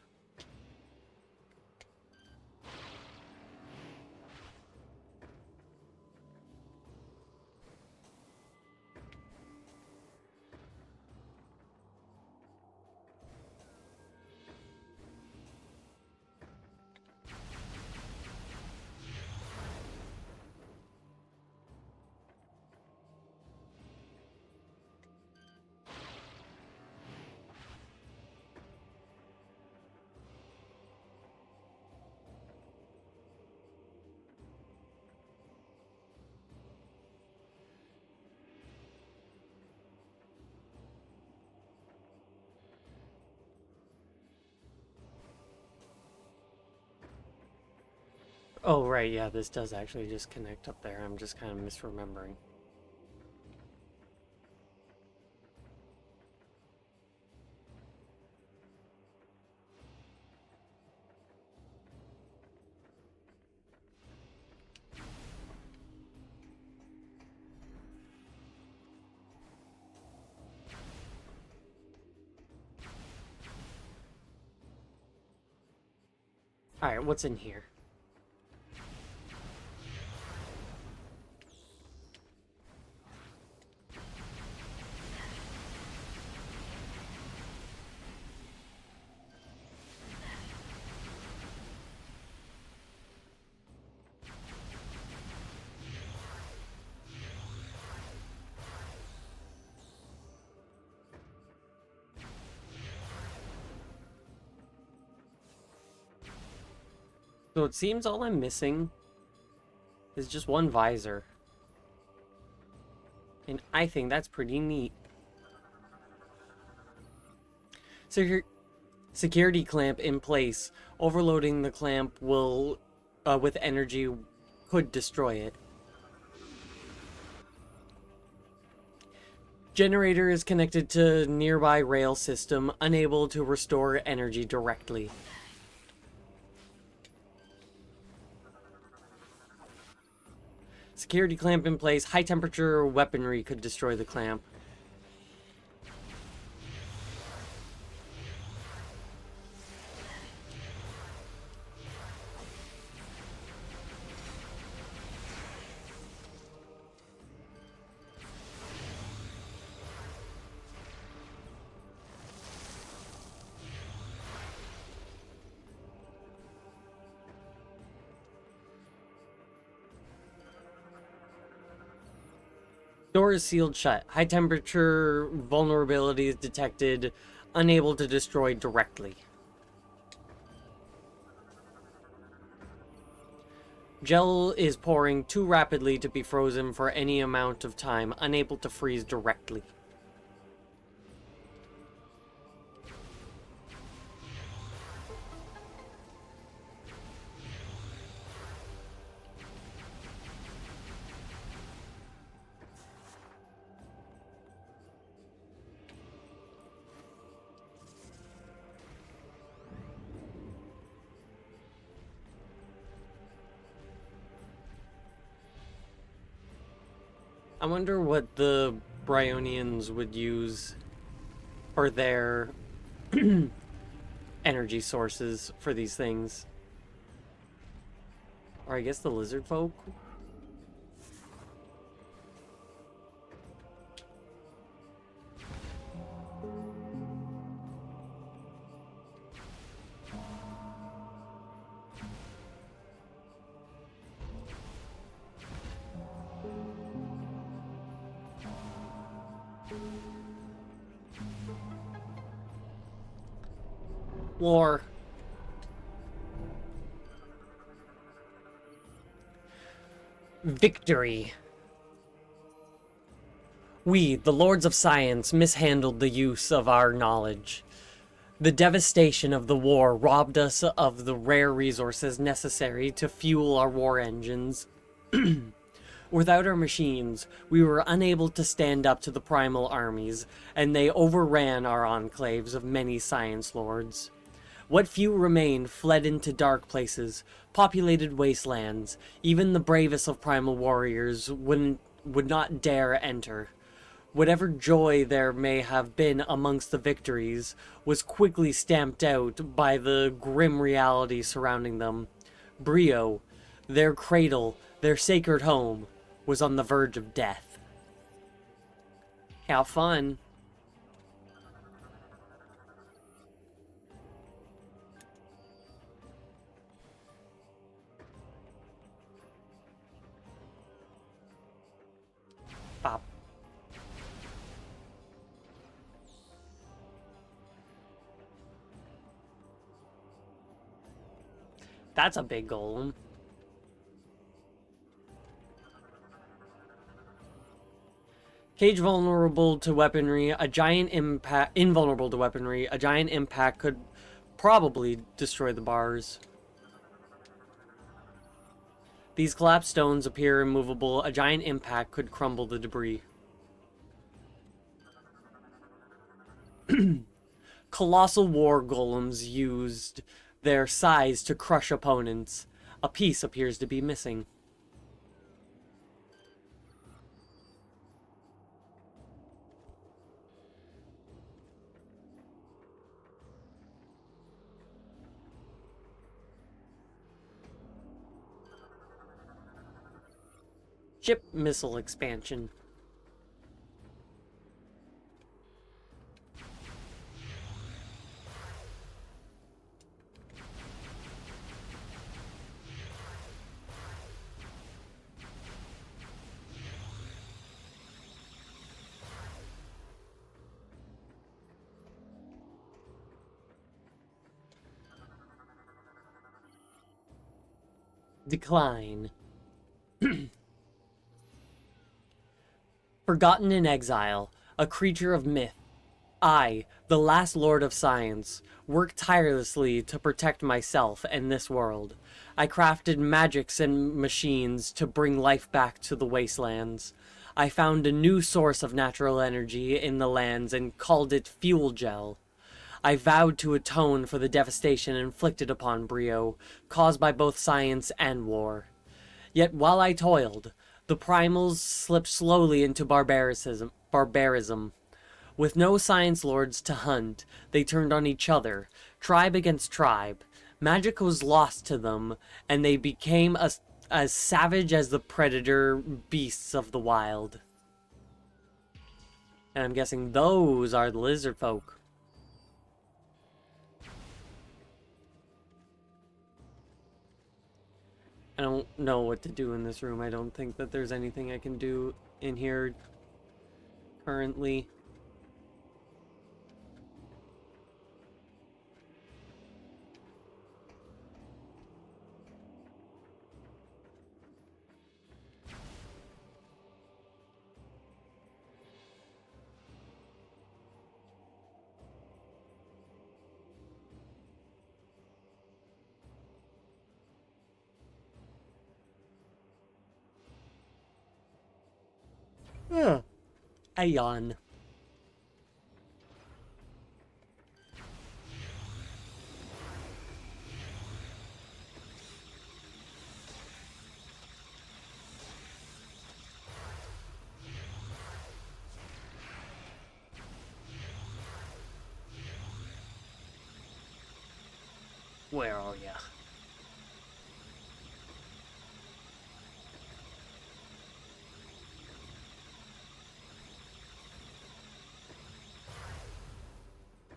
Oh, right, yeah, this does actually just connect up there. I'm just kind of misremembering. Alright, what's in here? So it seems all I'm missing is just one visor. And I think that's pretty neat. Security clamp in place. Overloading the clamp will, with energy, could destroy it. Generator is connected to nearby rail system, unable to restore energy directly. Security clamp in place. High temperature weaponry could destroy the clamp. Door is sealed shut. High temperature vulnerability is detected. Unable to destroy directly. Gel is pouring too rapidly to be frozen for any amount of time. Unable to freeze directly. I wonder what the Bryonians would use for their energy sources for these things. Or I guess the lizard folk? War. Victory. We, the Lords of Science, mishandled the use of our knowledge. The devastation of the war robbed us of the rare resources necessary to fuel our war engines. Without our machines, we were unable to stand up to the primal armies, and they overran our enclaves of many science lords. What few remained fled into dark places, populated wastelands. Even the bravest of primal warriors would not dare enter. Whatever joy there may have been amongst the victories was quickly stamped out by the grim reality surrounding them. Brio, their cradle, their sacred home, was on the verge of death. How fun. Pop. That's a big golem. Cage vulnerable to weaponry, a giant impact invulnerable to weaponry, a giant impact could probably destroy the bars. These collapsed stones appear immovable. A giant impact could crumble the debris. Colossal war golems used their size to crush opponents. A piece appears to be missing. Ship missile expansion. Decline. Forgotten in exile, a creature of myth, I, the last lord of science, worked tirelessly to protect myself and this world. I crafted magics and machines to bring life back to the wastelands. I found a new source of natural energy in the lands and called it fuel gel. I vowed to atone for the devastation inflicted upon Brio, caused by both science and war. Yet while I toiled, the primals slipped slowly into barbarism. With no science lords to hunt, they turned on each other, tribe against tribe. Magic was lost to them, and they became as savage as the predator beasts of the wild. And I'm guessing those are the lizard folk. I don't know what to do in this room. I don't think that there's anything I can do in here currently. I yawn. Where are ya?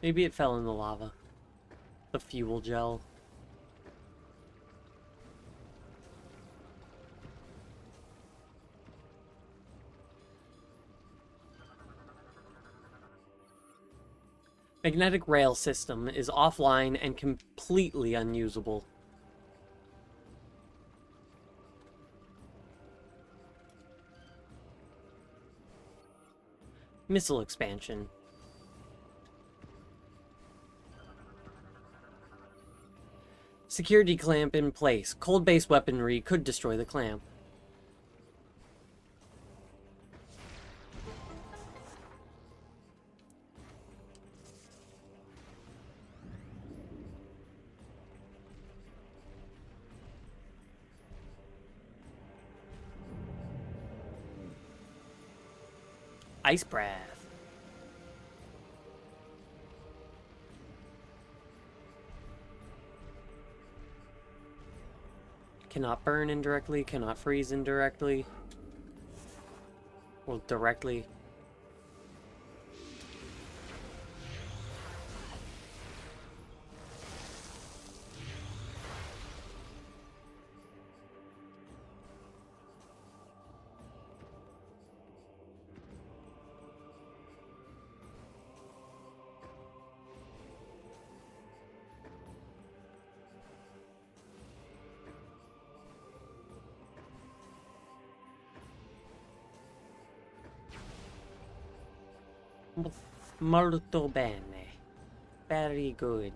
Maybe it fell in the lava. The fuel gel. Magnetic rail system is offline and completely unusable. Missile expansion. Security clamp in place. Cold-based weaponry could destroy the clamp. Ice breath. Cannot burn indirectly, cannot freeze indirectly. Well, directly. Molto bene. Very good.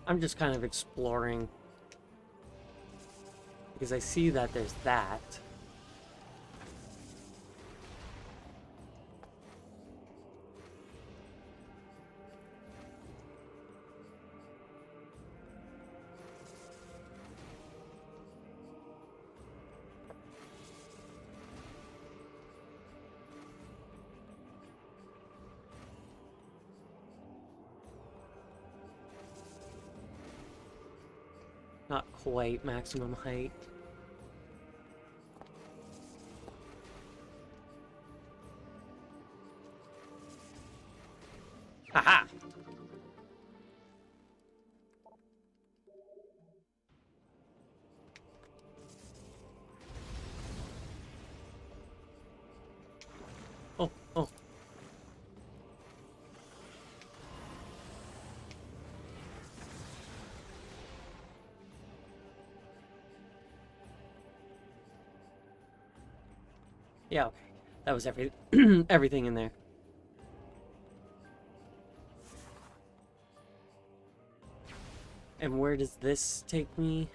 I'm just kind of exploring because I see that there's that. Not quite maximum height. Haha! Oh, oh. Yeah, okay. That was everything in there. And where does this take me?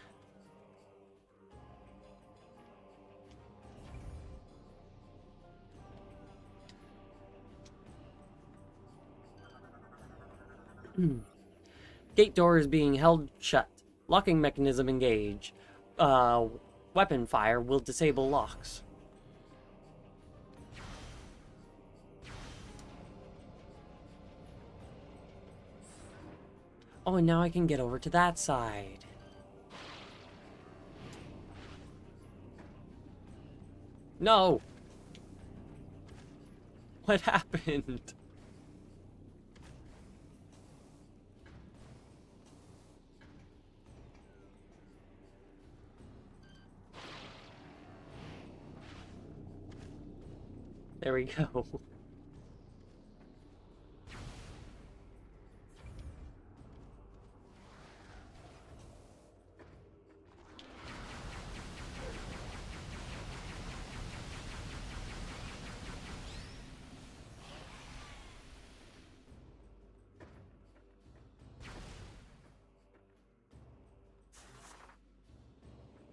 Gate door is being held shut. Locking mechanism engage. Weapon fire will disable locks. Oh, and now I can get over to that side. No! What happened? There we go.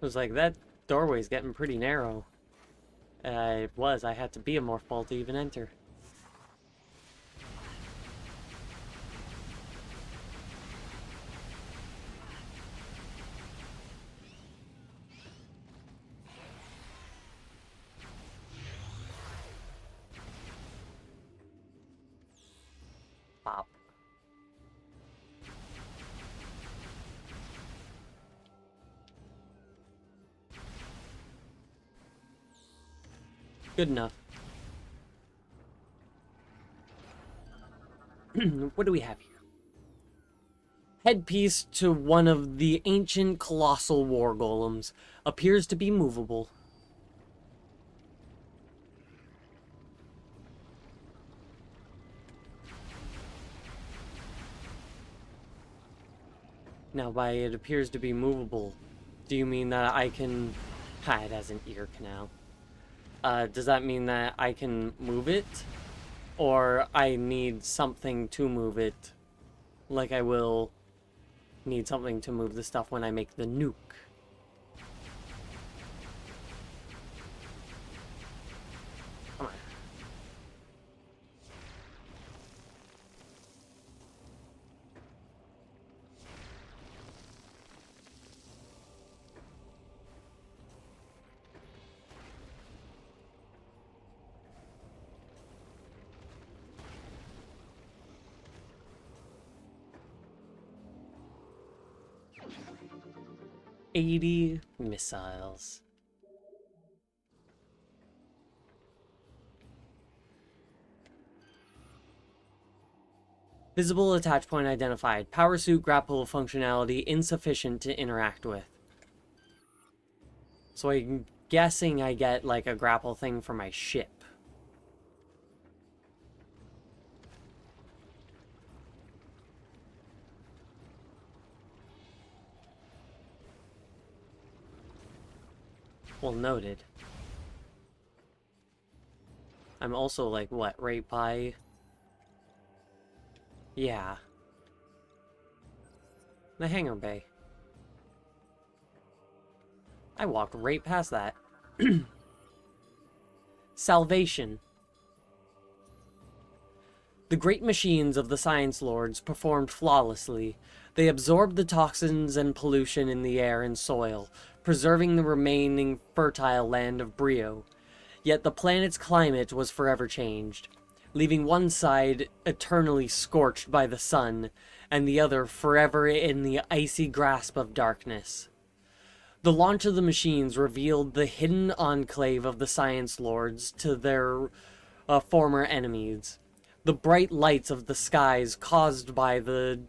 It was like, that doorway's getting pretty narrow. It was. I had to be a morph ball to even enter. Pop. Good enough. What do we have here? Headpiece to one of the ancient colossal war golems. Appears to be movable. Now, by it appears to be movable, do you mean that I can... Ha, it has an ear canal. Does that mean that I can move it? Or I need something to move it? Like I will need something to move the stuff when I make the nuke. Come on. 80 missiles. Visible attach point identified. Power suit grapple functionality insufficient to interact with. So I'm guessing I get like a grapple thing for my ship. Well, noted. I'm also like, what, right by... Yeah. The hangar bay. I walked right past that. Salvation. The great machines of the Science Lords performed flawlessly. They absorbed the toxins and pollution in the air and soil, preserving the remaining fertile land of Brio. Yet the planet's climate was forever changed, leaving one side eternally scorched by the sun, and the other forever in the icy grasp of darkness. The launch of the machines revealed the hidden enclave of the Science Lords to their former enemies. The bright lights of the skies caused by the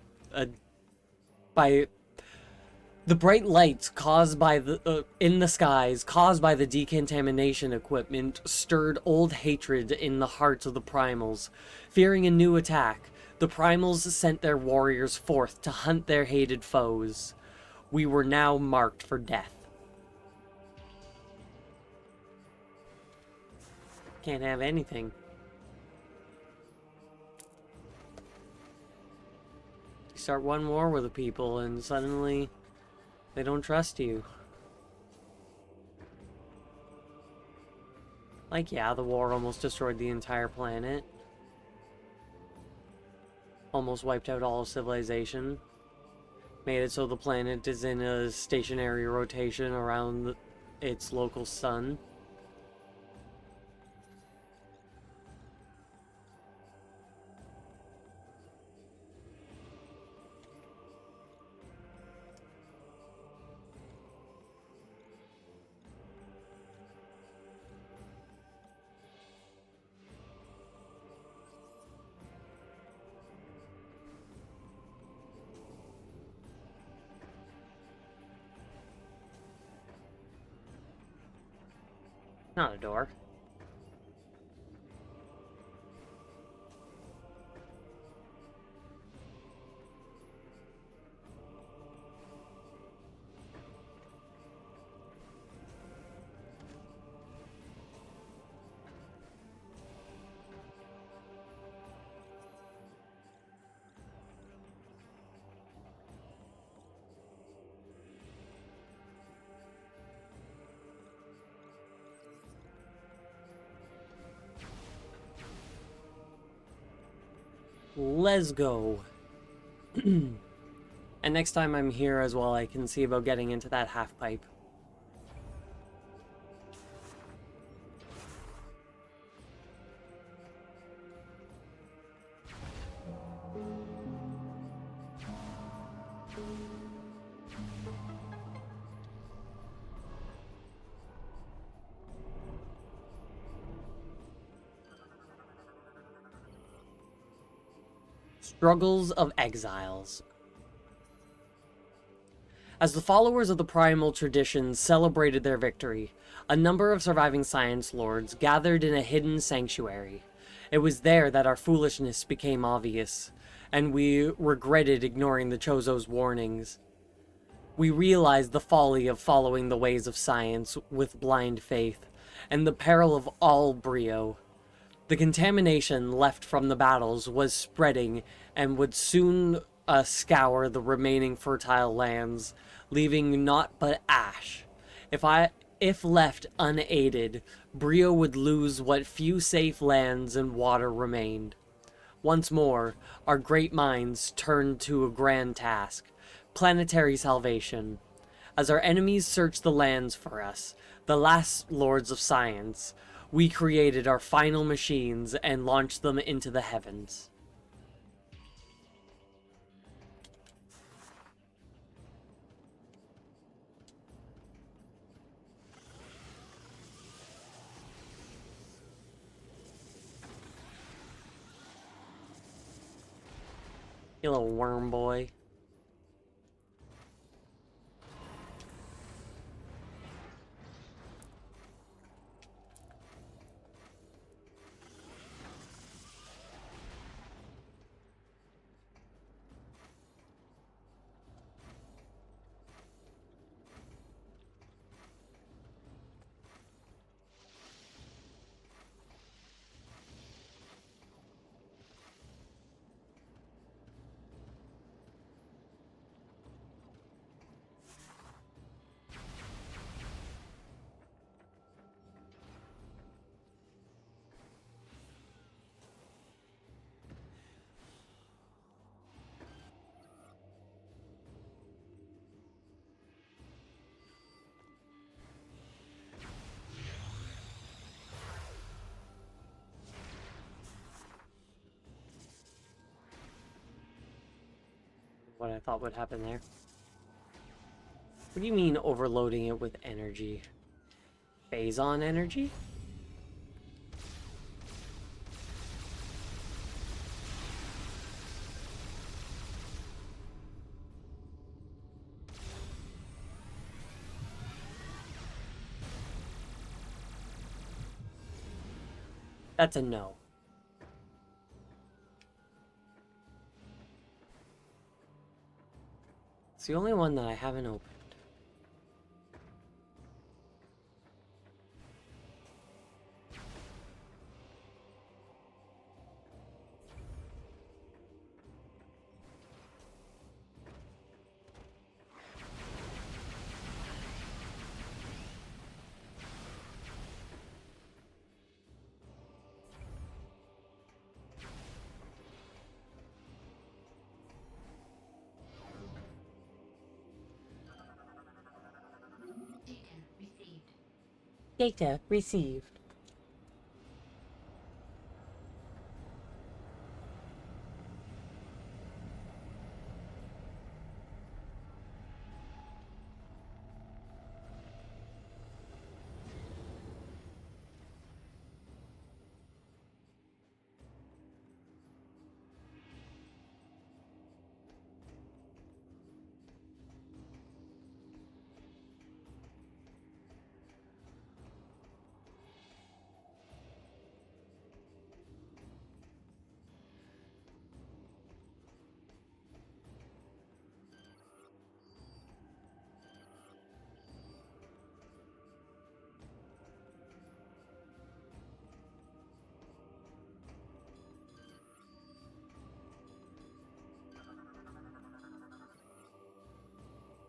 bright lights caused by the in the skies caused by the decontamination equipment stirred old hatred in the hearts of the primals. Fearing a new attack, the primals sent their warriors forth to hunt their hated foes. We were now marked for death. Can't have anything. You start one war with the people and suddenly they don't trust you. Like, yeah, the war almost destroyed the entire planet. Almost wiped out all civilization. Made it so the planet is in a stationary rotation around its local sun. Not a door. Let's go. And next time I'm here as well, I can see about getting into that half pipe. Struggles of Exiles. As the followers of the primal traditions celebrated their victory, a number of surviving Science Lords gathered in a hidden sanctuary. It was there that our foolishness became obvious, and we regretted ignoring the Chozo's warnings. We realized the folly of following the ways of science with blind faith, and the peril of all Brio. The contamination left from the battles was spreading and would soon scour the remaining fertile lands, leaving naught but ash. If left unaided, Brio would lose what few safe lands and water remained. Once more, our great minds turned to a grand task: planetary salvation. As our enemies searched the lands for us, the last lords of science, we created our final machines and launched them into the heavens. You little worm boy. What I thought would happen there. What do you mean overloading it with energy? Phazon energy? That's a no. It's the only one that I haven't opened. Data received. Data received.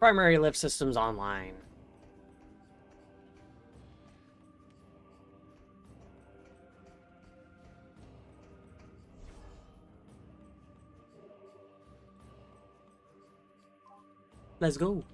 Primary lift systems online. Let's go.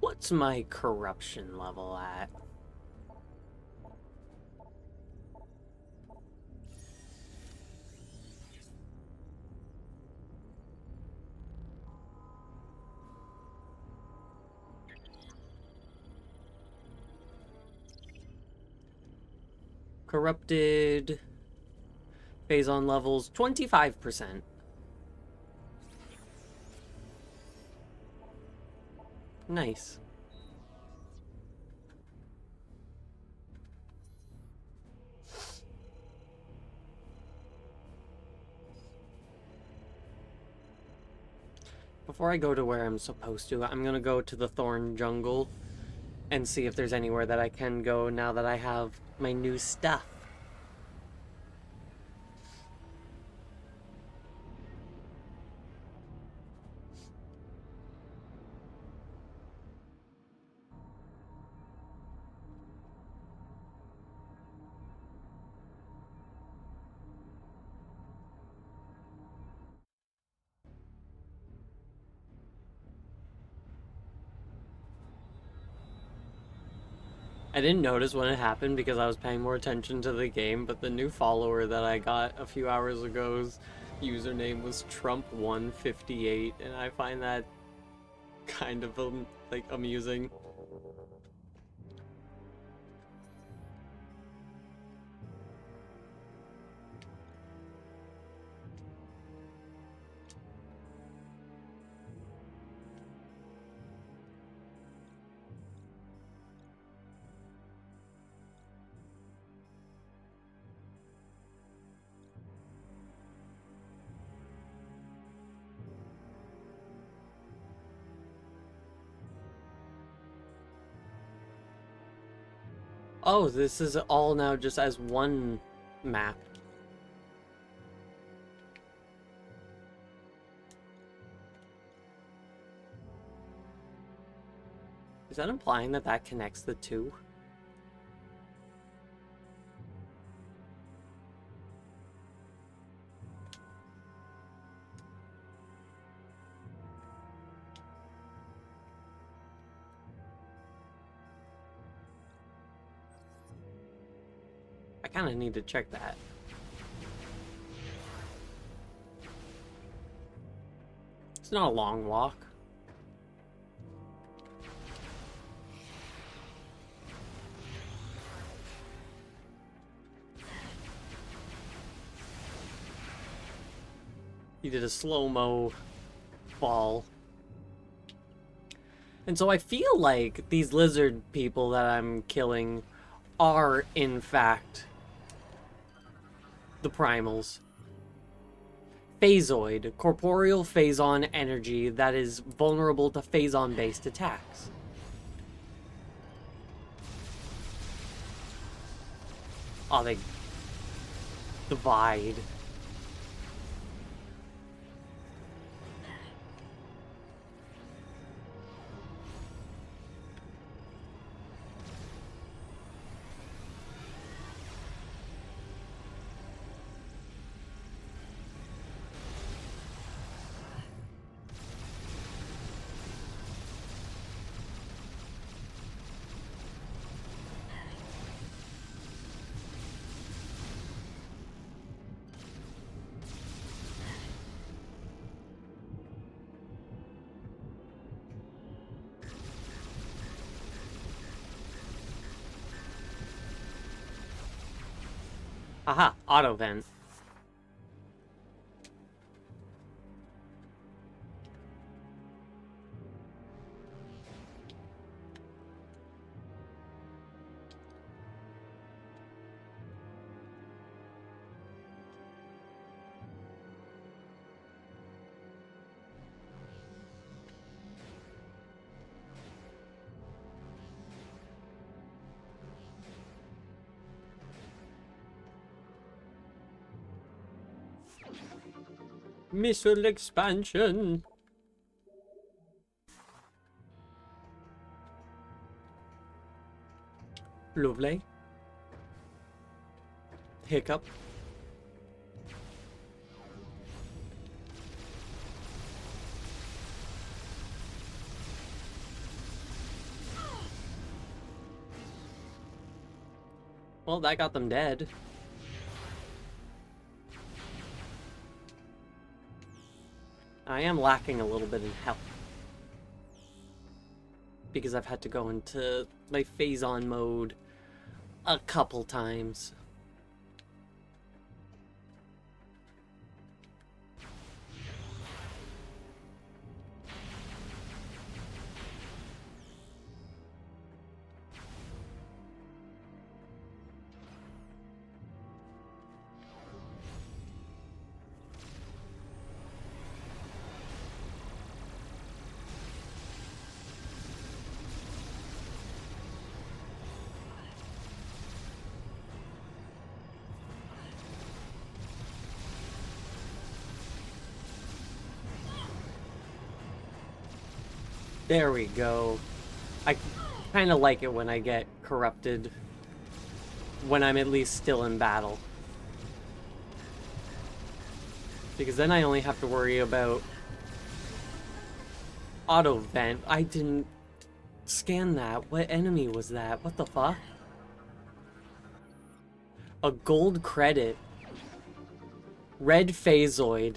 What's my corruption level at? Corrupted. Phazon levels 25%. Nice. Before I go to where I'm supposed to, I'm gonna go to the Thorn Jungle and see if there's anywhere that I can go now that I have my new stuff. I didn't notice when it happened because I was paying more attention to the game, but the new follower that I got a few hours ago's username was Trump158, and I find that kind of like amusing. Oh, this is all now just as one map. Is that implying that that connects the two? I kind of need to check that. It's not a long walk. He did a slow-mo fall. And so I feel like these lizard people that I'm killing are, in fact, the primals. Phasoid, corporeal phazon energy that is vulnerable to phazon-based attacks. Oh, they divide. Aha, auto vent. Missile expansion. Lovely. Hiccup. Well, that got them dead. I am lacking a little bit in health. Because I've had to go into my phazon mode a couple times. There we go. I kind of like it when I get corrupted. When I'm at least still in battle. Because then I only have to worry about auto vent. I didn't scan that. What enemy was that? What the fuck? A gold credit. Red phasoid.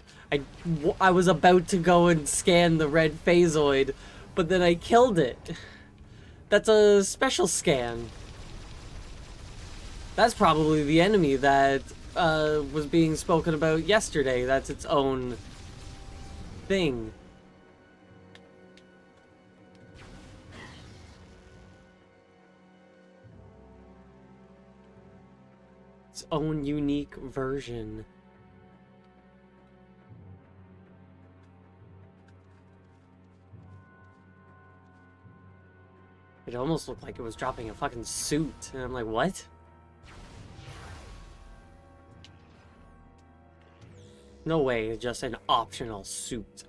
I was about to go and scan the red phasoid, but then I killed it. That's a special scan. That's probably the enemy that was being spoken about yesterday. That's its own thing. Its own unique version. It almost looked like it was dropping a fucking suit. And I'm like, what? No way, just an optional suit.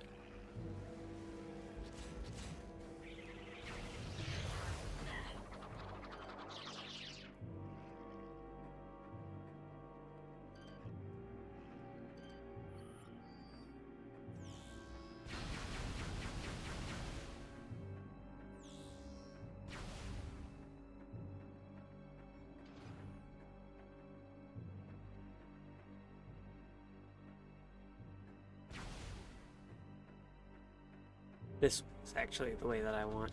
This is actually the way that I want.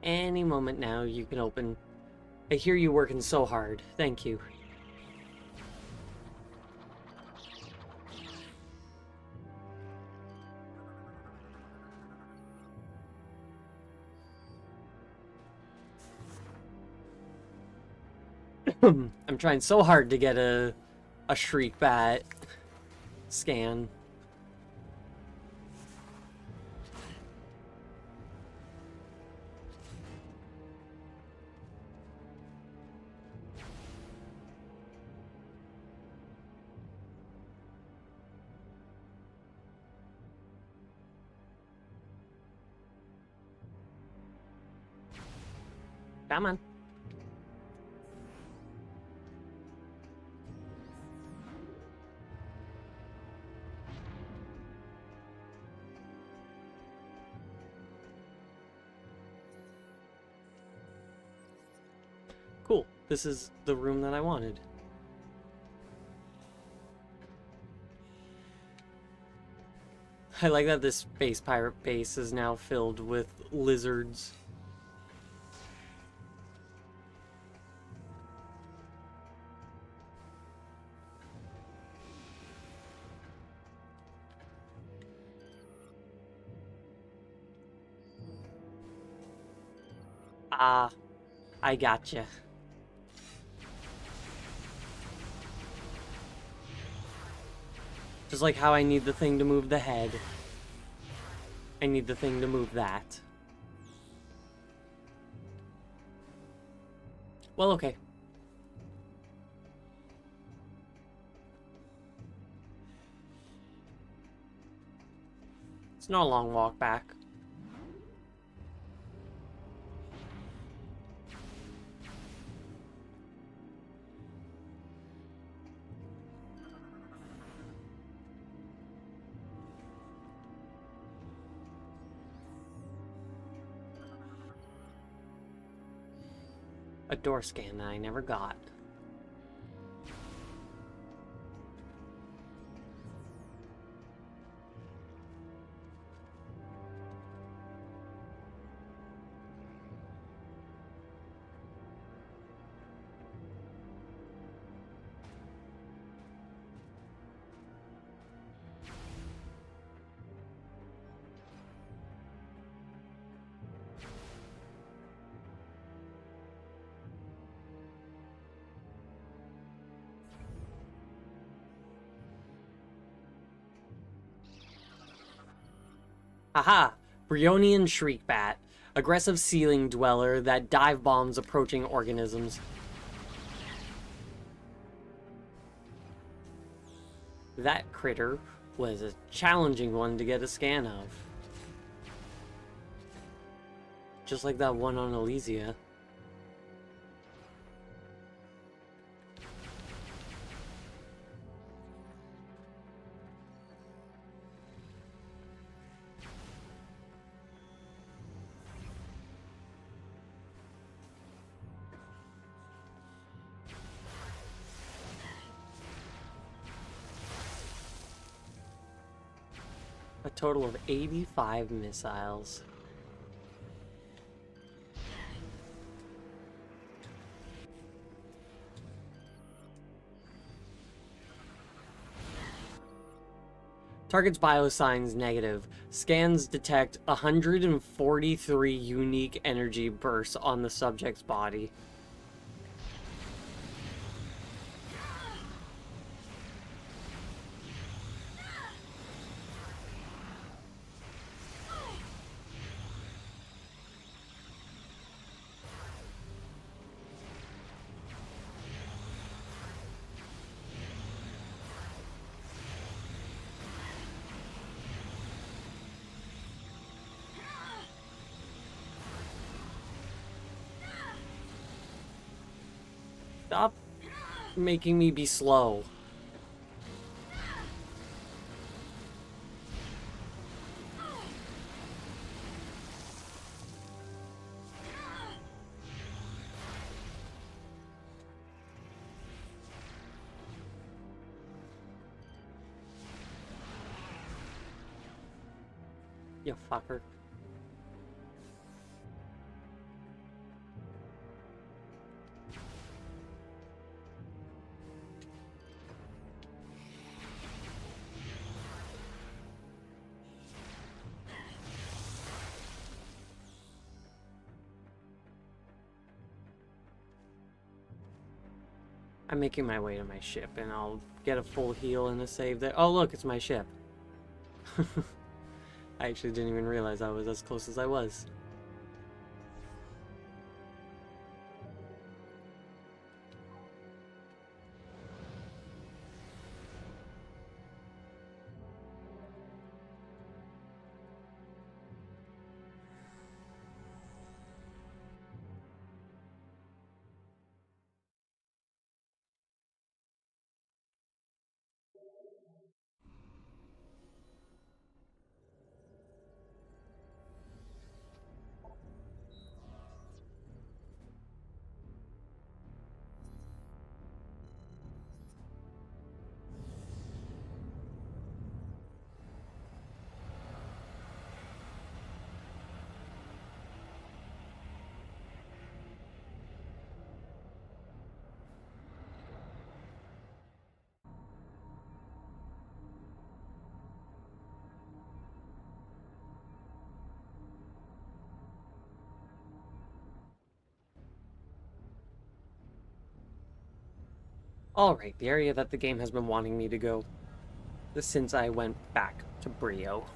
Any moment now you can open. I hear you working so hard. Thank you. I'm trying so hard to get a shriek bat scan. Come on. Cool. This is the room that I wanted. I like that this space pirate base is now filled with lizards. Ah, I gotcha. Just like how I need the thing to move the head, I need the thing to move that. Well, okay. It's not a long walk back. A door scan that I never got. Aha! Bryonian Shriekbat. Aggressive ceiling dweller that dive bombs approaching organisms. That critter was a challenging one to get a scan of. Just like that one on Elysia. A total of 85 missiles. Target's biosigns negative. Scans detect 143 unique energy bursts on the subject's body. Stop making me be slow. You fucker. I'm making my way to my ship, and I'll get a full heal and a save there. Oh, look, it's my ship. I actually didn't even realize I was as close as I was. Alright, the area that the game has been wanting me to go since I went back to Brio.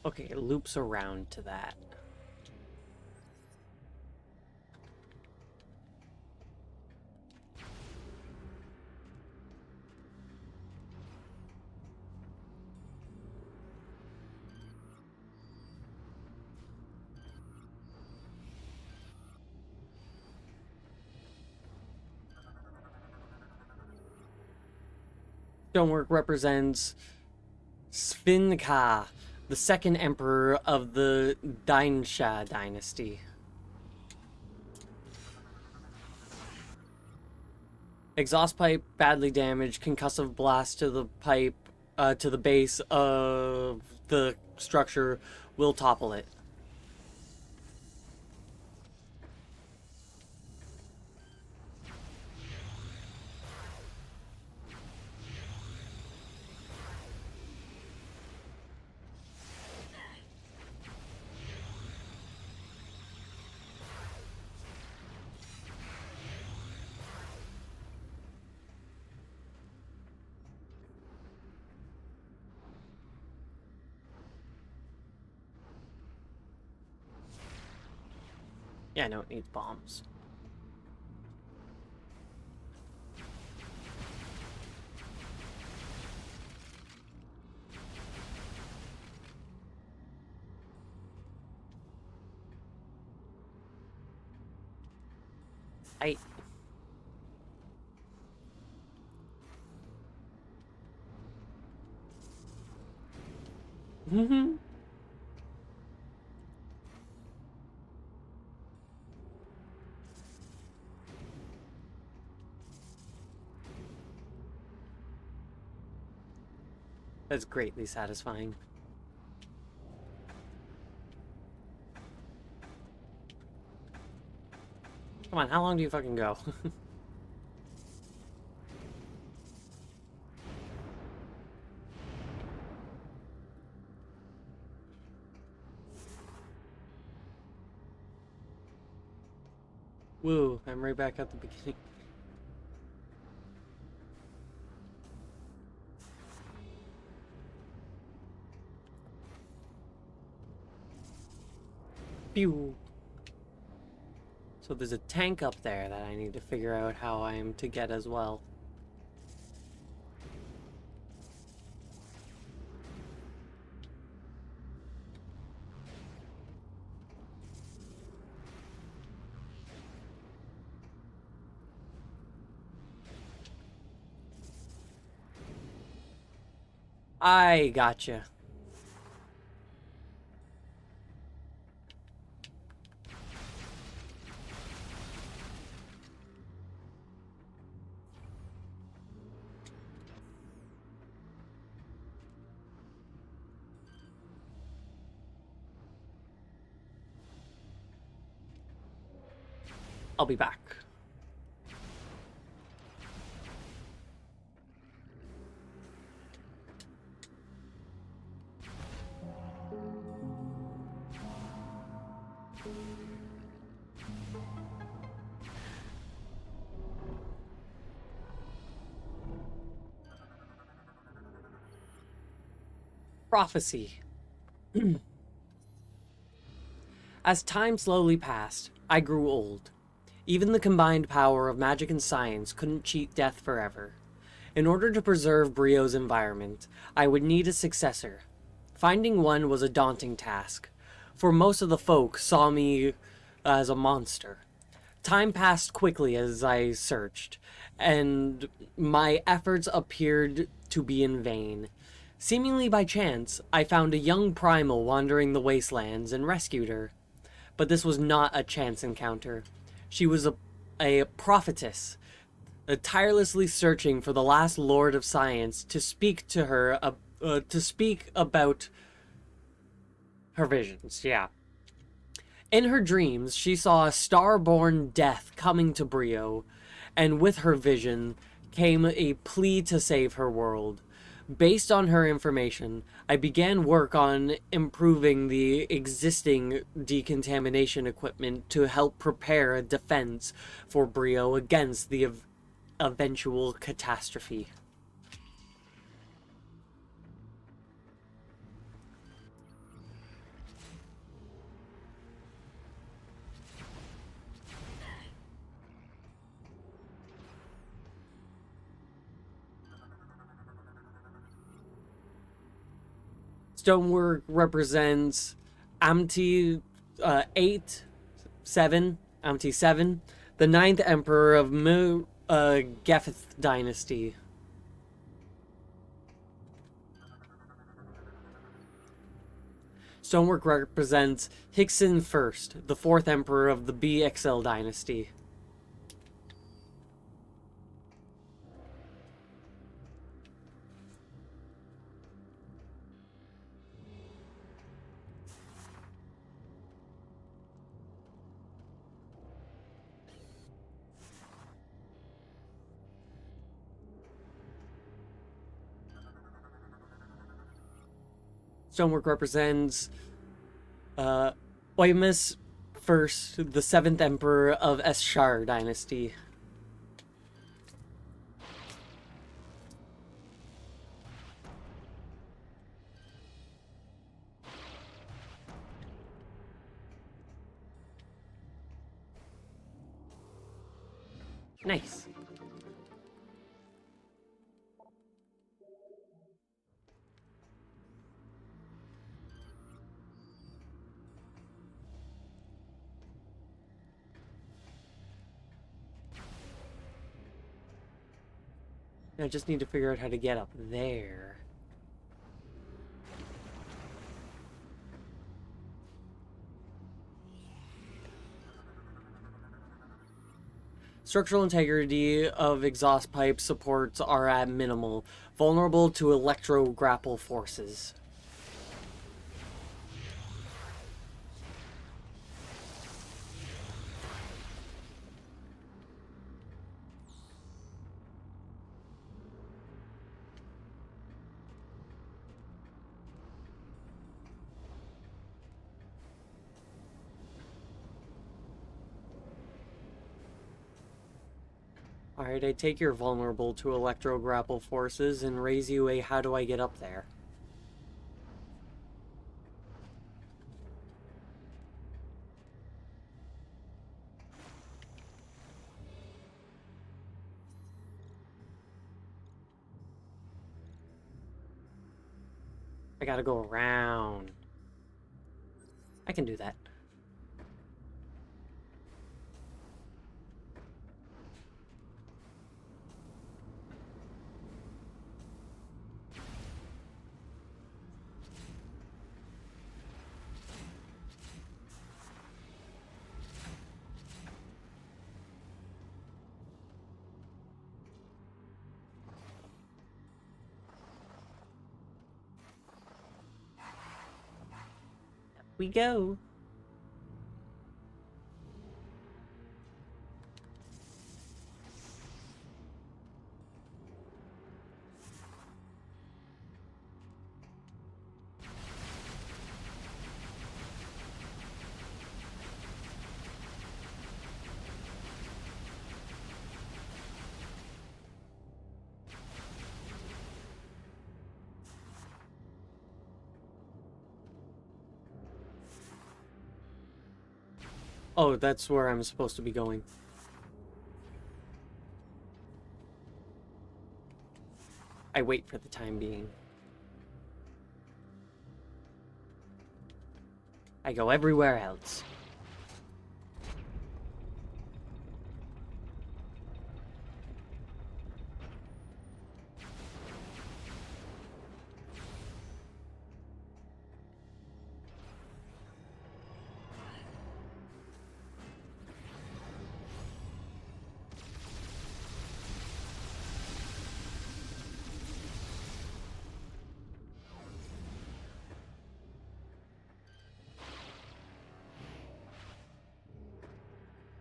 Okay, it loops around to that. Stonework represents Svinka, the second emperor of the Dainsha dynasty. Exhaust pipe badly damaged, concussive blast to the pipe, to the base of the structure will topple it. Yeah, no, it needs bombs. I... Mm-hmm. That's greatly satisfying. Come on, how long do you fucking go? Woo, I'm right back at the beginning. Pew. So there's a tank up there that I need to figure out how I am to get as well. I gotcha. I'll be back. Prophecy. As time slowly passed, I grew old. Even the combined power of magic and science couldn't cheat death forever. In order to preserve Brio's environment, I would need a successor. Finding one was a daunting task, for most of the folk saw me as a monster. Time passed quickly as I searched, and my efforts appeared to be in vain. Seemingly by chance, I found a young primal wandering the wastelands and rescued her. But this was not a chance encounter. She was a prophetess, tirelessly searching for the last lord of science to speak to her, to speak about her visions. Yeah. In her dreams, she saw a star-born death coming to Brio, and with her vision came a plea to save her world. Based on her information, I began work on improving the existing decontamination equipment to help prepare a defense for Brio against the eventual catastrophe. Stonework represents Amti 8, 7, Amti 7, the ninth emperor of Gethith dynasty. Stonework represents Hickson I, the fourth emperor of the BXL dynasty. Stonework represents Oimus First, the 7th Emperor of Eschar Dynasty. Nice. I just need to figure out how to get up there. Structural integrity of exhaust pipe supports are at minimal, vulnerable to electro-grapple forces. Alright, I take you're vulnerable to electro-grapple forces and raise you a how do I get up there? I gotta go around. I can do that. We go. Oh, that's where I'm supposed to be going. I wait for the time being. I go everywhere else.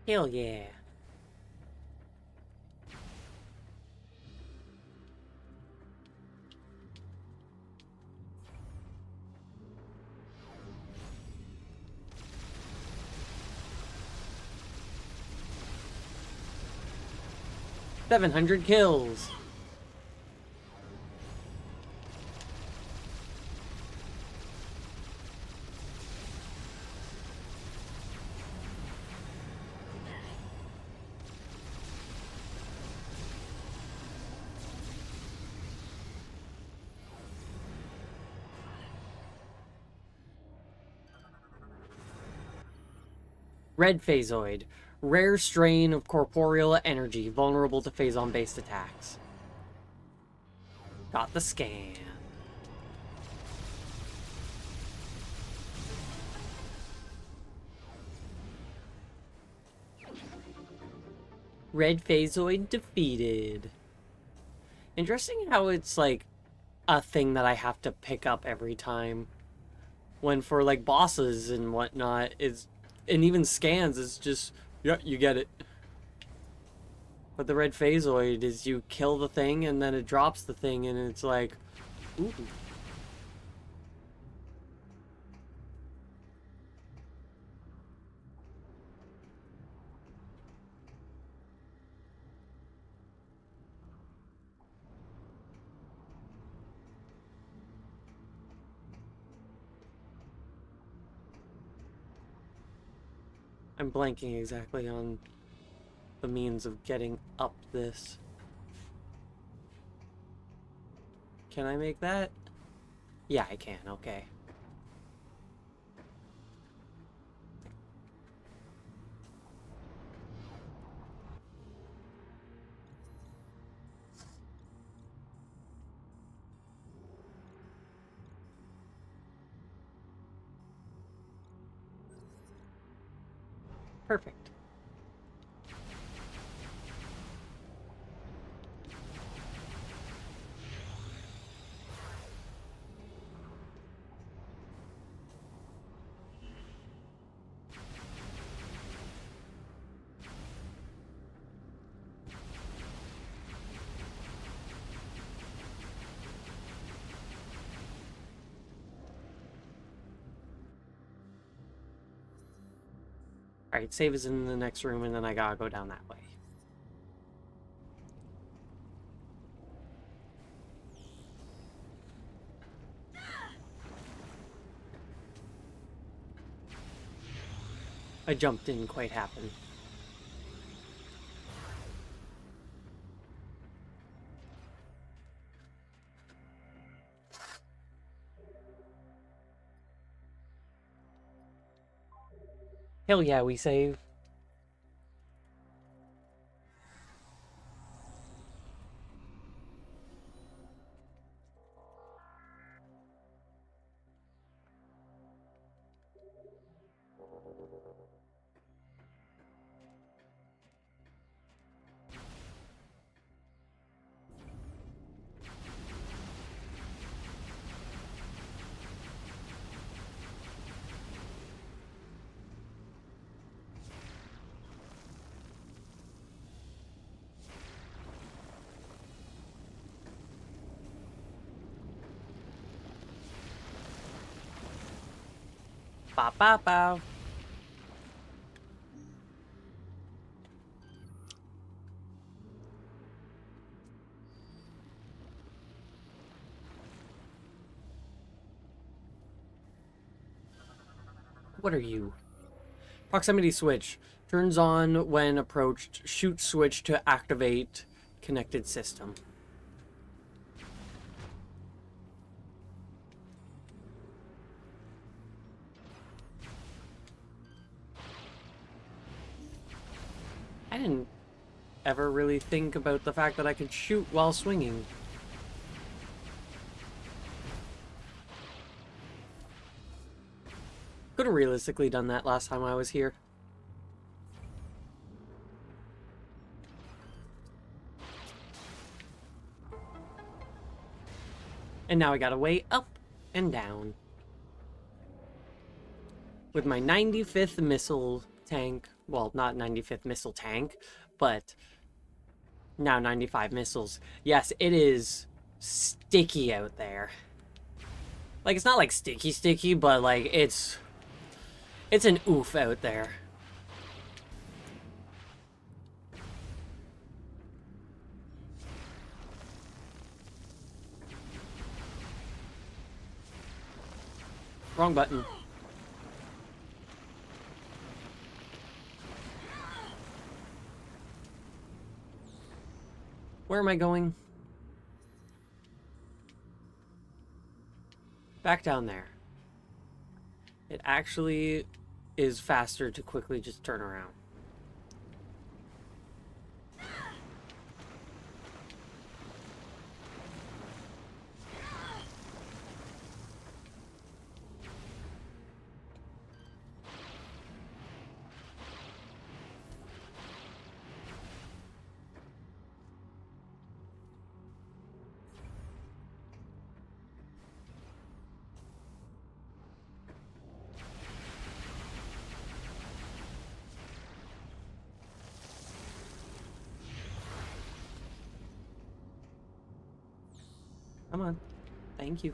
Hell yeah. $700 kills. Red Phasoid. Rare strain of corporeal energy, vulnerable to phazon-based attacks. Got the scan. Red Phasoid defeated. Interesting how it's like a thing that I have to pick up every time. When for like bosses and whatnot, and even scans, it's just, yeah, you get it. But the red phasoid is you kill the thing and then it drops the thing and it's like, ooh. I'm blanking exactly on the means of getting up this. Can I make that? Yeah, I can. Okay. Perfect. Alright, save is in the next room, and then I gotta go down that way. A jump didn't quite happen. Hell yeah, we save. Ba ba ba. What are you? Proximity switch. Turns on when approached. Shoot switch to activate connected system. I didn't ever really think about the fact that I could shoot while swinging. Could have realistically done that last time I was here. And now I gotta weigh up and down. With my 95th missile tank, well, not 95th missile tank, but now 95 missiles. Yes, it is sticky out there. Like, it's not like sticky, but like it's an oof out there. Wrong button. Where am I going? Back down there. It actually is faster to quickly just turn around. Come on. Thank you.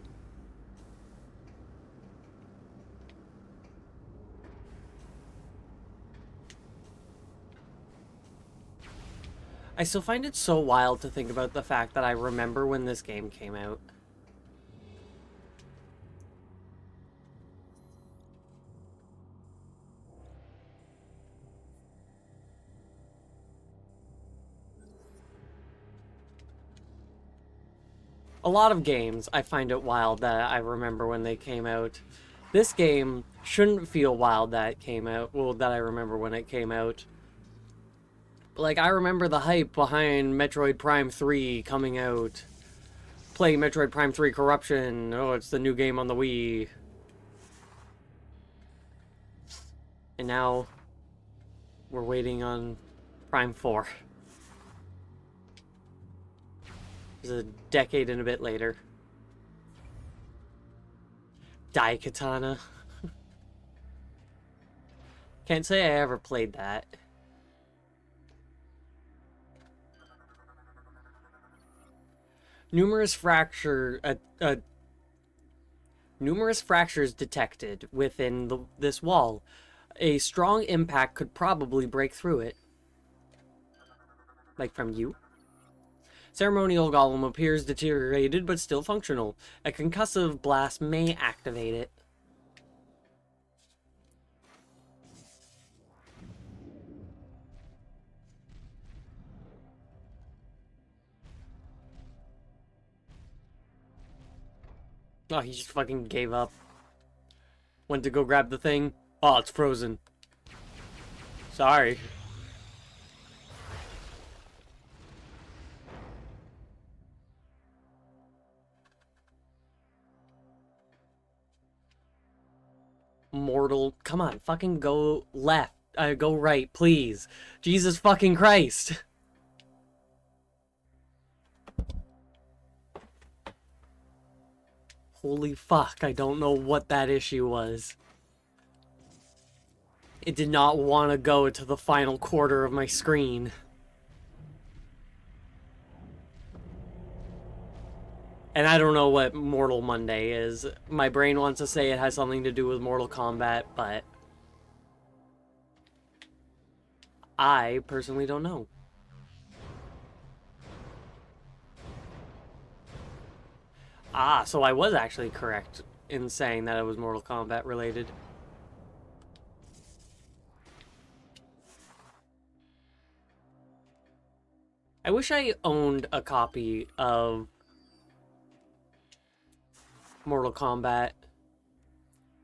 I still find it so wild to think about the fact that I remember when this game came out. A lot of games, I find it wild that I remember when they came out. This game shouldn't feel wild that it came out. Well, that I remember when it came out. Like, I remember the hype behind Metroid Prime 3 coming out. Playing Metroid Prime 3 Corruption. Oh, it's the new game on the Wii. And now, we're waiting on Prime 4. It's a decade and a bit later. Daikatana. Can't say I ever played that. Numerous fractures detected within this wall. A strong impact could probably break through it. Like from you? Ceremonial Golem appears deteriorated but still functional. A concussive blast may activate it. Oh, he just fucking gave up. Went to go grab the thing. Oh, it's frozen. Sorry. Mortal, come on, fucking go left. Go right, please. Jesus fucking Christ. Holy fuck, I don't know what that issue was. It did not want to go to the final quarter of my screen. And I don't know what Mortal Monday is. My brain wants to say it has something to do with Mortal Kombat, but I personally don't know. Ah, so I was actually correct in saying that it was Mortal Kombat related. I wish I owned a copy of Mortal Kombat.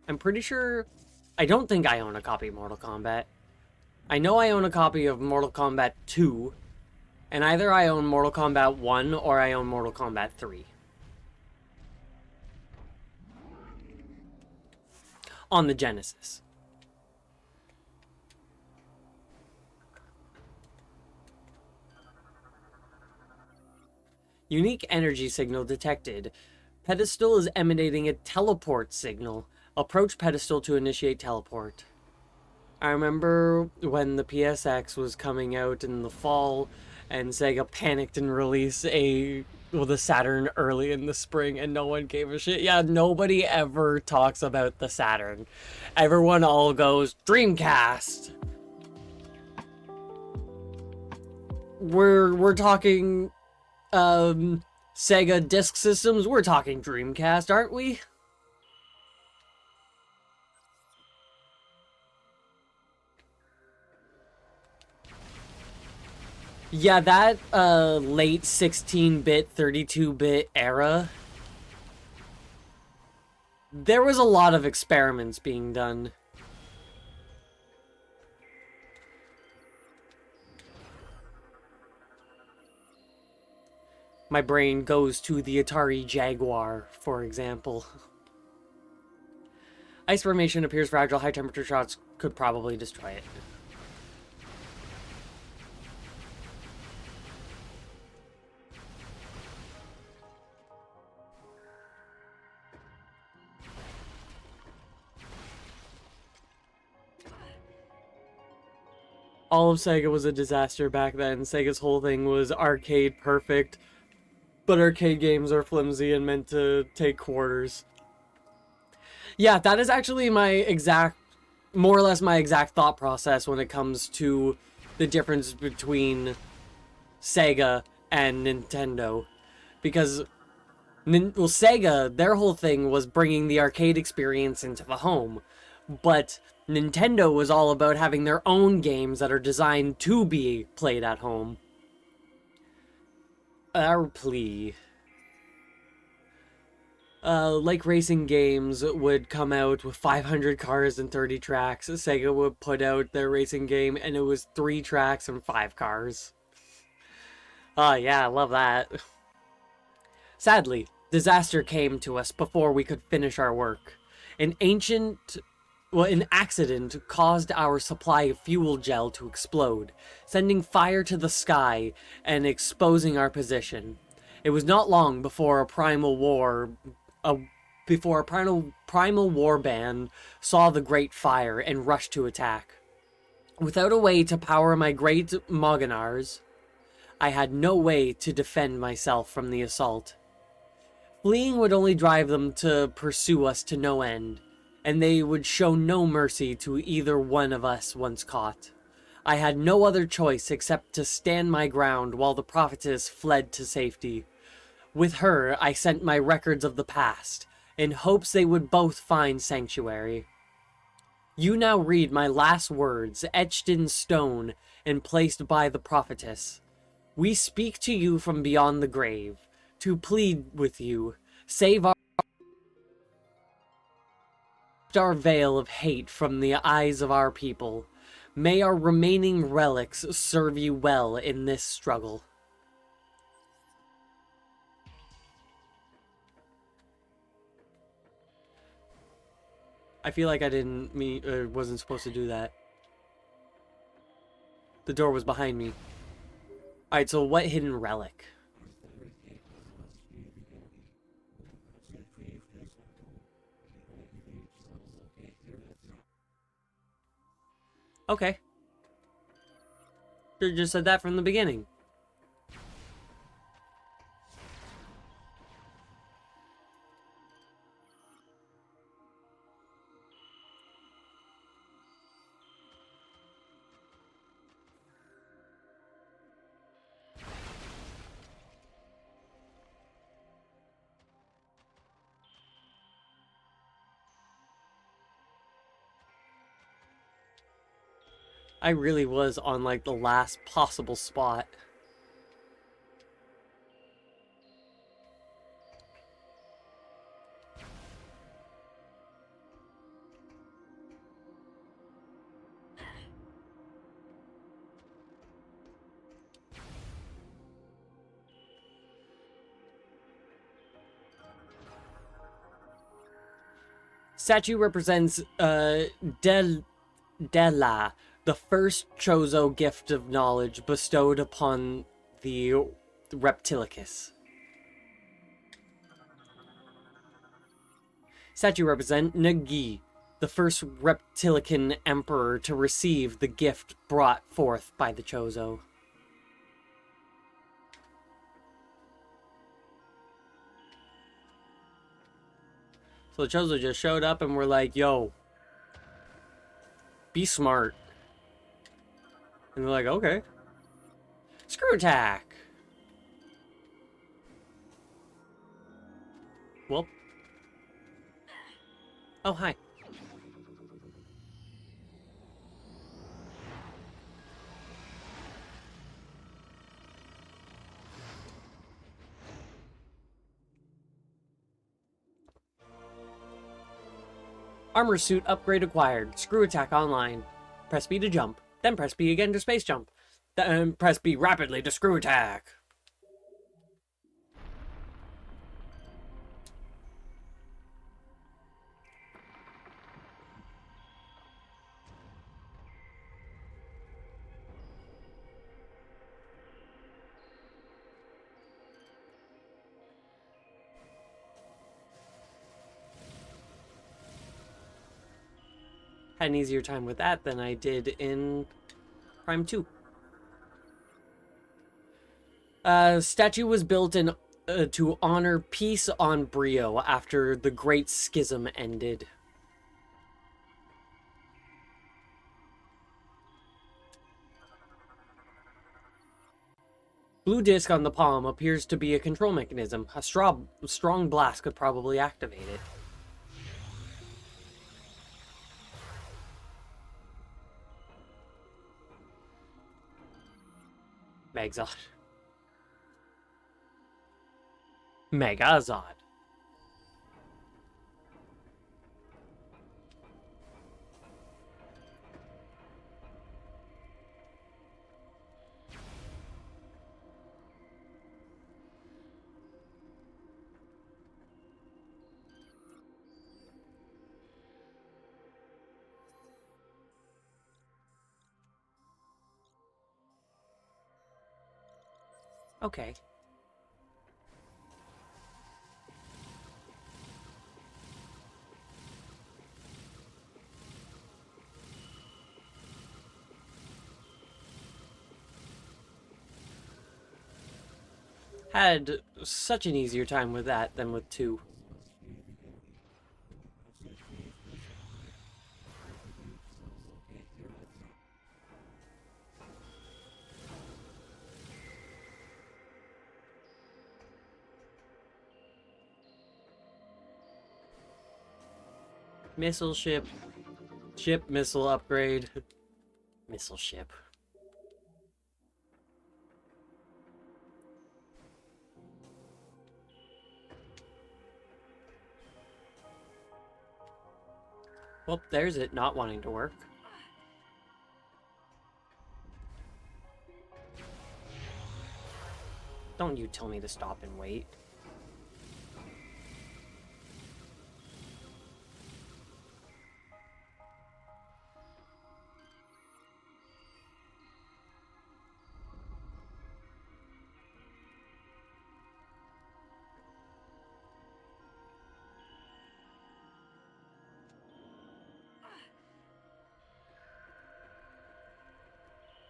I'm pretty sure... I don't think I own a copy of Mortal Kombat. I know I own a copy of Mortal Kombat 2. And either I own Mortal Kombat 1 or I own Mortal Kombat 3. On the Genesis. Unique energy signal detected. Pedestal is emanating a teleport signal. Approach pedestal to initiate teleport. I remember when the PSX was coming out in the fall and Sega panicked and released the Saturn early in the spring and no one gave a shit. Yeah, nobody ever talks about the Saturn. Everyone all goes, Dreamcast! We're talking Sega Disk Systems, we're talking Dreamcast, aren't we? Yeah, that late 16-bit, 32-bit era, there was a lot of experiments being done. My brain goes to the Atari Jaguar, for example. Ice formation appears fragile. High temperature shots could probably destroy it. All of Sega was a disaster back then. Sega's whole thing was arcade perfect, but arcade games are flimsy and meant to take quarters. Yeah, that is actually more or less my exact thought process when it comes to the difference between Sega and Nintendo. Because, Sega, their whole thing was bringing the arcade experience into the home. But Nintendo was all about having their own games that are designed to be played at home. Our plea. like racing games would come out with 500 cars and 30 tracks. Sega would put out their racing game and it was 3 tracks and 5 cars. Oh yeah, I love that. Sadly, disaster came to us before we could finish our work. An accident caused our supply of fuel gel to explode, sending fire to the sky and exposing our position. It was not long before a primal war band saw the great fire and rushed to attack. Without a way to power my great Moganars, I had no way to defend myself from the assault. Fleeing would only drive them to pursue us to no end, and they would show no mercy to either one of us once caught. I had no other choice except to stand my ground while the prophetess fled to safety. With her, I sent my records of the past, in hopes they would both find sanctuary. You now read my last words, etched in stone and placed by the prophetess. We speak to you from beyond the grave, to plead with you, save our veil of hate from the eyes of our people. May our remaining relics serve you well in this struggle. I feel like I wasn't supposed to do that. The door was behind me. Alright, so what hidden relic? Okay. Should've just said that from the beginning. I really was on like the last possible spot. Statue represents Dela, the first Chozo gift of knowledge bestowed upon the Reptilicus. Statue represent Nagi, the first Reptilican emperor to receive the gift brought forth by the Chozo. So the Chozo just showed up and were like, yo, be smart. And they're like, okay. Screw attack. Well. Oh, hi. Armor suit upgrade acquired. Screw attack online. Press B to jump. Then press B again to space jump. Then press B rapidly to screw attack. Had an easier time with that than I did in Prime 2. Statue was built in to honor peace on Brio after the Great Schism ended. Blue disc on the palm appears to be a control mechanism. A strong blast could probably activate it. Megazord. Megazord. Okay. Had such an easier time with that than with 2. Missile ship. Ship missile upgrade. Missile ship. Well, there's it not wanting to work. Don't you tell me to stop and wait.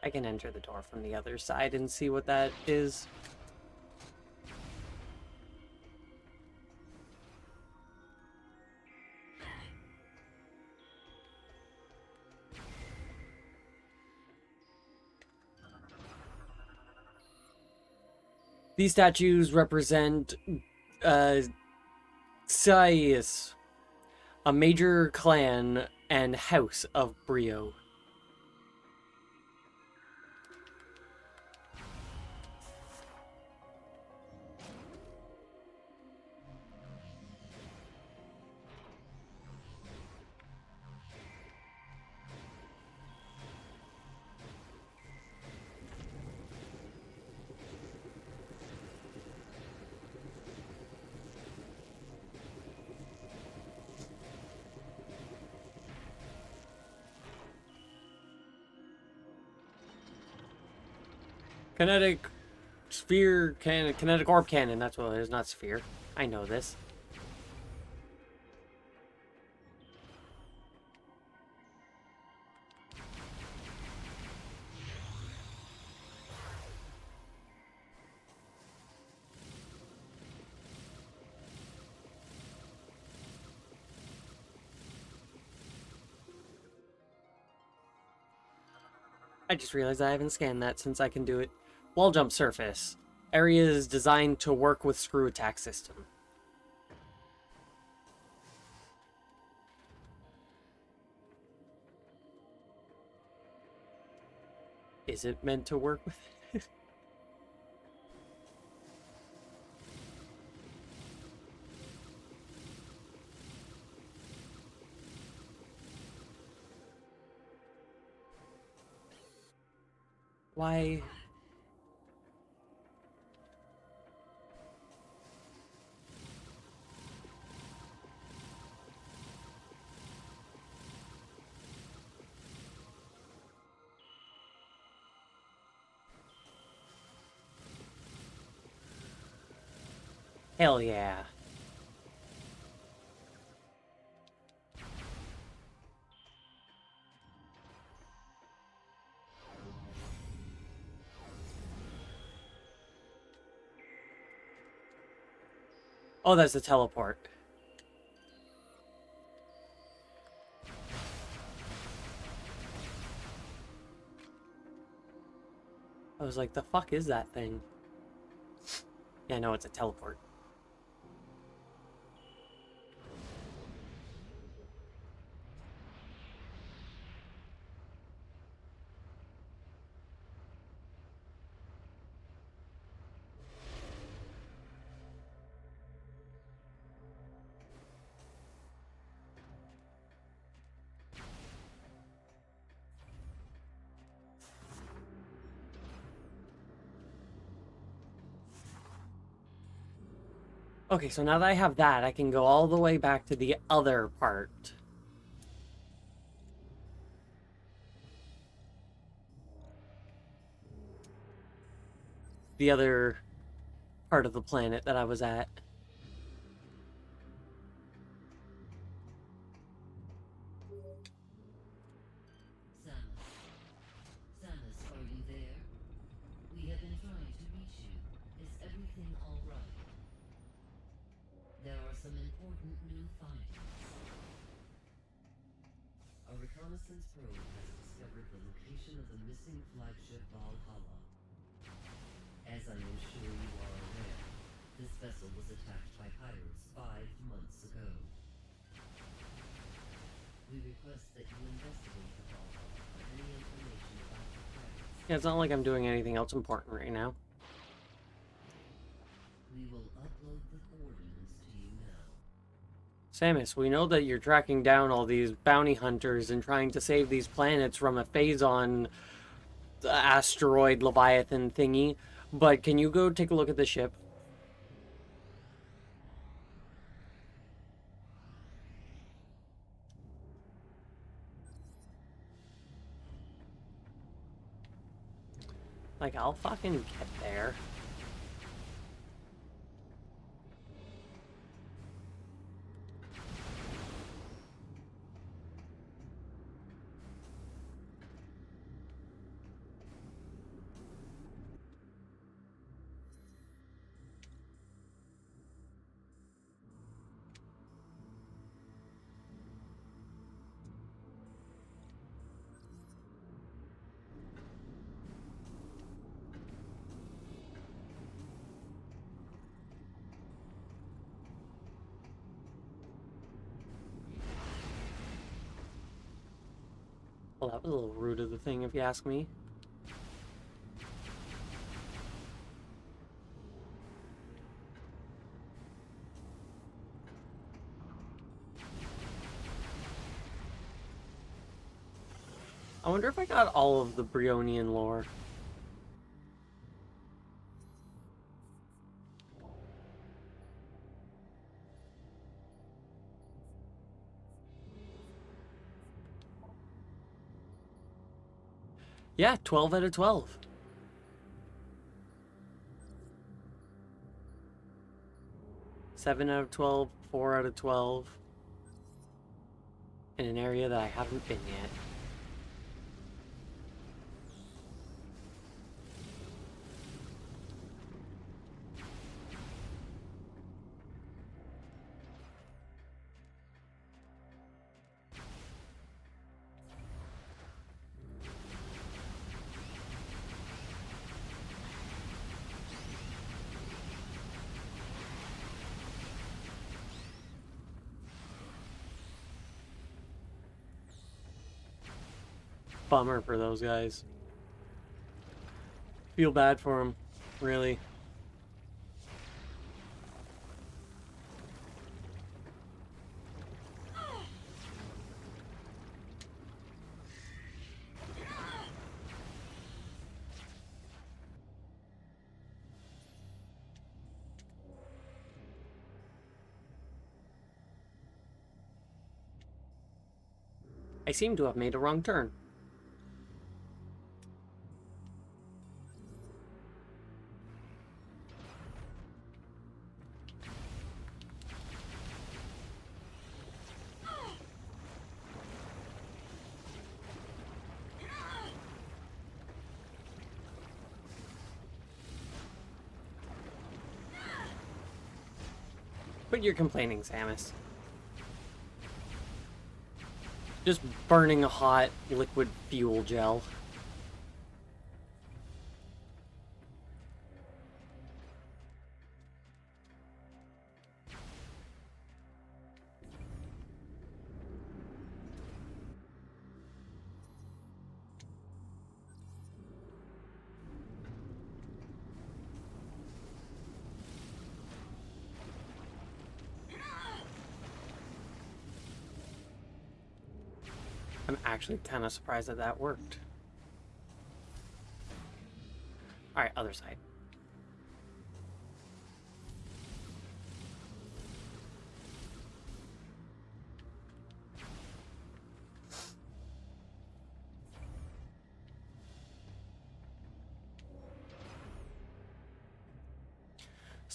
I can enter the door from the other side and see what that is. These statues represent Sais, a major clan and house of Brio. Kinetic sphere cannon, kinetic orb cannon, that's what it is, not sphere. I know this. I just realized I haven't scanned that since I can do it. Wall jump surface. Areas designed to work with screw attack system. Is it meant to work with it? Why? Hell yeah. Oh, that's the teleport. I was like, the fuck is that thing? Yeah, no, it's a teleport. Okay, so now that I have that, I can go all the way back to the other part. The other part of the planet that I was at. Samus, are you there? We have been trying to reach you. Is everything all right? There are some important new findings. A reconnaissance probe has discovered the location of the missing flagship Valhalla. As I am sure you are aware, this vessel was attacked by pirates 5 months ago. We request that you investigate the Valhalla for any information about the pirates. Yeah, it's not like I'm doing anything else important right now. We will upload the coordinates to you now. Samus, we know that you're tracking down all these bounty hunters and trying to save these planets from a Phazon asteroid Leviathan thingy, but can you go take a look at the ship? Like, I'll fucking get there. Well, that was a little rude of the thing, if you ask me. I wonder if I got all of the Brionian lore. Yeah, 12 out of 12. Seven out of 12, 4 out of 12. In an area that I haven't been yet. Bummer for those guys. Feel bad for them, really. I seem to have made a wrong turn. But you're complaining, Samus. Just burning a hot liquid fuel gel. I'm actually kind of surprised that that worked. Alright, other side.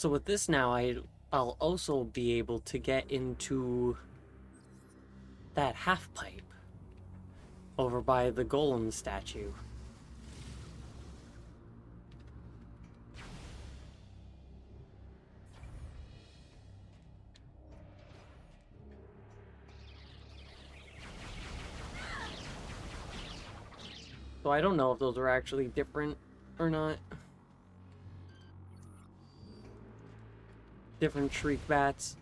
So with this now, I'll also be able to get into that half pipe over by the golem statue. So I don't know if those are actually different or not. Different shriek bats.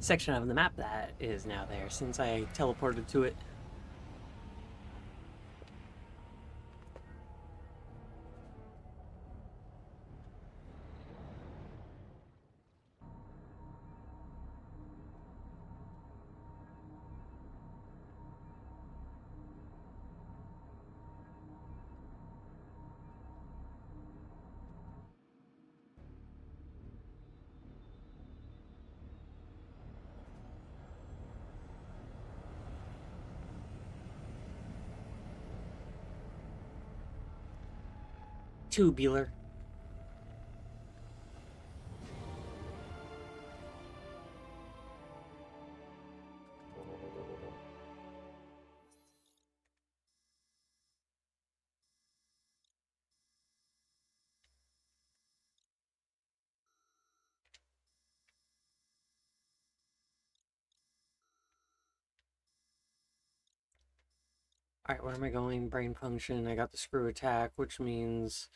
Section of the map that is now there since I teleported to it. Tubular. Alright, where am I going? Brain function. I got the screw attack, which means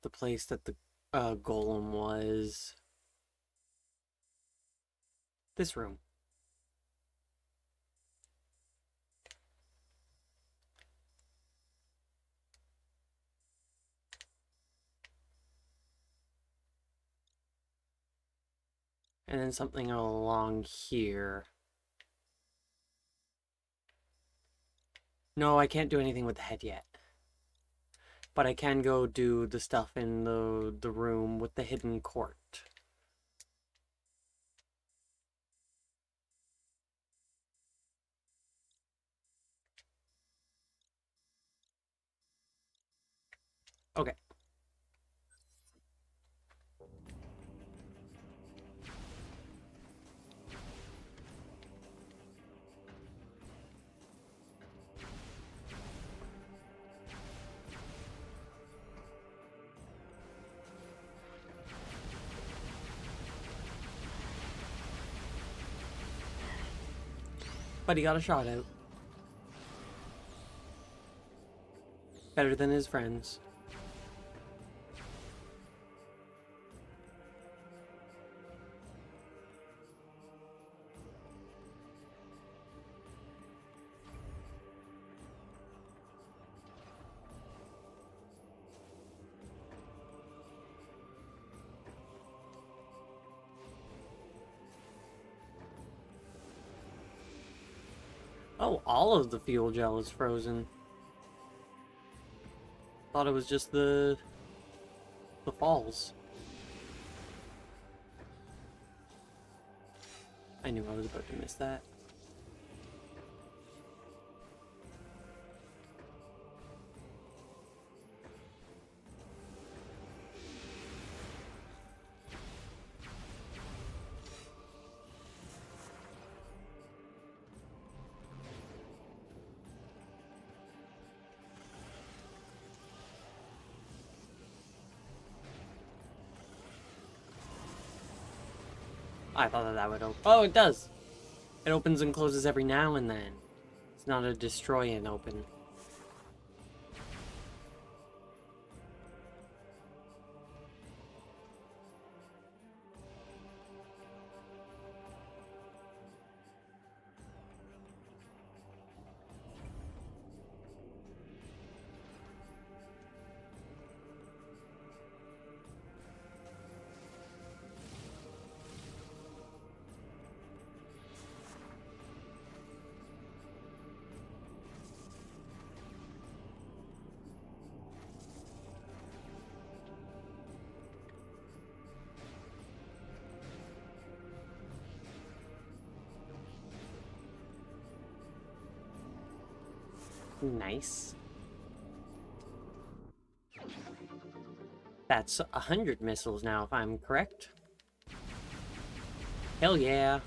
the place that the golem was. This room. And then something along here. No, I can't do anything with the head yet. But I can go do the stuff in the room with the hidden court. Okay. But he got a shot out. Better than his friends. Oh, all of the fuel gel is frozen. Thought it was just the falls. I knew I was about to miss that. I thought that would open. Oh, it does! It opens and closes every now and then. It's not a destroy and open. Nice. That's 100 missiles now, if I'm correct. Hell yeah.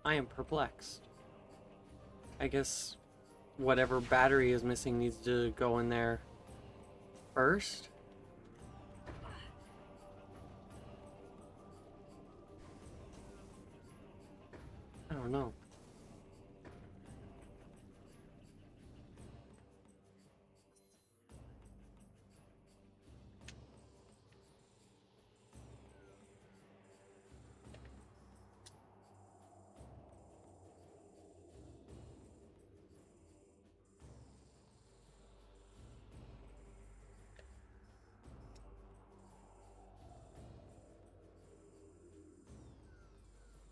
I am perplexed. I guess whatever battery is missing needs to go in there first? I don't know.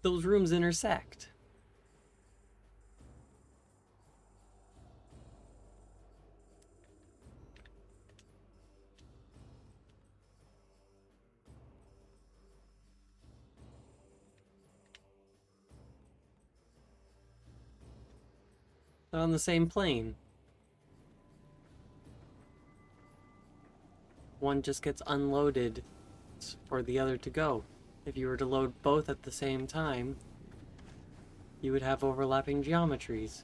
Those rooms intersect. They're on the same plane. One just gets unloaded for the other to go. If you were to load both at the same time, you would have overlapping geometries.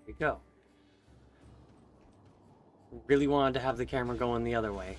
There we go. Really wanted to have the camera going the other way.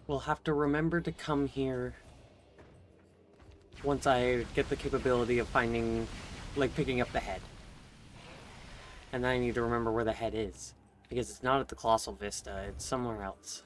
We'll have to remember to come here once I get the capability of finding, like, picking up the head. And then I need to remember where the head is. Because it's not at the Colossal Vista, it's somewhere else.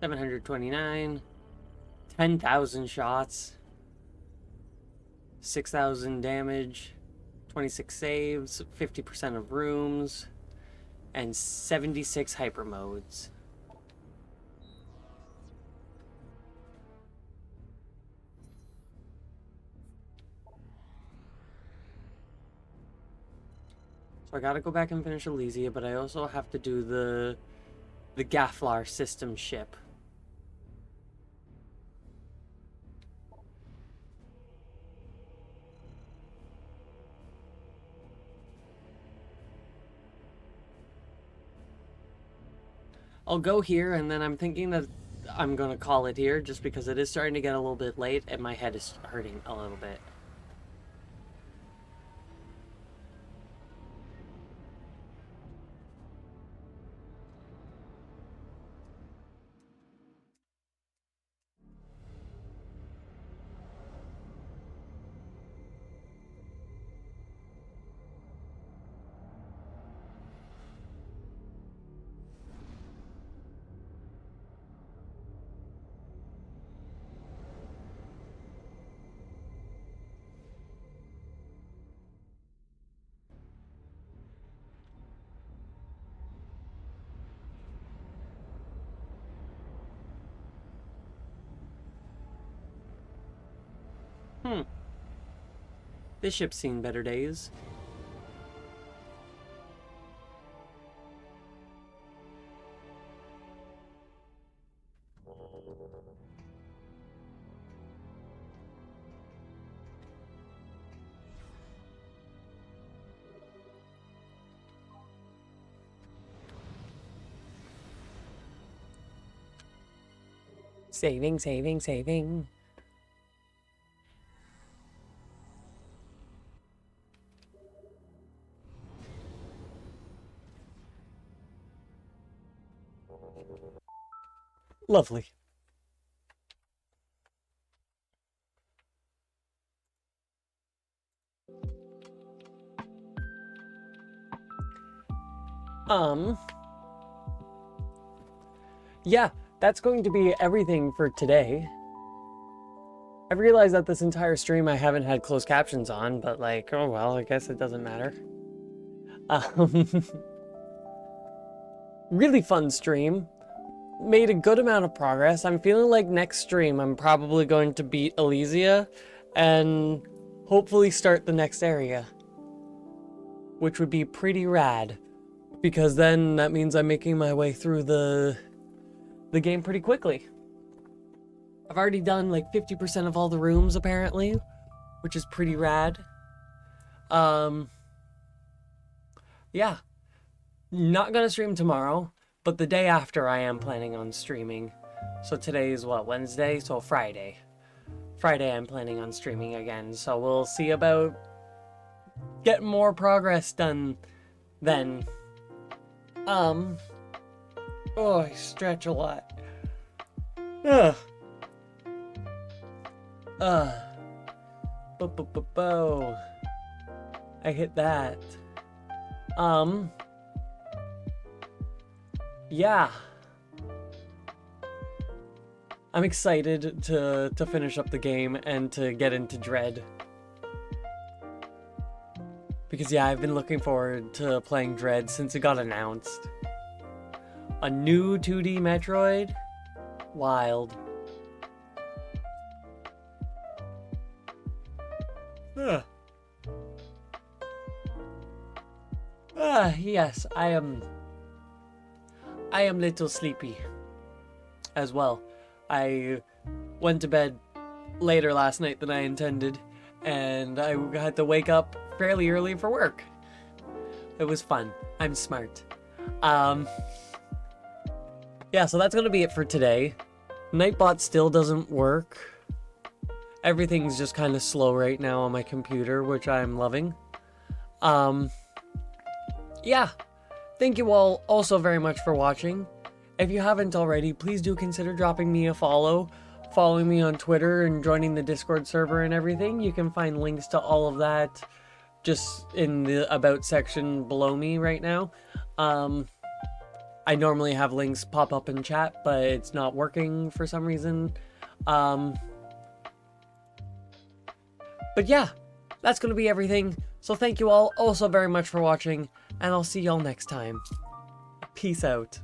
729. 10,000 shots. 6,000 damage. 26 saves. 50% of rooms. And 76 hyper modes. So I gotta go back and finish Elysia, but I also have to do the Gafflar system ship. I'll go here, and then I'm thinking that I'm gonna call it here, just because it is starting to get a little bit late, and my head is hurting a little bit. This ship's seen better days. Saving, saving, saving. Lovely. Yeah, that's going to be everything for today. I realized that this entire stream I haven't had closed captions on, but like, oh well, I guess it doesn't matter. Really fun stream. Made a good amount of progress. I'm feeling like next stream I'm probably going to beat Elysia and hopefully start the next area, which would be pretty rad, because then that means I'm making my way through the game pretty quickly. I've already done like 50% of all the rooms apparently, which is pretty rad. Yeah, not gonna stream tomorrow, but the day after I am planning on streaming. So today is what, Wednesday? So Friday. Friday I'm planning on streaming again, so we'll see about getting more progress done then. Oh, I stretch a lot. Ugh. Bo. I hit that. Yeah. I'm excited to finish up the game and to get into Dread. Because yeah, I've been looking forward to playing Dread since it got announced. A new 2D Metroid? Wild. Yes, I am little sleepy as well. I went to bed later last night than I intended, and I had to wake up fairly early for work. It was fun. I'm smart. Yeah, so that's gonna be it for today. Nightbot still doesn't work. Everything's just kind of slow right now on my computer, which I'm loving. Yeah, thank you all also very much for watching. If you haven't already, please do consider dropping me a follow, following me on Twitter, and joining the Discord server and everything. You can find links to all of that just in the About section below me right now. I normally have links pop up in chat, but it's not working for some reason. But yeah, that's going to be everything. So thank you all so very much for watching, and I'll see y'all next time. Peace out.